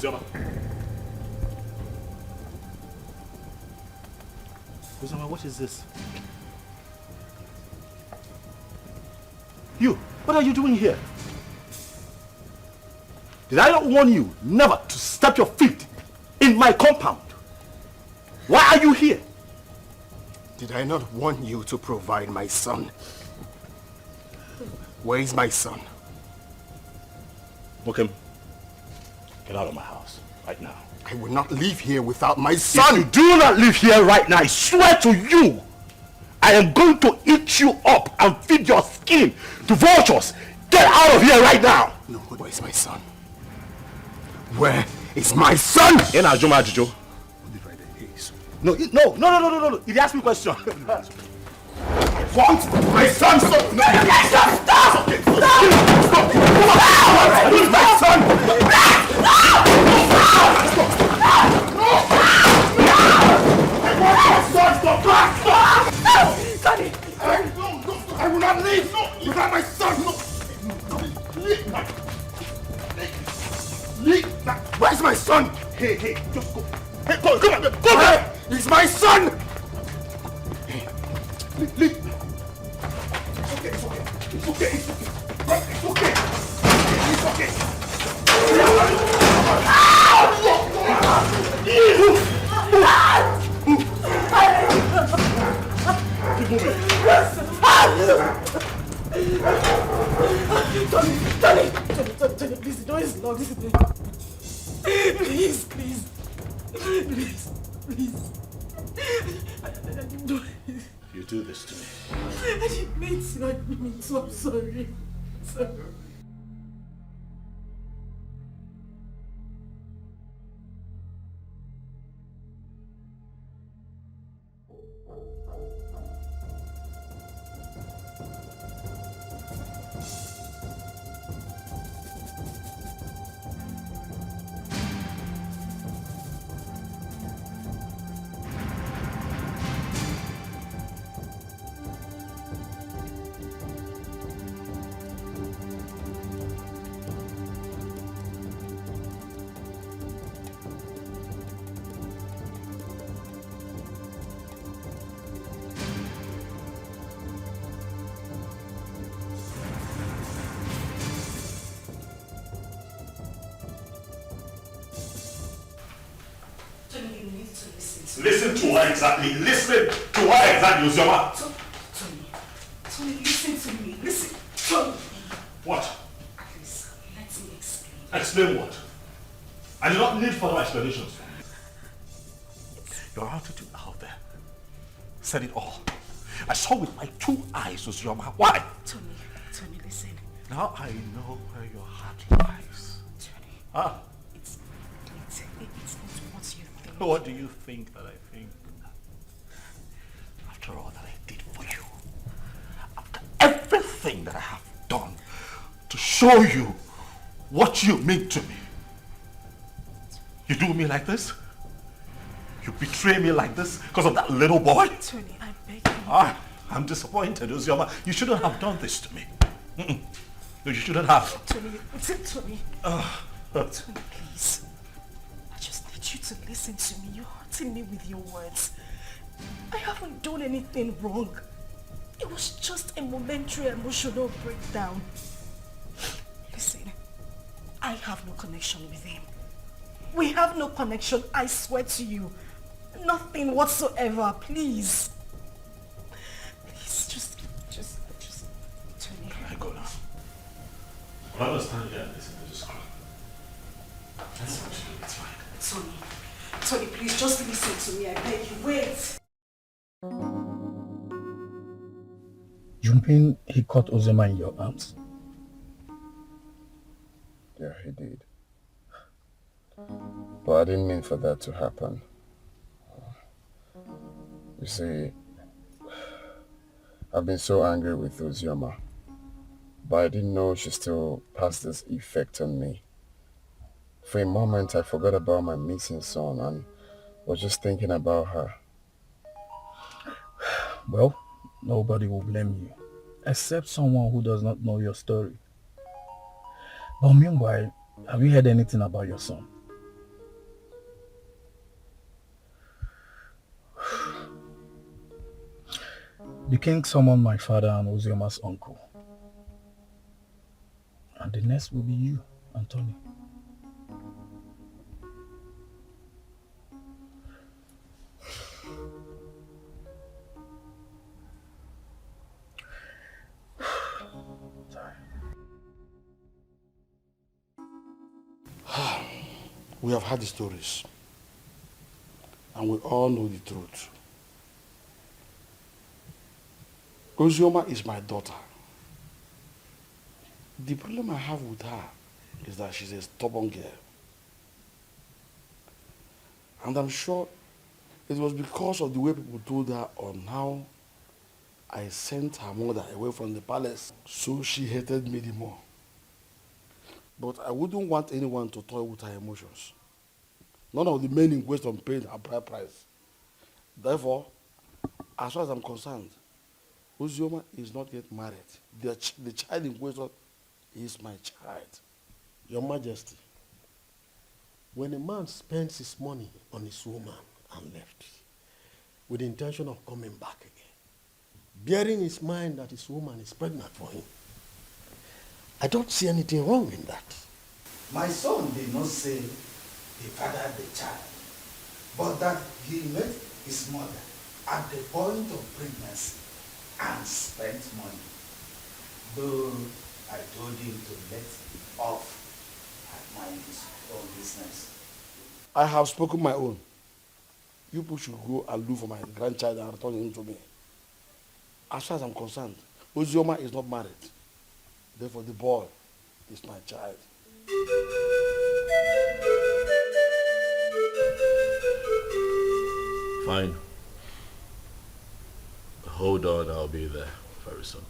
Uzioma. Uzioma, what is this? You, what are you doing here? Did I not warn you never to step your feet in my compound? Why are you here? Did I not warn you to provide my son? Where is my son? Okay, get out of my house right now. I will not leave here without my son. If you do not leave here right now, I swear to you, I am going to eat you up and feed your skin to vultures. Get out of here right now. No, where is my son? Where is my son? In Ajuma Ajujo. No, no. He asked me a question. Want my son? Stop! No, stop! Stop! Okay. Stop! Where is my son? Sonny! I will not leave without my son! Leave! Where's my son? Hey, just go. Hey, come on! Go back! He's my son! Hey, leave! It's okay. It's okay. Tony, please, the door is locked. Please. You do this to me. I didn't mean to, I'm sorry. Listen to what exactly? Listen to what exactly, Uzioma? Tony, listen to me. Listen, Tony. What? Please, let me explain. Explain what? I do not need further explanations from you. Your attitude out there said it all. I saw with my 2 eyes, Uzioma. Why? Tony, listen. Now I know where your heart lies. Tony. It's not what you think. What do you think that I think? After all that I did for you, after everything that I have done to show you what you mean to me, you do me like this? You betray me like this because of that little boy? Tony, I beg you. I'm disappointed, Uzioma. You shouldn't have done this to me. No, you shouldn't have. Tony. Tony, please. I just need you to listen to me. You're hurting me with your words. I haven't done anything wrong. It was just a momentary emotional breakdown. Listen, I have no connection with him. We have no connection, I swear to you. Nothing whatsoever, please. Please, just, Tony. I go now. I understand you and listen to this crap. That's what you do, it's fine. Tony, please, just listen to me, I beg you. Wait. You mean he caught Uzioma in your arms? Yeah, he did. But I didn't mean for that to happen. You see, I've been so angry with Uzioma, but I didn't know she still has this effect on me. For a moment, I forgot about my missing son and was just thinking about her. Well, nobody will blame you, except someone who does not know your story. But meanwhile, have you heard anything about your son? The king summoned my father and Ozioma's uncle. And the next will be you, Anthony. We have heard the stories, and we all know the truth. Ozioma is my daughter. The problem I have with her is that she's a stubborn girl. And I'm sure it was because of the way people told her on how I sent her mother away from the palace, so she hated me the more. But I wouldn't want anyone to toy with her emotions. None of the men in question paid a bride price. Therefore, as far as I'm concerned, Ozioma is not yet married. The child in question is my child. Your Majesty, when a man spends his money on his woman and left, with the intention of coming back again, bearing in his mind that his woman is pregnant for him, I don't see anything wrong in that. My son did not say he fathered the child, but that he met his mother at the point of pregnancy and spent money. Though I told him to let off and mind his own business. I have spoken my own. You people should go and look for my grandchild and return him to me. As far as I'm concerned, Ozioma is not married. Therefore, the boy is my child. Fine. Hold on, I'll be there very soon.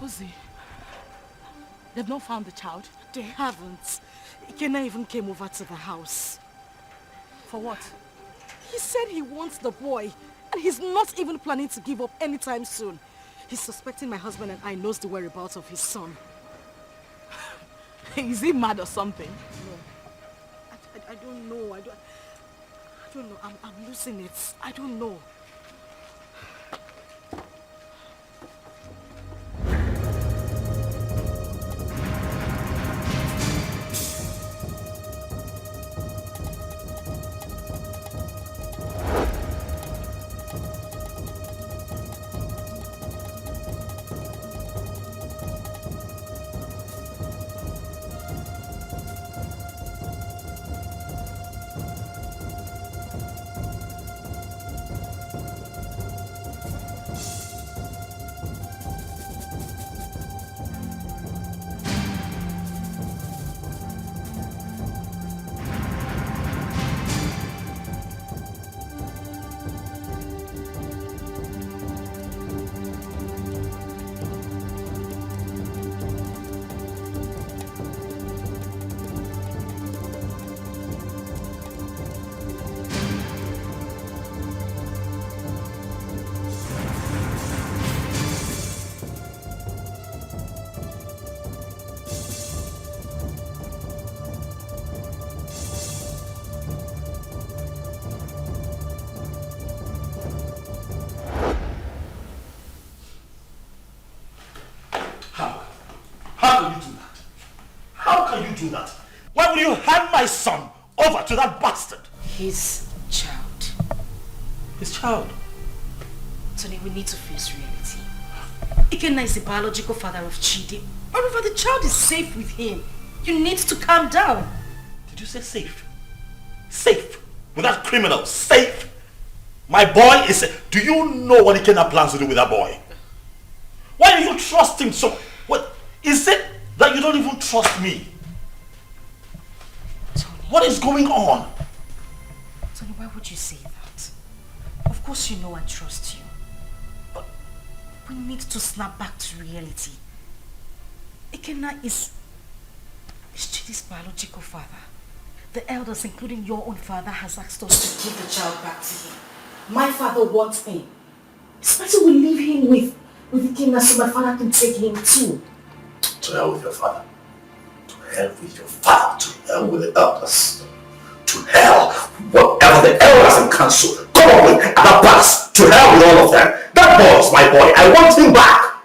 Uzi, they've not found the child. They haven't. Ikena even came over to the house. For what? He said he wants the boy, and he's not even planning to give up anytime soon. He's suspecting my husband and I knows the whereabouts of his son. Is he mad or something? No. I don't know. I don't know. I'm losing it. I don't know. Do that? Why would you hand my son over to that bastard? His child. His child? Tony, we need to face reality. Ikenna is the biological father of Chidi. However, the child is safe with him. You need to calm down. Did you say safe? Safe? With that criminal? Safe? My boy is safe. Do you know what Ikenna plans to do with that boy? Why do you trust him so? What is it that you don't even trust me? What is going on? Tony, why would you say that? Of course you know I trust you. But we need to snap back to reality. Ikenna is Chidi's biological father. The elders, including your own father, has asked us to give the child back to him. My father wants him. It's better we leave him with Ikenna so my father can take him too. To hell with your father. To hell with your father. To hell with the elders. To hell, whatever the elders and council come up with at the past. To hell with all of them. That boy is my boy. I want him back.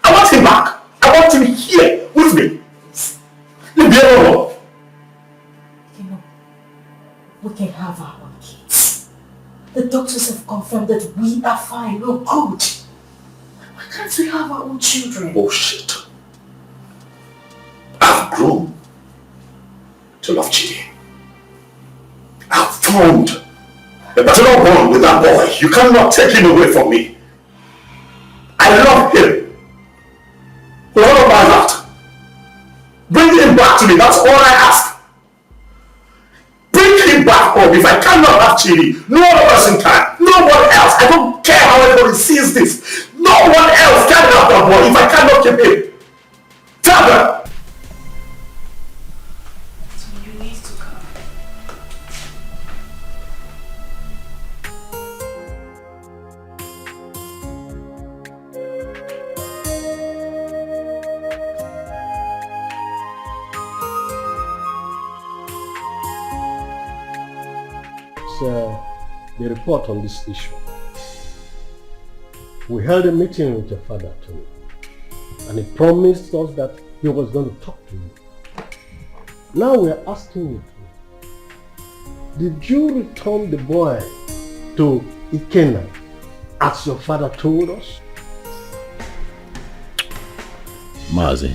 I want him back. I want him here with me. Leave me alone. You know, we can have our own kids. The doctors have confirmed that we are fine. We're good. Why can't we have our own children? Bullshit. I've grown to love Chidi. I've formed a paternal bond with that boy. You cannot take him away from me. I love him. With all of my heart. Bring him back to me. That's all I ask. Bring him back home. If I cannot have Chidi, no other person can. No one else. I don't care how everybody sees this. No one else can have that boy if I cannot keep him. Tell them. The report on this issue. We held a meeting with your father, Tony, and he promised us that he was going to talk to you. Now we are asking you, Tony, did you return the boy to Ikenna as your father told us? Mazi,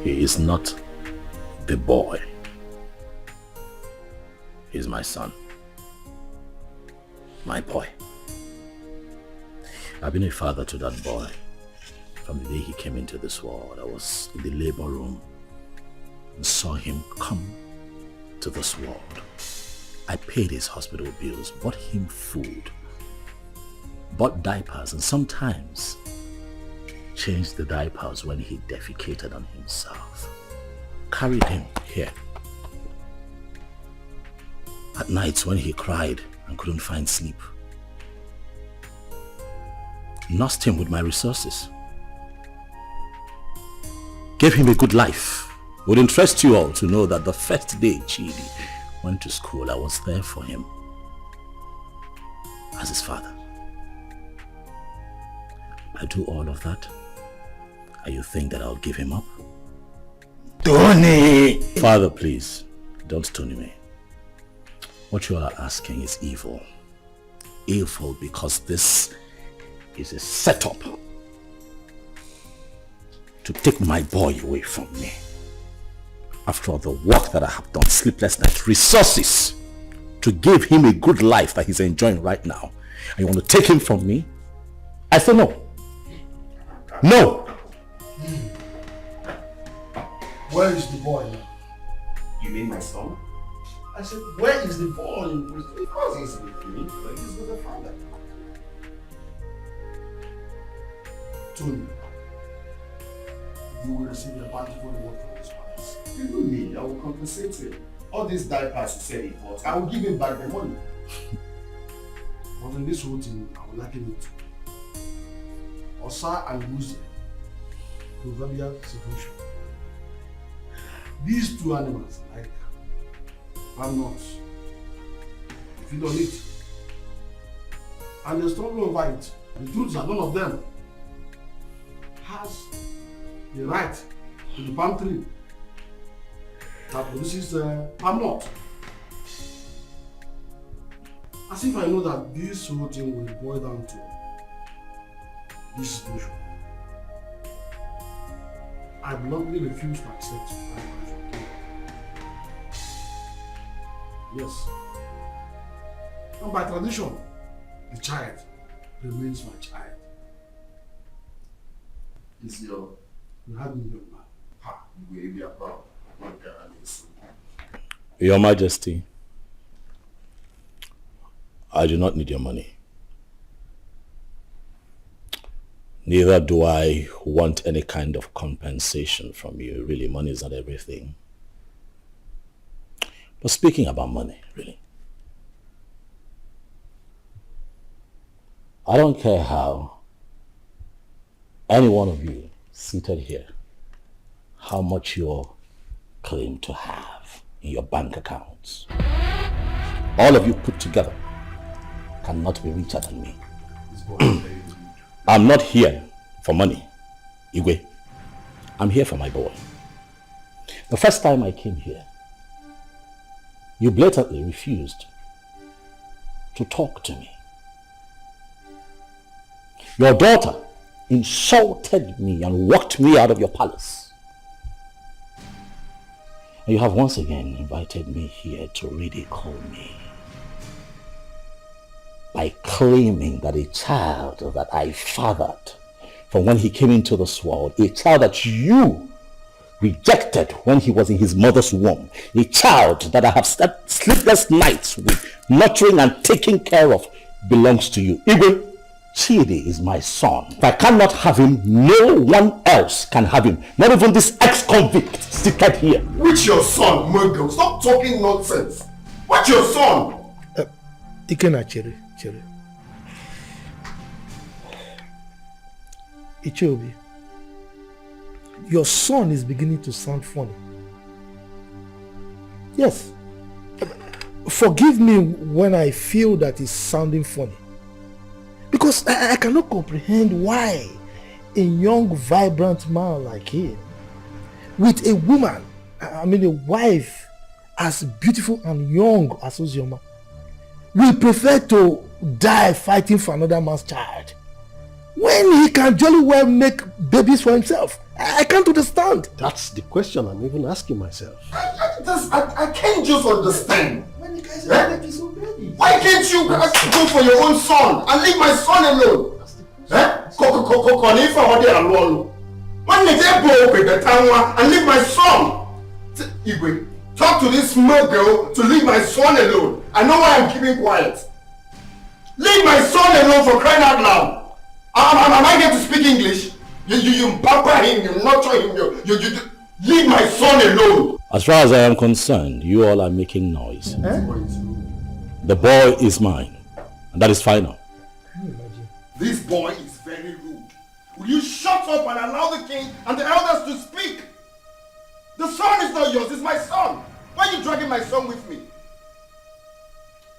he is not the boy. He's my son. My boy. I've been a father to that boy from the day he came into this world. I was in the labor room and saw him come to this world. I paid his hospital bills, bought him food, bought diapers, and sometimes changed the diapers when he defecated on himself. Carried him here. At nights when he cried and couldn't find sleep, nursed him with my resources. Gave him a good life. It would interest you all to know that the first day Chidi went to school, I was there for him as his father. I do all of that, and you think that I'll give him up? Tony! Father, please, don't Tony me. What you are asking is evil. Evil because this is a setup to take my boy away from me. After all the work that I have done, sleepless nights, resources to give him a good life that he's enjoying right now, and you want to take him from me? I say no. No! Where is the boy now? You mean my son? I said, where is the boy in prison? Of course he's with me, but he's with the father. Tony, you will receive a bountiful reward from his fathers. Even me, I will compensate him. All these diapers he said he bought, I will give him back the money. But in this whole thing, I will liken it to Osa and Wuzi, proverbial situation. These two animals, like palm nuts, you feed on it, and they struggle over it. The truth is that none of them has the right to the palm tree that produces palm nut. As if I know that this whole thing will boil down to this situation. I bluntly refuse to accept my wife. Yes. And by tradition, the child remains my child. You had me young man. Ha, you will be a proud. Your Majesty, I do not need your money. Neither do I want any kind of compensation from you. Really, money is not everything. But speaking about money, really, I don't care how any one of you seated here, how much you claim to have in your bank accounts. All of you put together cannot be richer than me. I'm not here for money, Igwe. I'm here for my boy. The first time I came here, you blatantly refused to talk to me. Your daughter insulted me and walked me out of your palace. And you have once again invited me here to ridicule me by claiming that a child that I fathered from when he came into this world, a child that you rejected when he was in his mother's womb, a child that I have slept sleepless nights with, nurturing and taking care of, belongs to you. Igwe, Chidi is my son. If I cannot have him, no one else can have him. Not even this ex-convict seated here. Which your son, Murgo? Stop talking nonsense. What's your son? Ikena Chere. Ichiobi, your son is beginning to sound funny. Yes. Forgive me when I feel that it's sounding funny. Because I cannot comprehend why a young, vibrant man like him, with a woman, a wife as beautiful and young as Ozioma, will prefer to die fighting for another man's child when he can jolly well make babies for himself. I can't understand. That's the question I'm even asking myself. I can't just understand. When you guys are making so baby, why can't you go for your own son and leave my son alone? When they go with the town and leave my son? Igwe, talk to this small girl to leave my son alone. I know why I'm keeping quiet. Leave my son alone, for crying out loud. Am I going to speak English? You pamper him, you nurture him, you leave my son alone. As far as I am concerned, you all are making noise. The boy is mine, and that is final. This boy is very rude. Will you shut up and allow the king and the elders to speak? The son is not yours, it's my son. Why are you dragging my son with me?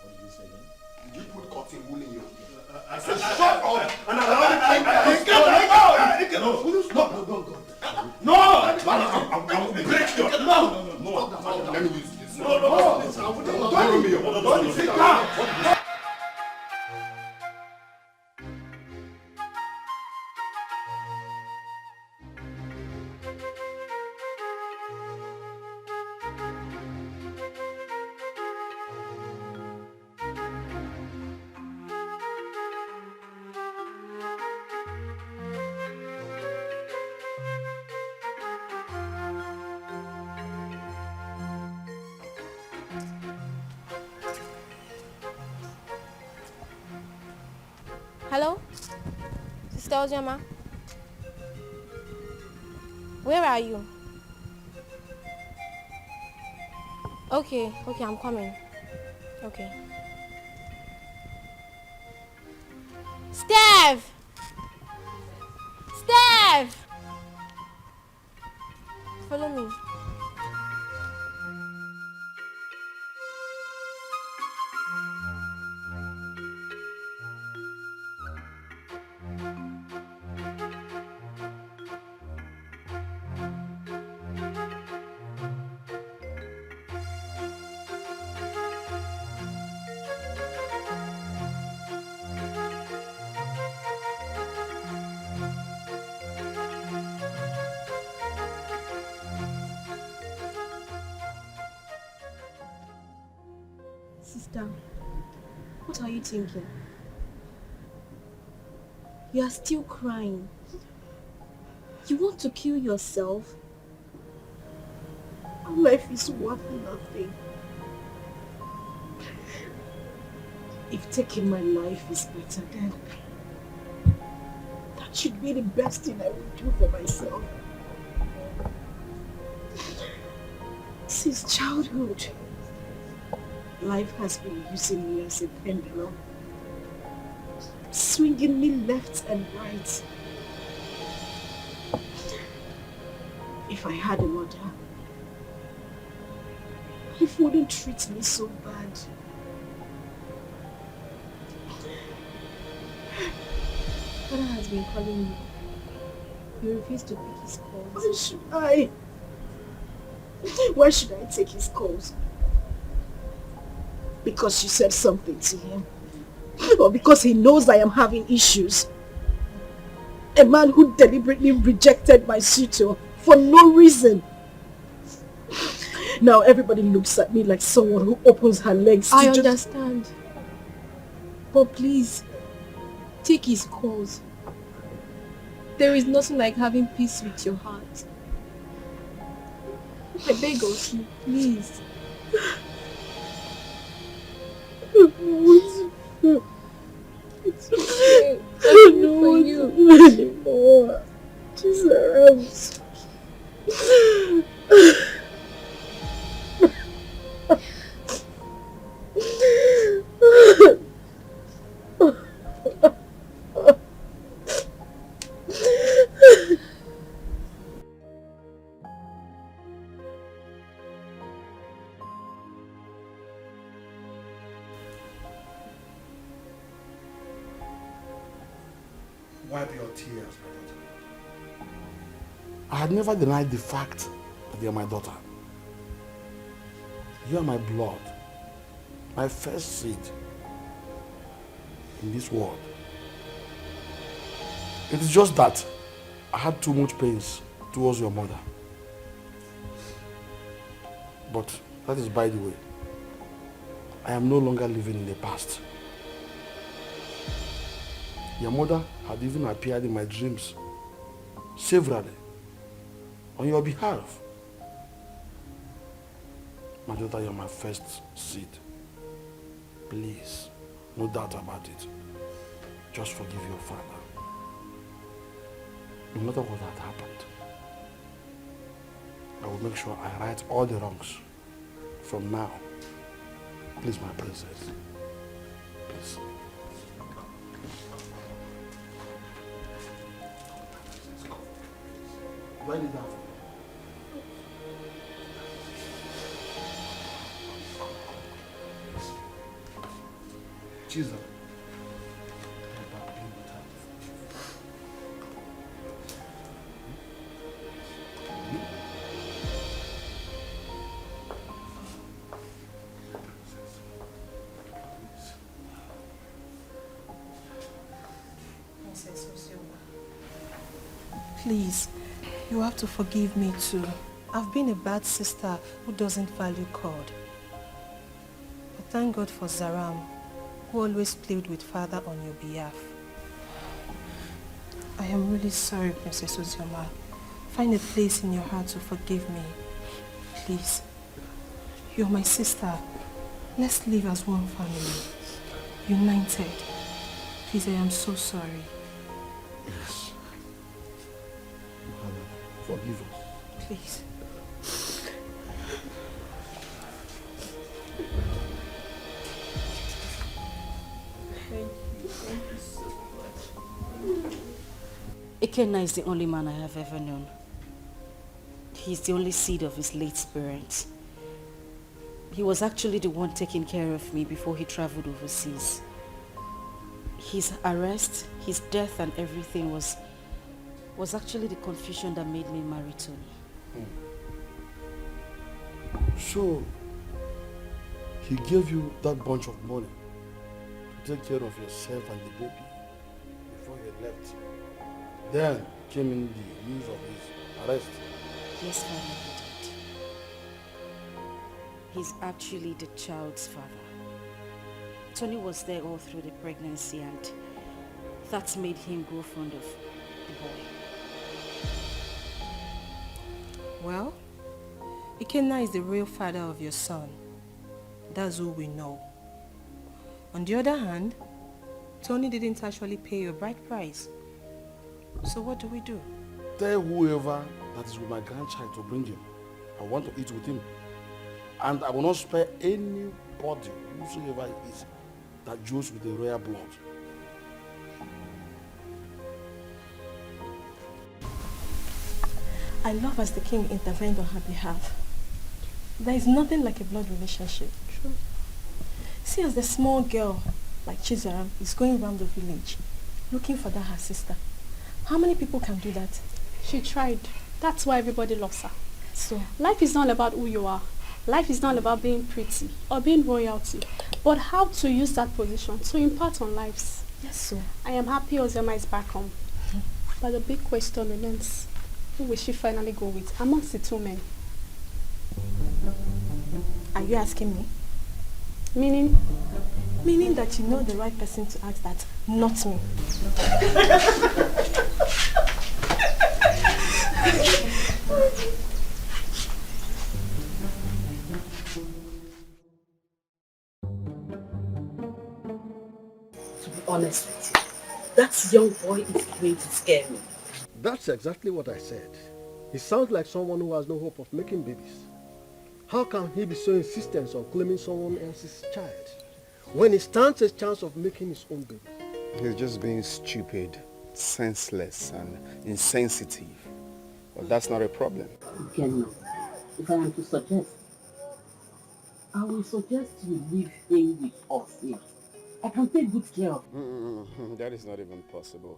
What did you say then? Did you put cotton wool in your ear? I said shut up and allow the king to speak. No! I will break your... No! Let me use this. No! Don't sit down! Hello? Sister Ojama? Where are you? Okay, I'm coming. Okay. Steph! Steph! Follow me. Sister, what are you thinking? You are still crying. You want to kill yourself? Our life is worth nothing. If taking my life is better, then that should be the best thing I would do for myself. Since childhood, life has been using me as a pendulum, swinging me left and right. If I had a mother, life wouldn't treat me so bad. Father has been calling you. You refuse to pick his calls. Why should I? Why should I take his calls? Because you said something to him? Or because he knows I am having issues? A man who deliberately rejected my suitor for no reason. Now everybody looks at me like someone who opens her legs to I understand. But please, take his calls. There is nothing like having peace with your heart. I beg of you, please. It's okay. I don't want to do anymore. Jesus. Wipe your tears, my daughter. I had never denied the fact that you are my daughter. You are my blood, my first seed in this world. It is just that I had too much pains towards your mother. But that is by the way. I am no longer living in the past. Your mother had even appeared in my dreams severally on your behalf. My daughter, you are my first seed. Please, no doubt about it. Just forgive your father. No matter what had happened, I will make sure I right all the wrongs from now. Please, my princess. Please. Do I need that? Jesus. Please, you have to forgive me too. I've been a bad sister who doesn't value God. But thank God for Zaram, who always played with Father on your behalf. I am really sorry, Princess Ozioma. Find a place in your heart to forgive me. Please. You're my sister. Let's live as one family. United. Please, I am so sorry. Yes. Forgive us. Please. Thank you so much. Ikenna is the only man I have ever known. He's the only seed of his late parents. He was actually the one taking care of me before he traveled overseas. His arrest, his death and everything was actually the confusion that made me marry Tony. So, he gave you that bunch of money to take care of yourself and the baby before you left. Then came in the news of his arrest. Yes, Father, he did. He's actually the child's father. Tony was there all through the pregnancy and that made him grow fond of the boy. Well, Ikenna is the real father of your son. That's all we know. On the other hand, Tony didn't actually pay your bride price. So what do we do? Tell whoever that is with my grandchild to bring him. I want to eat with him. And I will not spare anybody, whosoever it is, that joins with the royal blood. I love as the king intervened on her behalf. There is nothing like a blood relationship. True. See, as the small girl, like Chizaram, is going around the village, looking for her sister. How many people can do that? She tried. That's why everybody loves her. So, life is not about who you are. Life is not about being pretty or being royalty, but how to use that position to impart on lives. Yes, so. I am happy Ozioma is back home. But the big question remains, who will she finally go with amongst the two men? Are you asking me? Meaning? Meaning that you know the right person to ask that, not me. To be honest with you, that young boy is going to scare me. That's exactly what I said. He sounds like someone who has no hope of making babies. How can he be so insistent on claiming someone else's child when he stands a chance of making his own baby? He's just being stupid, senseless and insensitive. But that's not a problem. Again, if I am to suggest, I will suggest you leave him with us here. I can take good care of him. That is not even possible.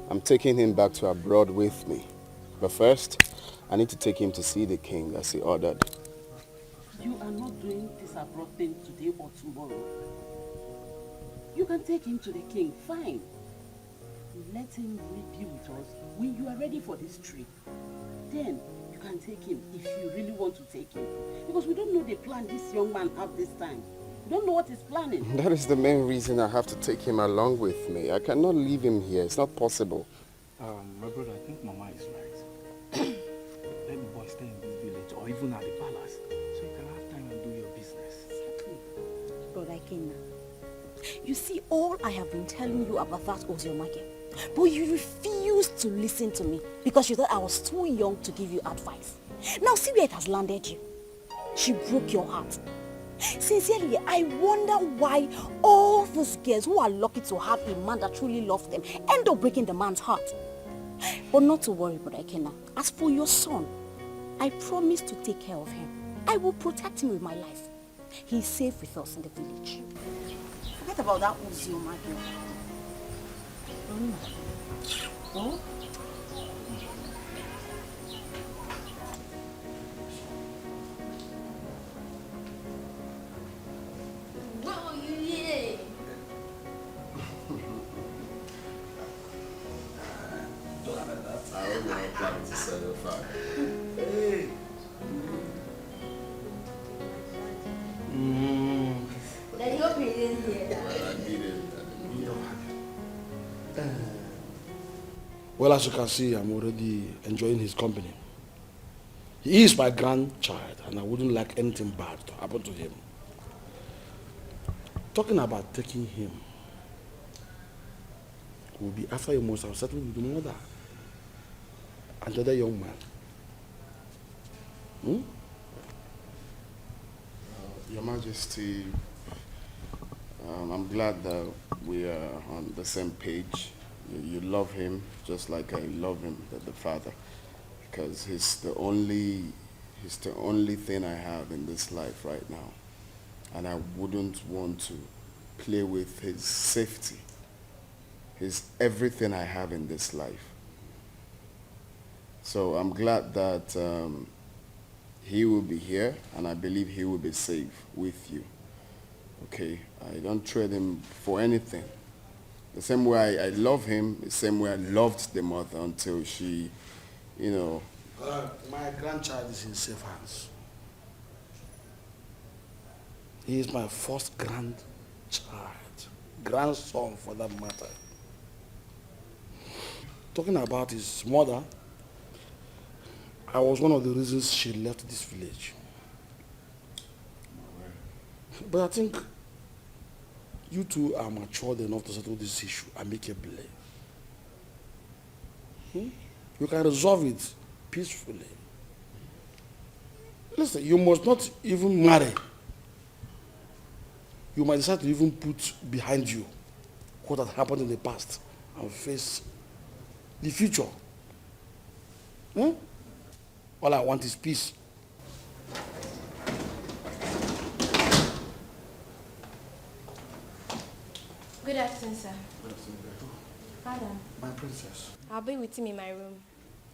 I'm taking him back to abroad with me. But first, I need to take him to see the king as he ordered. You are not doing this abroad thing today or tomorrow. You can take him to the king, fine. Let him be with us when you are ready for this trip. Then you can take him if you really want to take him. Because we don't know the plan this young man have this time. We don't know what he's planning. That is the main reason I have to take him along with me. I cannot leave him here. It's not possible. My brother, I think Mama is right. Let the boy stay in this village or even at the palace so you can have time and do your business. Brother Ikenna, you see, all I have been telling you about that Ozioma girl, but you refused to listen to me because you thought I was too young to give you advice. Now see where it has landed you. She broke your heart. Sincerely, I wonder why all those girls who are lucky to have a man that truly loves them end up breaking the man's heart. But not to worry, Brother Ekena. As for your son, I promise to take care of him. I will protect him with my life. He is safe with us in the village. Forget about that Obio, my girl. Oh? I was not planning to set a fire. Hey. Then you hope he didn't hear that. Well, I needed Well, as you can see, I'm already enjoying his company. He is my grandchild, and I wouldn't like anything bad to happen to him. Talking about taking him will be after you must have settled with the mother and the other young man. Your Majesty, I'm glad that we are on the same page. You love him just like I love him, the father, because he's the only thing I have in this life right now, and I wouldn't want to play with his safety. He's everything I have in this life. So I'm glad that he will be here, and I believe he will be safe with you. Okay, I don't trade him for anything. The same way I love him, the same way I loved the mother until she, you know. My grandchild is in safe hands. He is my first grandchild, grandson for that matter. Talking about his mother, I was one of the reasons she left this village. But I think you two are matured enough to settle this issue amicably. You can resolve it peacefully. Listen, you must not even marry. You might decide to even put behind you what had happened in the past and face the future. All I want is peace. Good afternoon, sir. Madam. My princess. I'll be with him in my room.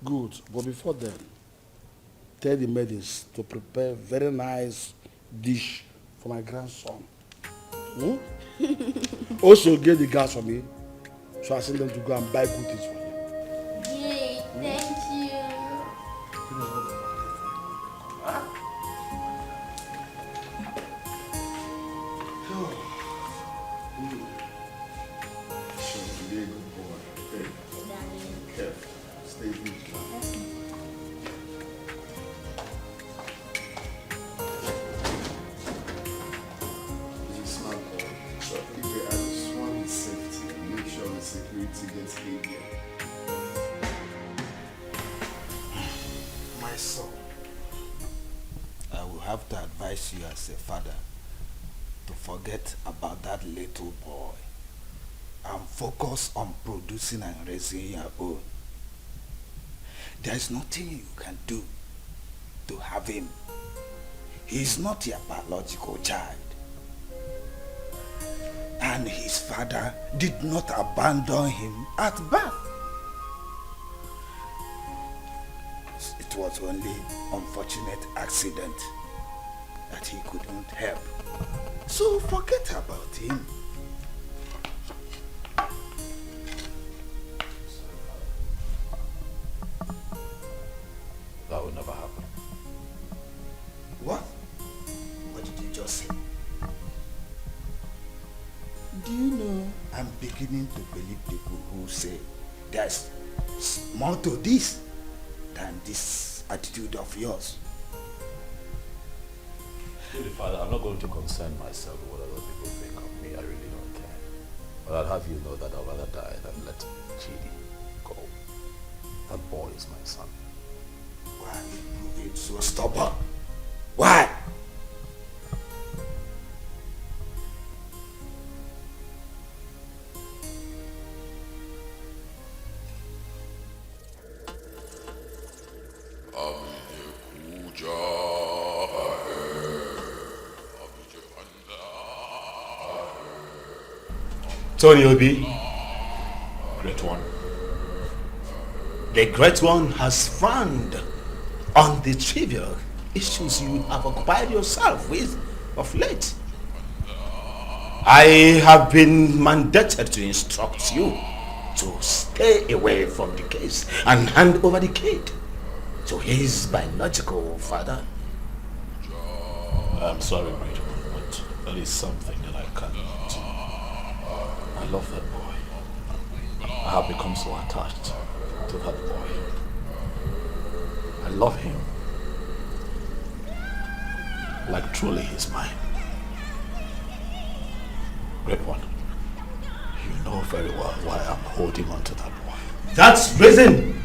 Good, but before then, tell the maidens to prepare very nice dish for my grandson. Also get the gas for me, so I send them to go and buy good things for you. Yay, thank you. Be a good boy. Okay. Careful. Stay vigilant. He's a smart boy. So if I just want his safety, make sure the security gets heavier. My son, I will have to advise you as a father to forget about that little boy and focus on producing and raising your own. There is nothing you can do to have him. He is not your biological child. And his father did not abandon him at birth. It was only unfortunate accident that he couldn't help. So forget about him. That will never happen. What? What did you just say? Do you know I'm beginning to believe people who say there's more to this than this attitude of yours? Really, Father, I'm not going to concern myself with what other people think of me. I really don't care. But I'll have you know that I'd rather die than let Chidi go. That boy is my son. Why are you moving so stubborn? Why? Tony Obi, Great One. The Great One has frowned on the trivial issues you have occupied yourself with of late. I have been mandated to instruct you to stay away from the case and hand over the kid to his biological father. I'm sorry, Great One, but there is something that I cannot do. I love that boy. I have become so attached to that boy. I love him. Like truly he's mine. Great One, you know very well why I'm holding on to that boy. That's reason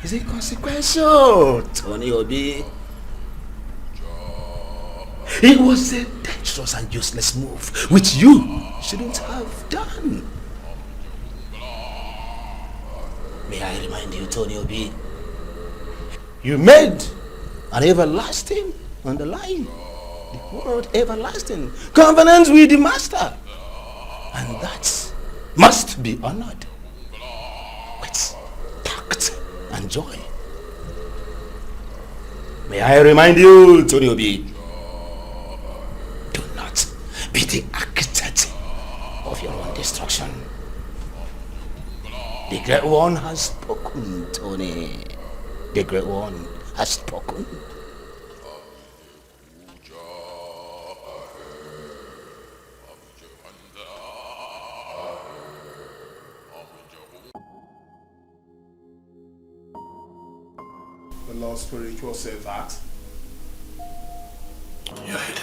is inconsequential, Tony Obi. It was a dangerous and useless move, which you shouldn't have done. May I remind you, Tony Obi, you made an everlasting underlying, the word everlasting, covenant with the master. And that must be honored with tact and joy. May I remind you, Tony Obi, do not be the architect of your own destruction. The Great One has spoken, Tony. The Great One has spoken. The Lord Spiritual said that. You're headed.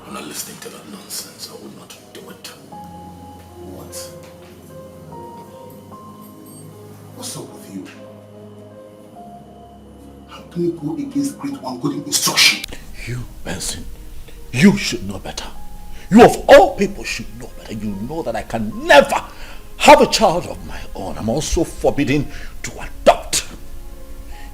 I'm not listening to that nonsense. I will not do it. What? What's up with you? How can you go against Great One good instruction? You, Benson, you should know better. You of all people should know better. You know that I can never have a child of my own. I'm also forbidden to adopt.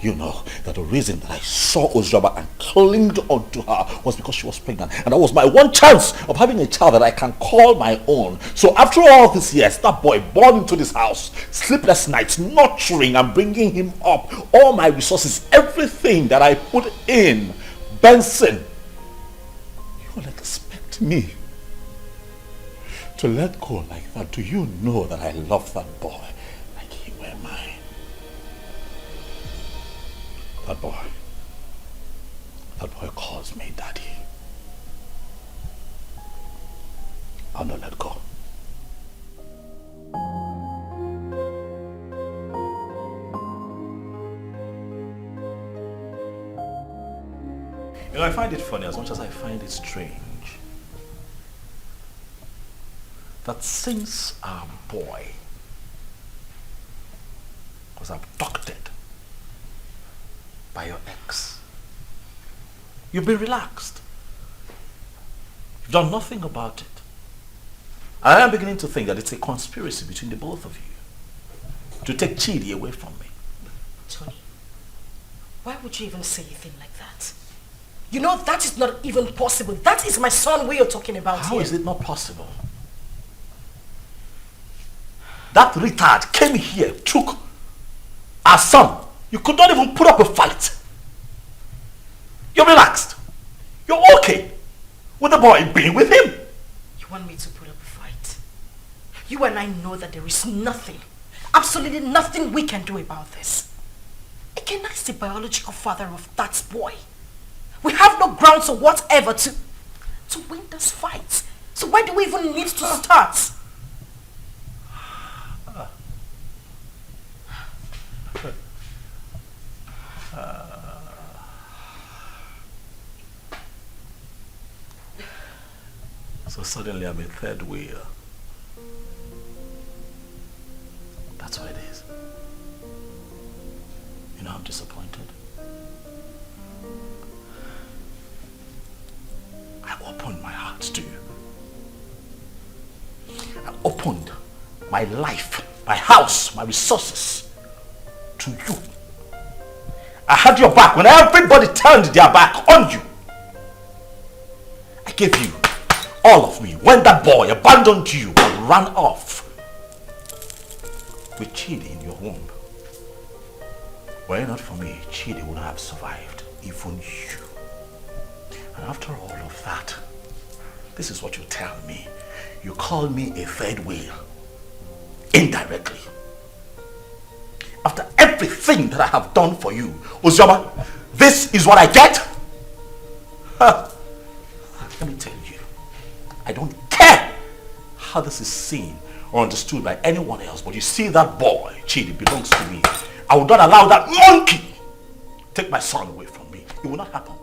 You know that the reason that I saw Ozraba and clinged onto her was because she was pregnant. And that was my one chance of having a child that I can call my own. So after all these years, that boy born into this house, sleepless nights, nurturing and bringing him up, all my resources, everything that I put in, Benson, you will expect me to let go like that? Do you know that I love that boy like he were mine? That boy calls me daddy. I'll not let go. You know, I find it funny as much as I find it strange that since our boy was abducted by your ex, you've been relaxed. You've done nothing about it. I am beginning to think that it's a conspiracy between the both of you to take Chidi away from me. Tony, why would you even say a thing like that? You know that is not even possible. That is my son we are talking about How here. is it not possible? That retard came here, took our son. You could not even put up a fight. You're relaxed. You're okay with the boy being with him. You want me to put up a fight? You and I know that there is nothing, absolutely nothing we can do about this. Against the biological father of that boy. We have no grounds or whatever to win this fight. So why do we even need to start? So suddenly I'm a third wheel. That's what it is. You know, I'm disappointed. I opened my heart to you. I opened my life, my house, my resources to you. I had your back when everybody turned their back on you. I gave you all of me, when that boy abandoned you and ran off with Chidi in your womb. Were it not for me, Chidi would not have survived, even you. And after all of that, this is what you tell me. You call me a third wheel, indirectly. After everything that I have done for you, Uzoma, this is what I get? Huh. Let me tell you, I don't care how this is seen or understood by anyone else, but you see that boy, Chidi, belongs to me. I will not allow that monkey take my son away from me. It will not happen.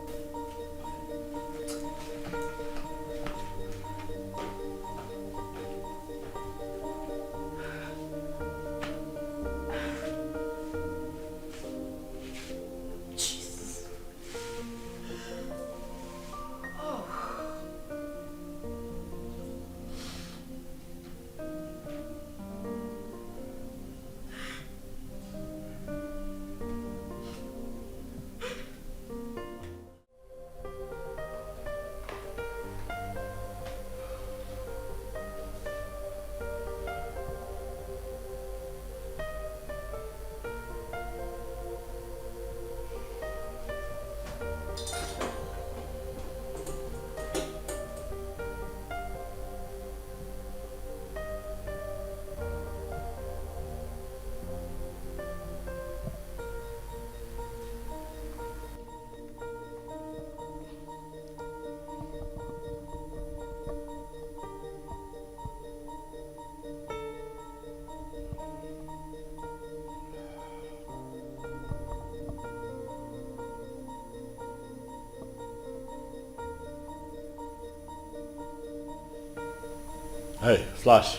Hey, Flash.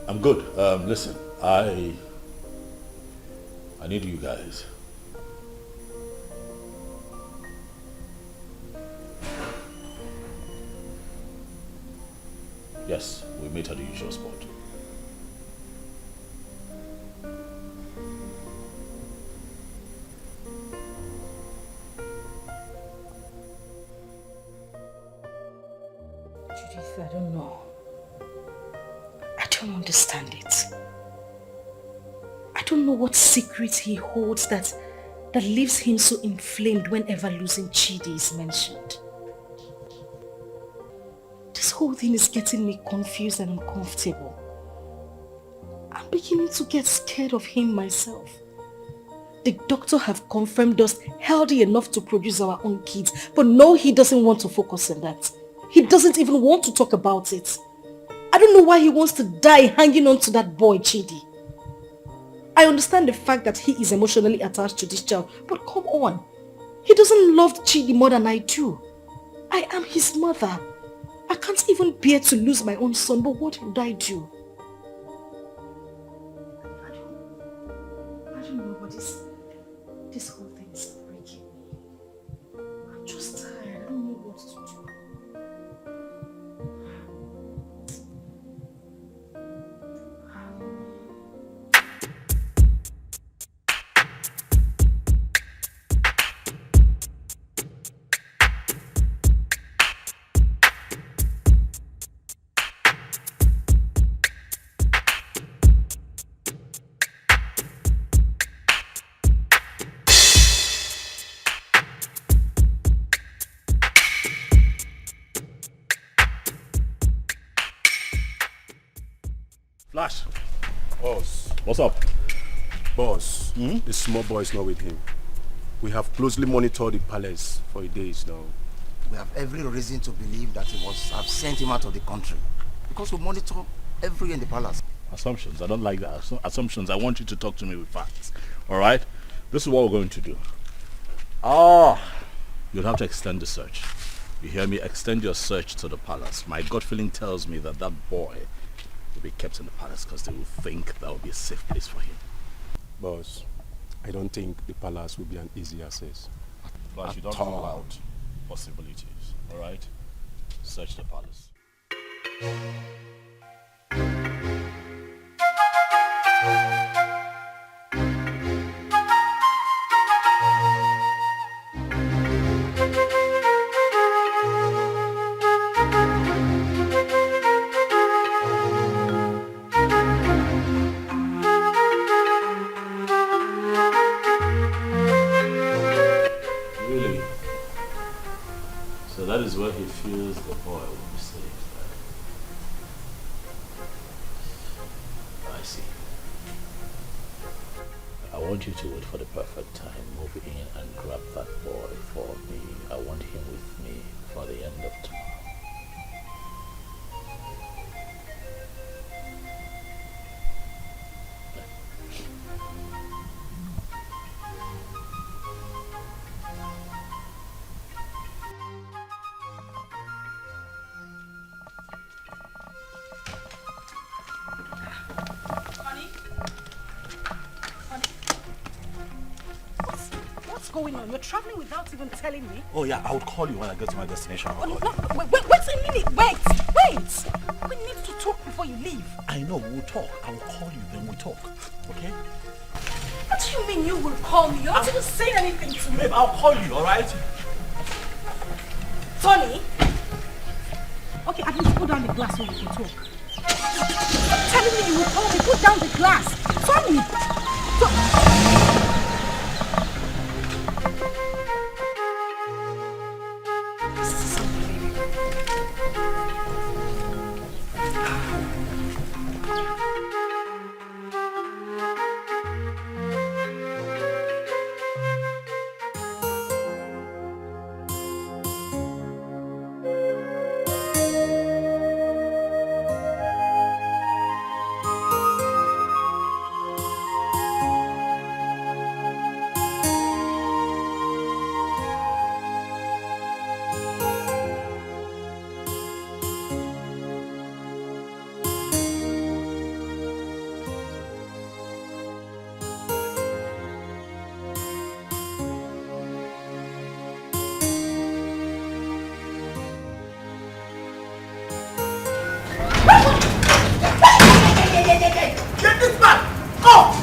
I'm good. Listen, I need you guys. Yes, we meet at the usual spot. I don't know. I don't understand it. I don't know what secret he holds that leaves him so inflamed whenever losing Chidi is mentioned. This whole thing is getting me confused and uncomfortable. I'm beginning to get scared of him myself. The doctor have confirmed us healthy enough to produce our own kids, but no, he doesn't want to focus on that. He doesn't even want to talk about it. I don't know why he wants to die hanging on to that boy, Chidi. I understand the fact that he is emotionally attached to this child, but come on. He doesn't love Chidi more than I do. I am his mother. I can't even bear to lose my own son, but what would I do? I don't know, but this whole thing is breaking me. I'm just tired. I don't know what to do. Flash. Boss. What's up? Boss, the small boy is not with him. We have closely monitored the palace for days now. We have every reason to believe that he must have sent him out of the country. Because we monitor everywhere in the palace. Assumptions. I don't like that. Assumptions. I want you to talk to me with facts. Alright? This is what we're going to do. You'll have to extend the search. You hear me? Extend your search to the palace. My gut feeling tells me that that boy will be kept in the palace because they will think that will be a safe place for him. Boss, I don't think the palace will be an easy access. But you don't rule out possibilities. Alright? Search the palace. you say is that I see. I want you to wait for the perfect time, move in and grab that boy for me. I want him with me for the end of tomorrow. Going on? You're traveling without even telling me? Oh yeah, I would call you when I get to my destination. Oh, no, wait a minute. Wait. We need to talk before you leave. I know, we'll talk. I will call you, then we'll talk. Okay? What do you mean you will call me? You're not even saying anything to me. Babe, I'll call you, alright? Tony? Okay, at least put down the glass so we can talk. Stop telling me you will call me. Put down the glass. Tony!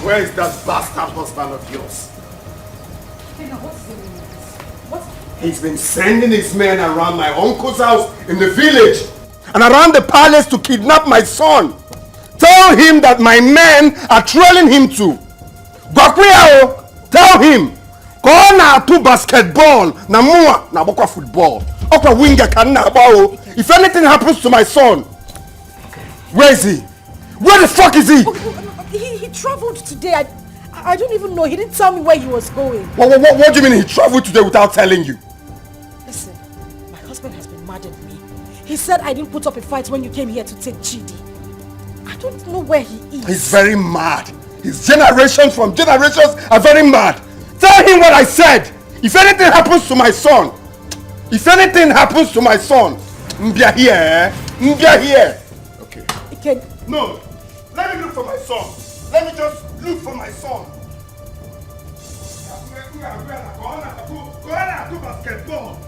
Where is that bastard husband of yours? He's been sending his men around my uncle's house in the village and around the palace to kidnap my son. Tell him that my men are trailing him to. Gwakwiyao, tell him. Go na to basketball, na mua na bokwa football. Okwa winger kan na bao. If anything happens to my son, where is he? Where the fuck is he? He traveled today. I don't even know. He didn't tell me where he was going. What do you mean he traveled today without telling you? Listen, my husband has been mad at me. He said I didn't put up a fight when you came here to take Chidi. I don't know where he is. He's very mad. His generations from generations are very mad. Tell him what I said. If anything happens to my son, Mbia here, eh? Mbia here. Okay. No, let me look for my son. Let me just look for my son. Go on to basketball.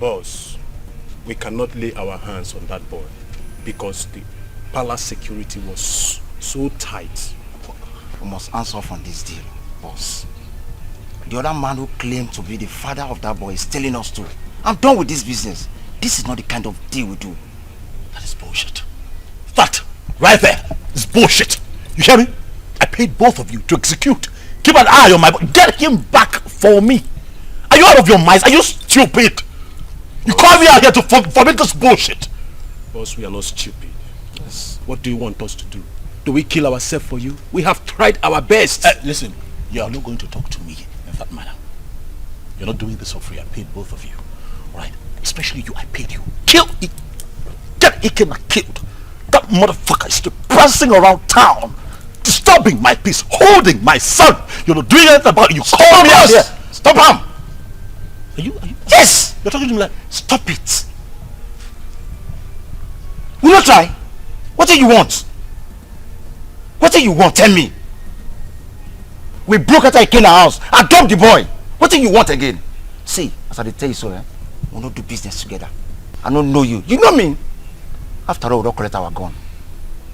Boss, we cannot lay our hands on that boy because the palace security was so tight. We must answer off on this deal, boss. The other man who claimed to be the father of that boy is telling us to. I'm done with this business. This is not the kind of deal we do. That is bullshit. That, right there, is bullshit. You hear me? I paid both of you to execute. Keep an eye on my boy. Get him back for me. Are you out of your minds? Are you stupid? You call me out here to forbid this bullshit. Boss, we are not stupid. Yes. What do you want us to do? Do we kill ourselves for you? We have tried our best. Listen, you are not going to talk to me in that manner. You're not doing this for free. I paid both of you. Alright? Especially you, I paid you. Kill it. Get Ikena killed. That motherfucker is still prancing around town, disturbing my peace, holding my son. You're not doing anything about it. You call me out here. Stop him. Are you? Yes! You're talking to me like, stop it. Will you try? What do you want? What do you want? Tell me. We broke out Ikena's house. I dumped the boy. What do you want again? See, as I tell you so, we'll not do business together. I don't know you. You know me. After all, we don't collect our gun.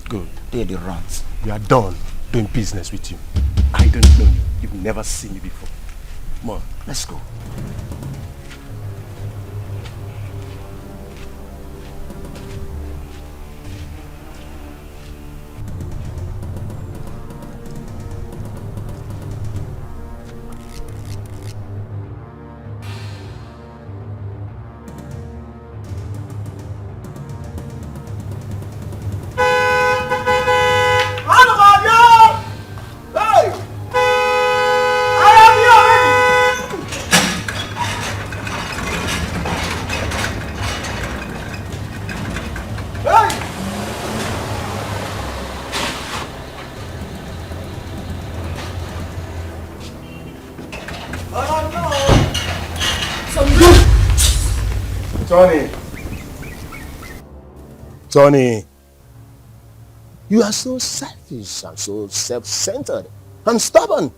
Good. They're the rats. We are done doing business with you. I don't know you. You've never seen me before. Come on. Let's go. Tony, you are so selfish and so self-centered and stubborn.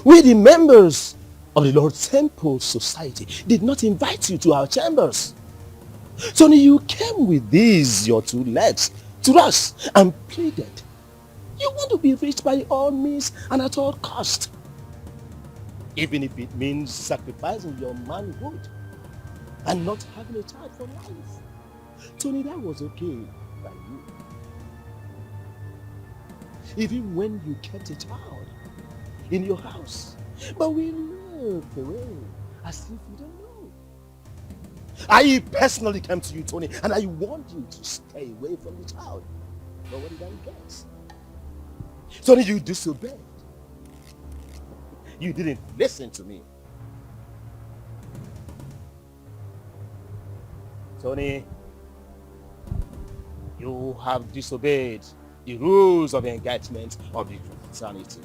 We, the members of the Lord Temple Society, did not invite you to our chambers. Tony, you came with these, your two legs, to us and pleaded. You want to be rich by all means and at all cost. Even if it means sacrificing your manhood and not having a child for life. Tony, that was okay by you. Even when you kept a child in your house. But we looked away as if you don't know. I personally came to you, Tony, and I warned you to stay away from the child. But what did I get? Tony, you disobeyed. You didn't listen to me. Tony, you have disobeyed the rules of engagement of the fraternity.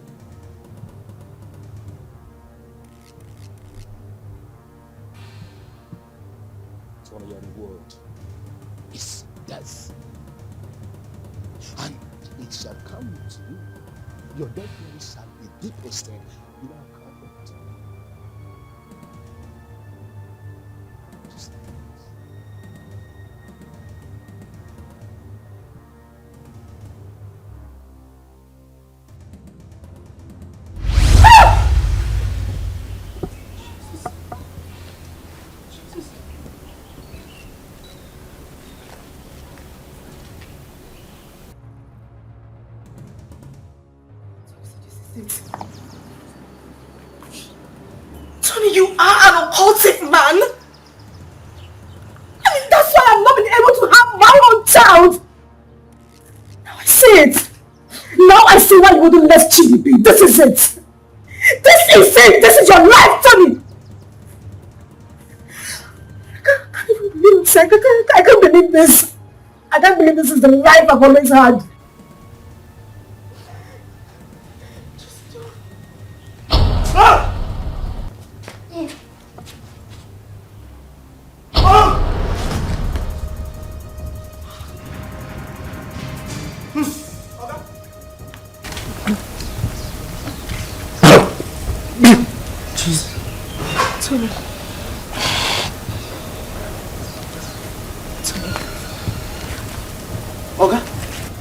Tony, your reward is death. And it shall come to you. Your dead body shall be deposited in our covenant. Tony, you are an occultic man. I mean, that's why I've not been able to have my own child. Now I see it. Now I see why you wouldn't let Chidi be. This is it. This is it. This is your life, Tony. I can't believe this. I can't believe this. I can't believe this is the life I've always had. Tony. Oga?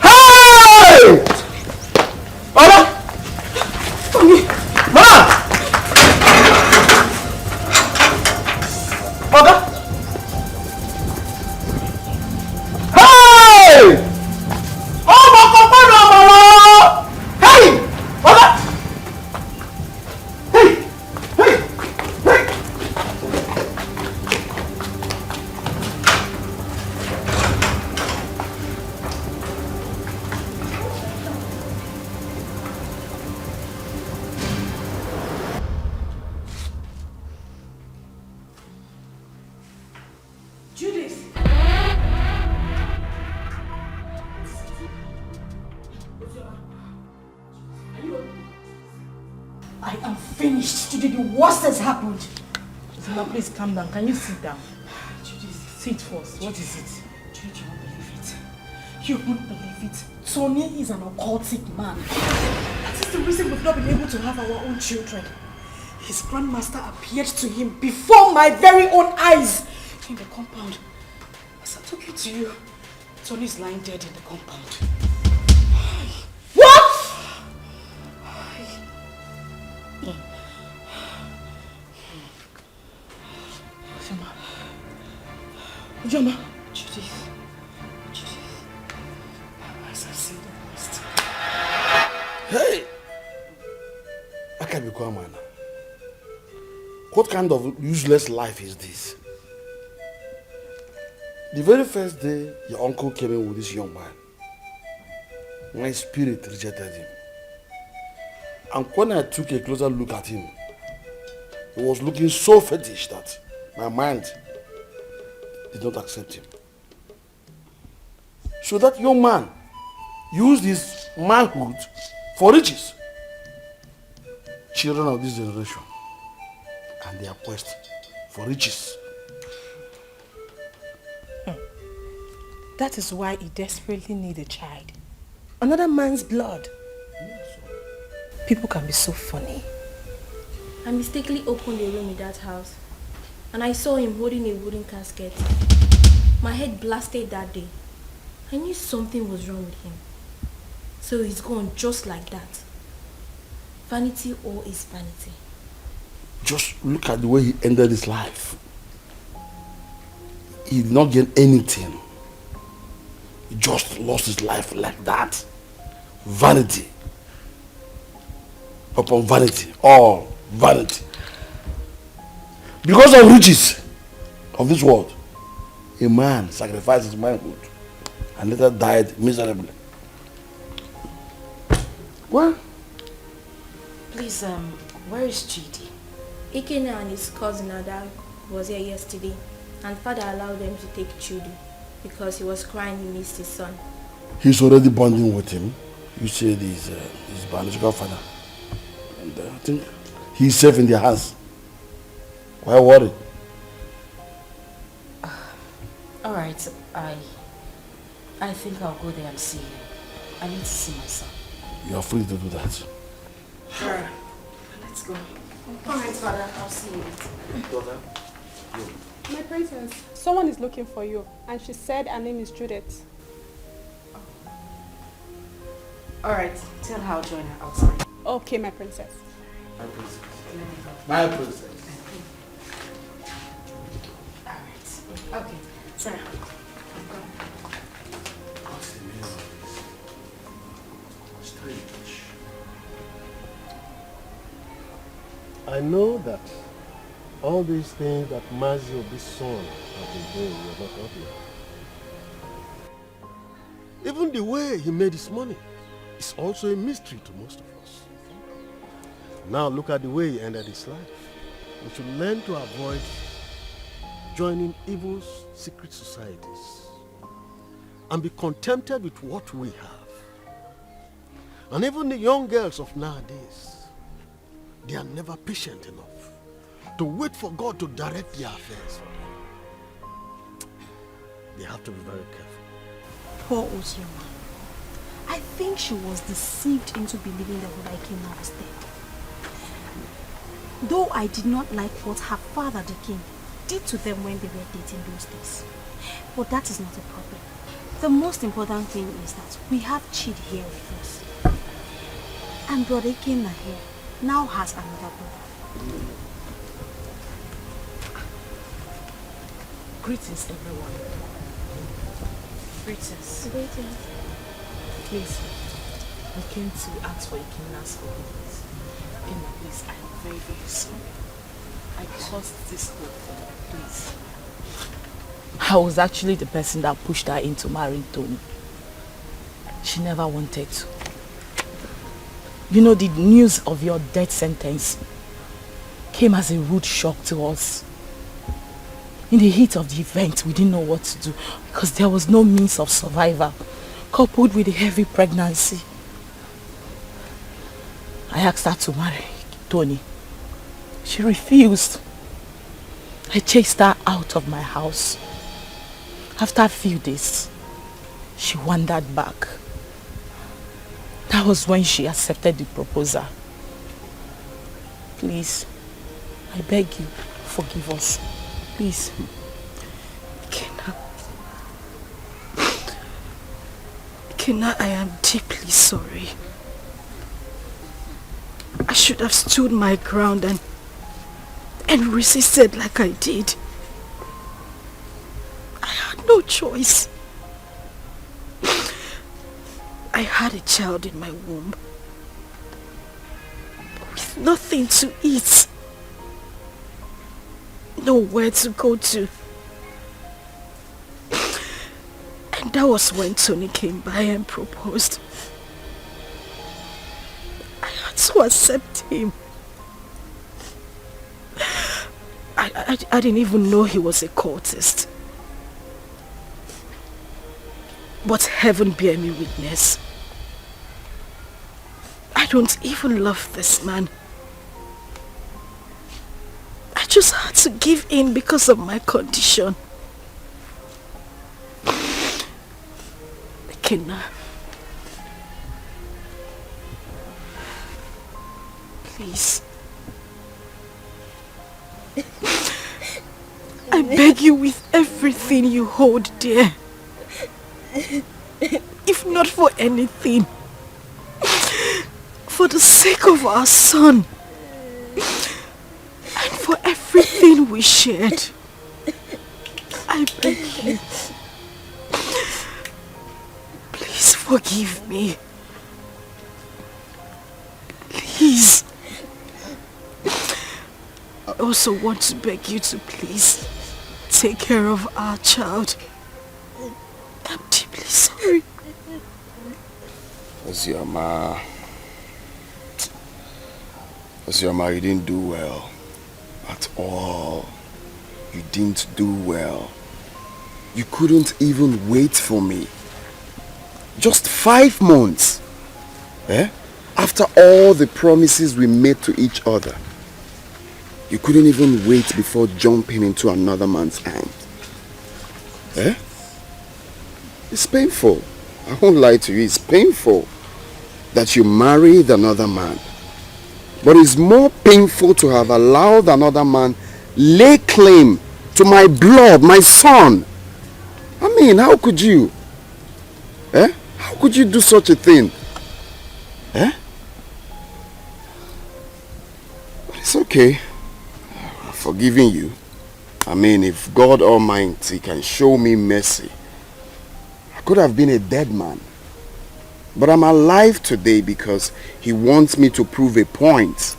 Hey! Oga? Tony! Ma! Oga? Hey! Oh, Mama! Hey! Oga? I am finished. Today the worst has happened. Zima, please calm down. Can you sit down? Sit first. What is it? You won't believe it. You won't believe it. Tony is an occultic man. That is the reason we've not been able to have our own children. His grandmaster appeared to him before my very own eyes in the compound. As I took it to you, Tony is lying dead in the compound. What? Ujoma. Judith. As I see the worst. Hey! I can't be quiet, man. What kind of useless life is this? The very first day your uncle came in with this young man, my spirit rejected him. And when I took a closer look at him, he was looking so fetish that my mind did not accept him. So that young man used his manhood for riches. Children of this generation and their quest for riches. That is why he desperately needs a child. Another man's blood. People can be so funny. I mistakenly opened a room in that house and I saw him holding a wooden casket. My head blasted that day. I knew something was wrong with him. So he's gone just like that. Vanity all is vanity. Just look at the way he ended his life. He did not gain anything. He just lost his life like that. Vanity upon vanity, all vanity. Because of riches of this world, a man sacrificed his manhood and later died miserably. What? Please, where is Chidi? Ikena and his cousin Ada was here yesterday and father allowed them to take Chidi because he was crying he missed his son. He's already bonding with him. You said he's his biological father. And I think he's safe in their hands. Why worry? Alright, I think I'll go there and see him. I need to see my son. You are free to do that. Sure. Let's go. Alright, father, I'll see you later. Daughter, My princess, someone is looking for you, and she said her name is Judith. Alright, tell her I'll join her outside. Okay, my princess. My princess. My princess. Alright. Okay, sorry. I know that all these things that Mazi of this son have been doing, you're not happy. Even the way he made his money is also a mystery to most of us. Now look at the way he ended his life. We should learn to avoid joining evil secret societies and be contented with what we have. And even the young girls of nowadays, they are never patient enough to wait for God to direct their affairs for them. They have to be very careful. Poor Osioma. I think she was deceived into believing that King was dead. Though I did not like what her father, the king, did to them when they were dating those days. But that is not a problem. The most important thing is that we have Chid here with us. And Brother Ikenna here now has another brother. Greetings, everyone. Greetings. Greetings. Please, I came to ask for Ikenna's forgiveness. Ikenna, please, I am very, very sorry. I caused this whole thing, please. I was actually the person that pushed her into marrying Tony. She never wanted to. You know, the news of your death sentence came as a rude shock to us. In the heat of the event, we didn't know what to do because there was no means of survival, coupled with a heavy pregnancy. I asked her to marry Tony. She refused. I chased her out of my house. After a few days, she wandered back. That was when she accepted the proposal. Please, I beg you, forgive us. Please. Kenna, I am deeply sorry. I should have stood my ground and resisted like I did. I had no choice. I had a child in my womb with nothing to eat, nowhere to go to. And that was when Tony came by and proposed. I had to accept him. I didn't even know he was a cultist. But heaven bear me witness. I don't even love this man. I just had to give in because of my condition. Kenna, please. I beg you with everything you hold dear. If not for anything, for the sake of our son and for everything we shared, I beg you. Please forgive me. Please. I also want to beg you to please take care of our child. I'm deeply sorry. Ozioma, you didn't do well. At all. You didn't do well. You couldn't even wait for me. Just 5 months. Eh? After all the promises we made to each other. You couldn't even wait before jumping into another man's arms. Eh? It's painful. I won't lie to you. It's painful that you married another man. But it's more painful to have allowed another man lay claim to my blood, my son. I mean, how could you? Eh? How could you do such a thing? Eh? But it's okay. I'm forgiving you. I mean, if God Almighty can show me mercy, I could have been a dead man. But I'm alive today because he wants me to prove a point.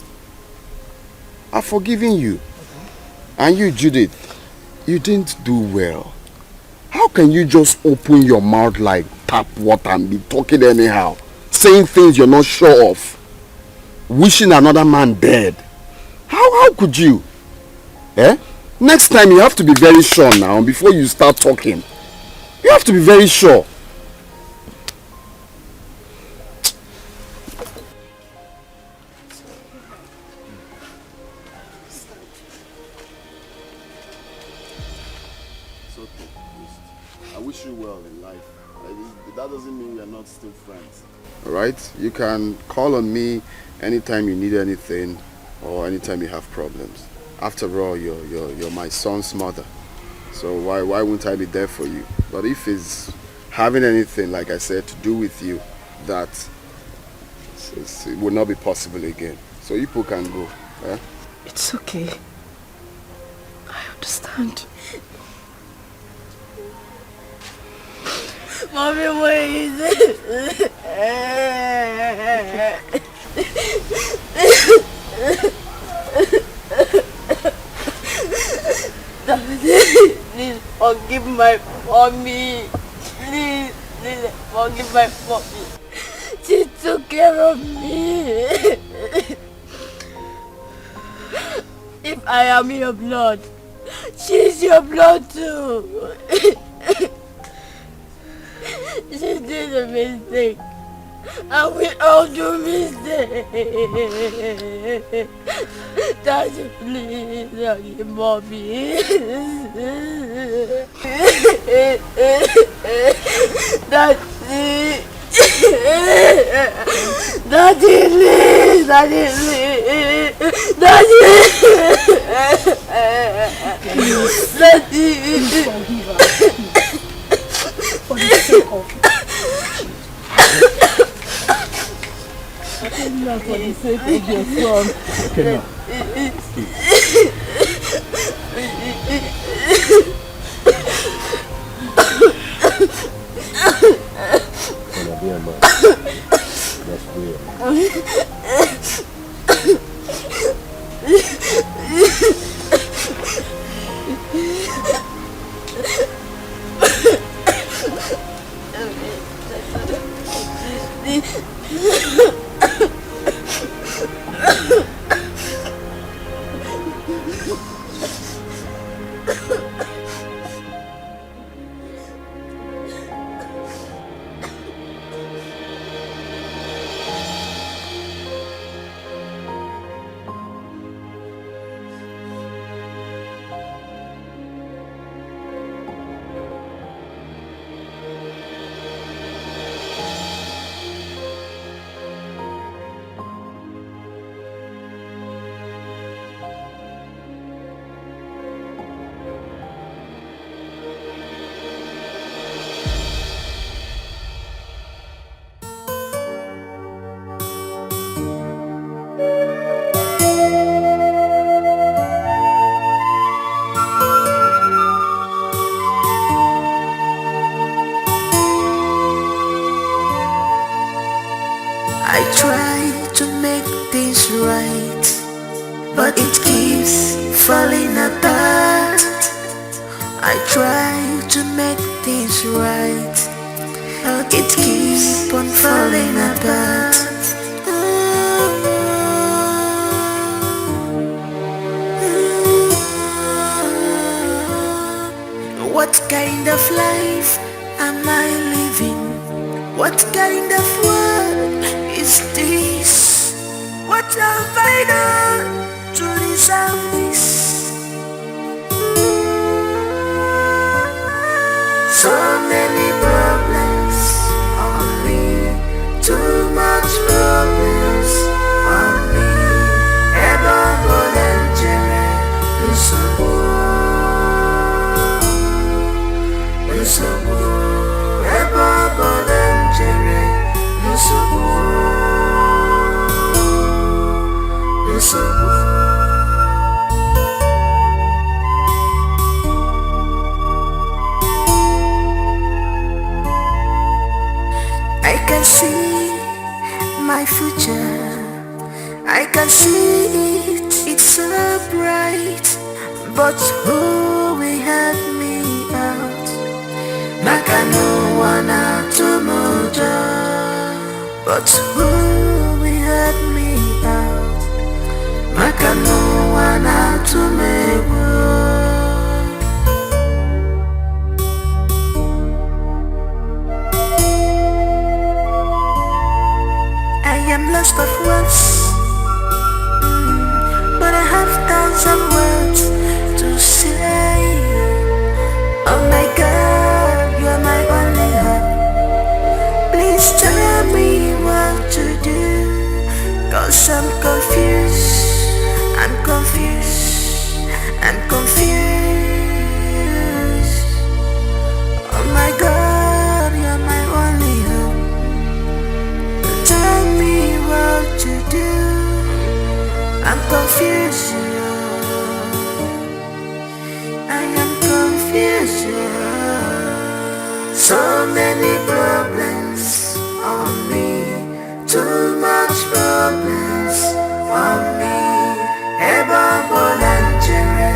I've forgiven you. And you, Judith, you didn't do well. How can you just open your mouth like tap water and be talking anyhow? Saying things you're not sure of. Wishing another man dead. How could you? Eh? Next time you have to be very sure now before you start talking. You have to be very sure. It's okay. I wish you well in life. That doesn't mean we are not still friends. Alright? You can call on me anytime you need anything or anytime you have problems. After all, you're my son's mother. So why wouldn't I be there for you? But if it's having anything, like I said, to do with you, that it will not be possible again. So you people can go. Eh? It's okay. I understand. Mommy, where is it? Please forgive my mommy. Please forgive my mommy. She took care of me. If I am your blood, she's your blood too. She did a mistake. And we all do mistakes. Daddy, please forgive mommy. Daddy. Daddy, please. Daddy, please. Daddy! Daddy! Forgive her. For the sake of I tell you for the sake of your son. Okay, now. Gonna be a man. That's weird. I try to make things right, but it keeps falling apart. I try to make things right, but it keeps on falling apart. What kind of life am I living? What kind of world is this? What have I done to deserve this? So many problems on me, too much problems on me. I can see my future, I can see it, it's so bright. But who will help me out? Makano wana tomoja. But who will help me out? Makano wana tomewo. I am lost of words, but I have thousands of words to say. Oh my God, you're my only hope. Please tell me what to do, 'cause I'm confused, I'm confused, I'm confused. Oh my God, you're my only hope. Tell me what to do, I'm confused. I am confused. So many problems on me, too much problems on me. Eba bolanjere.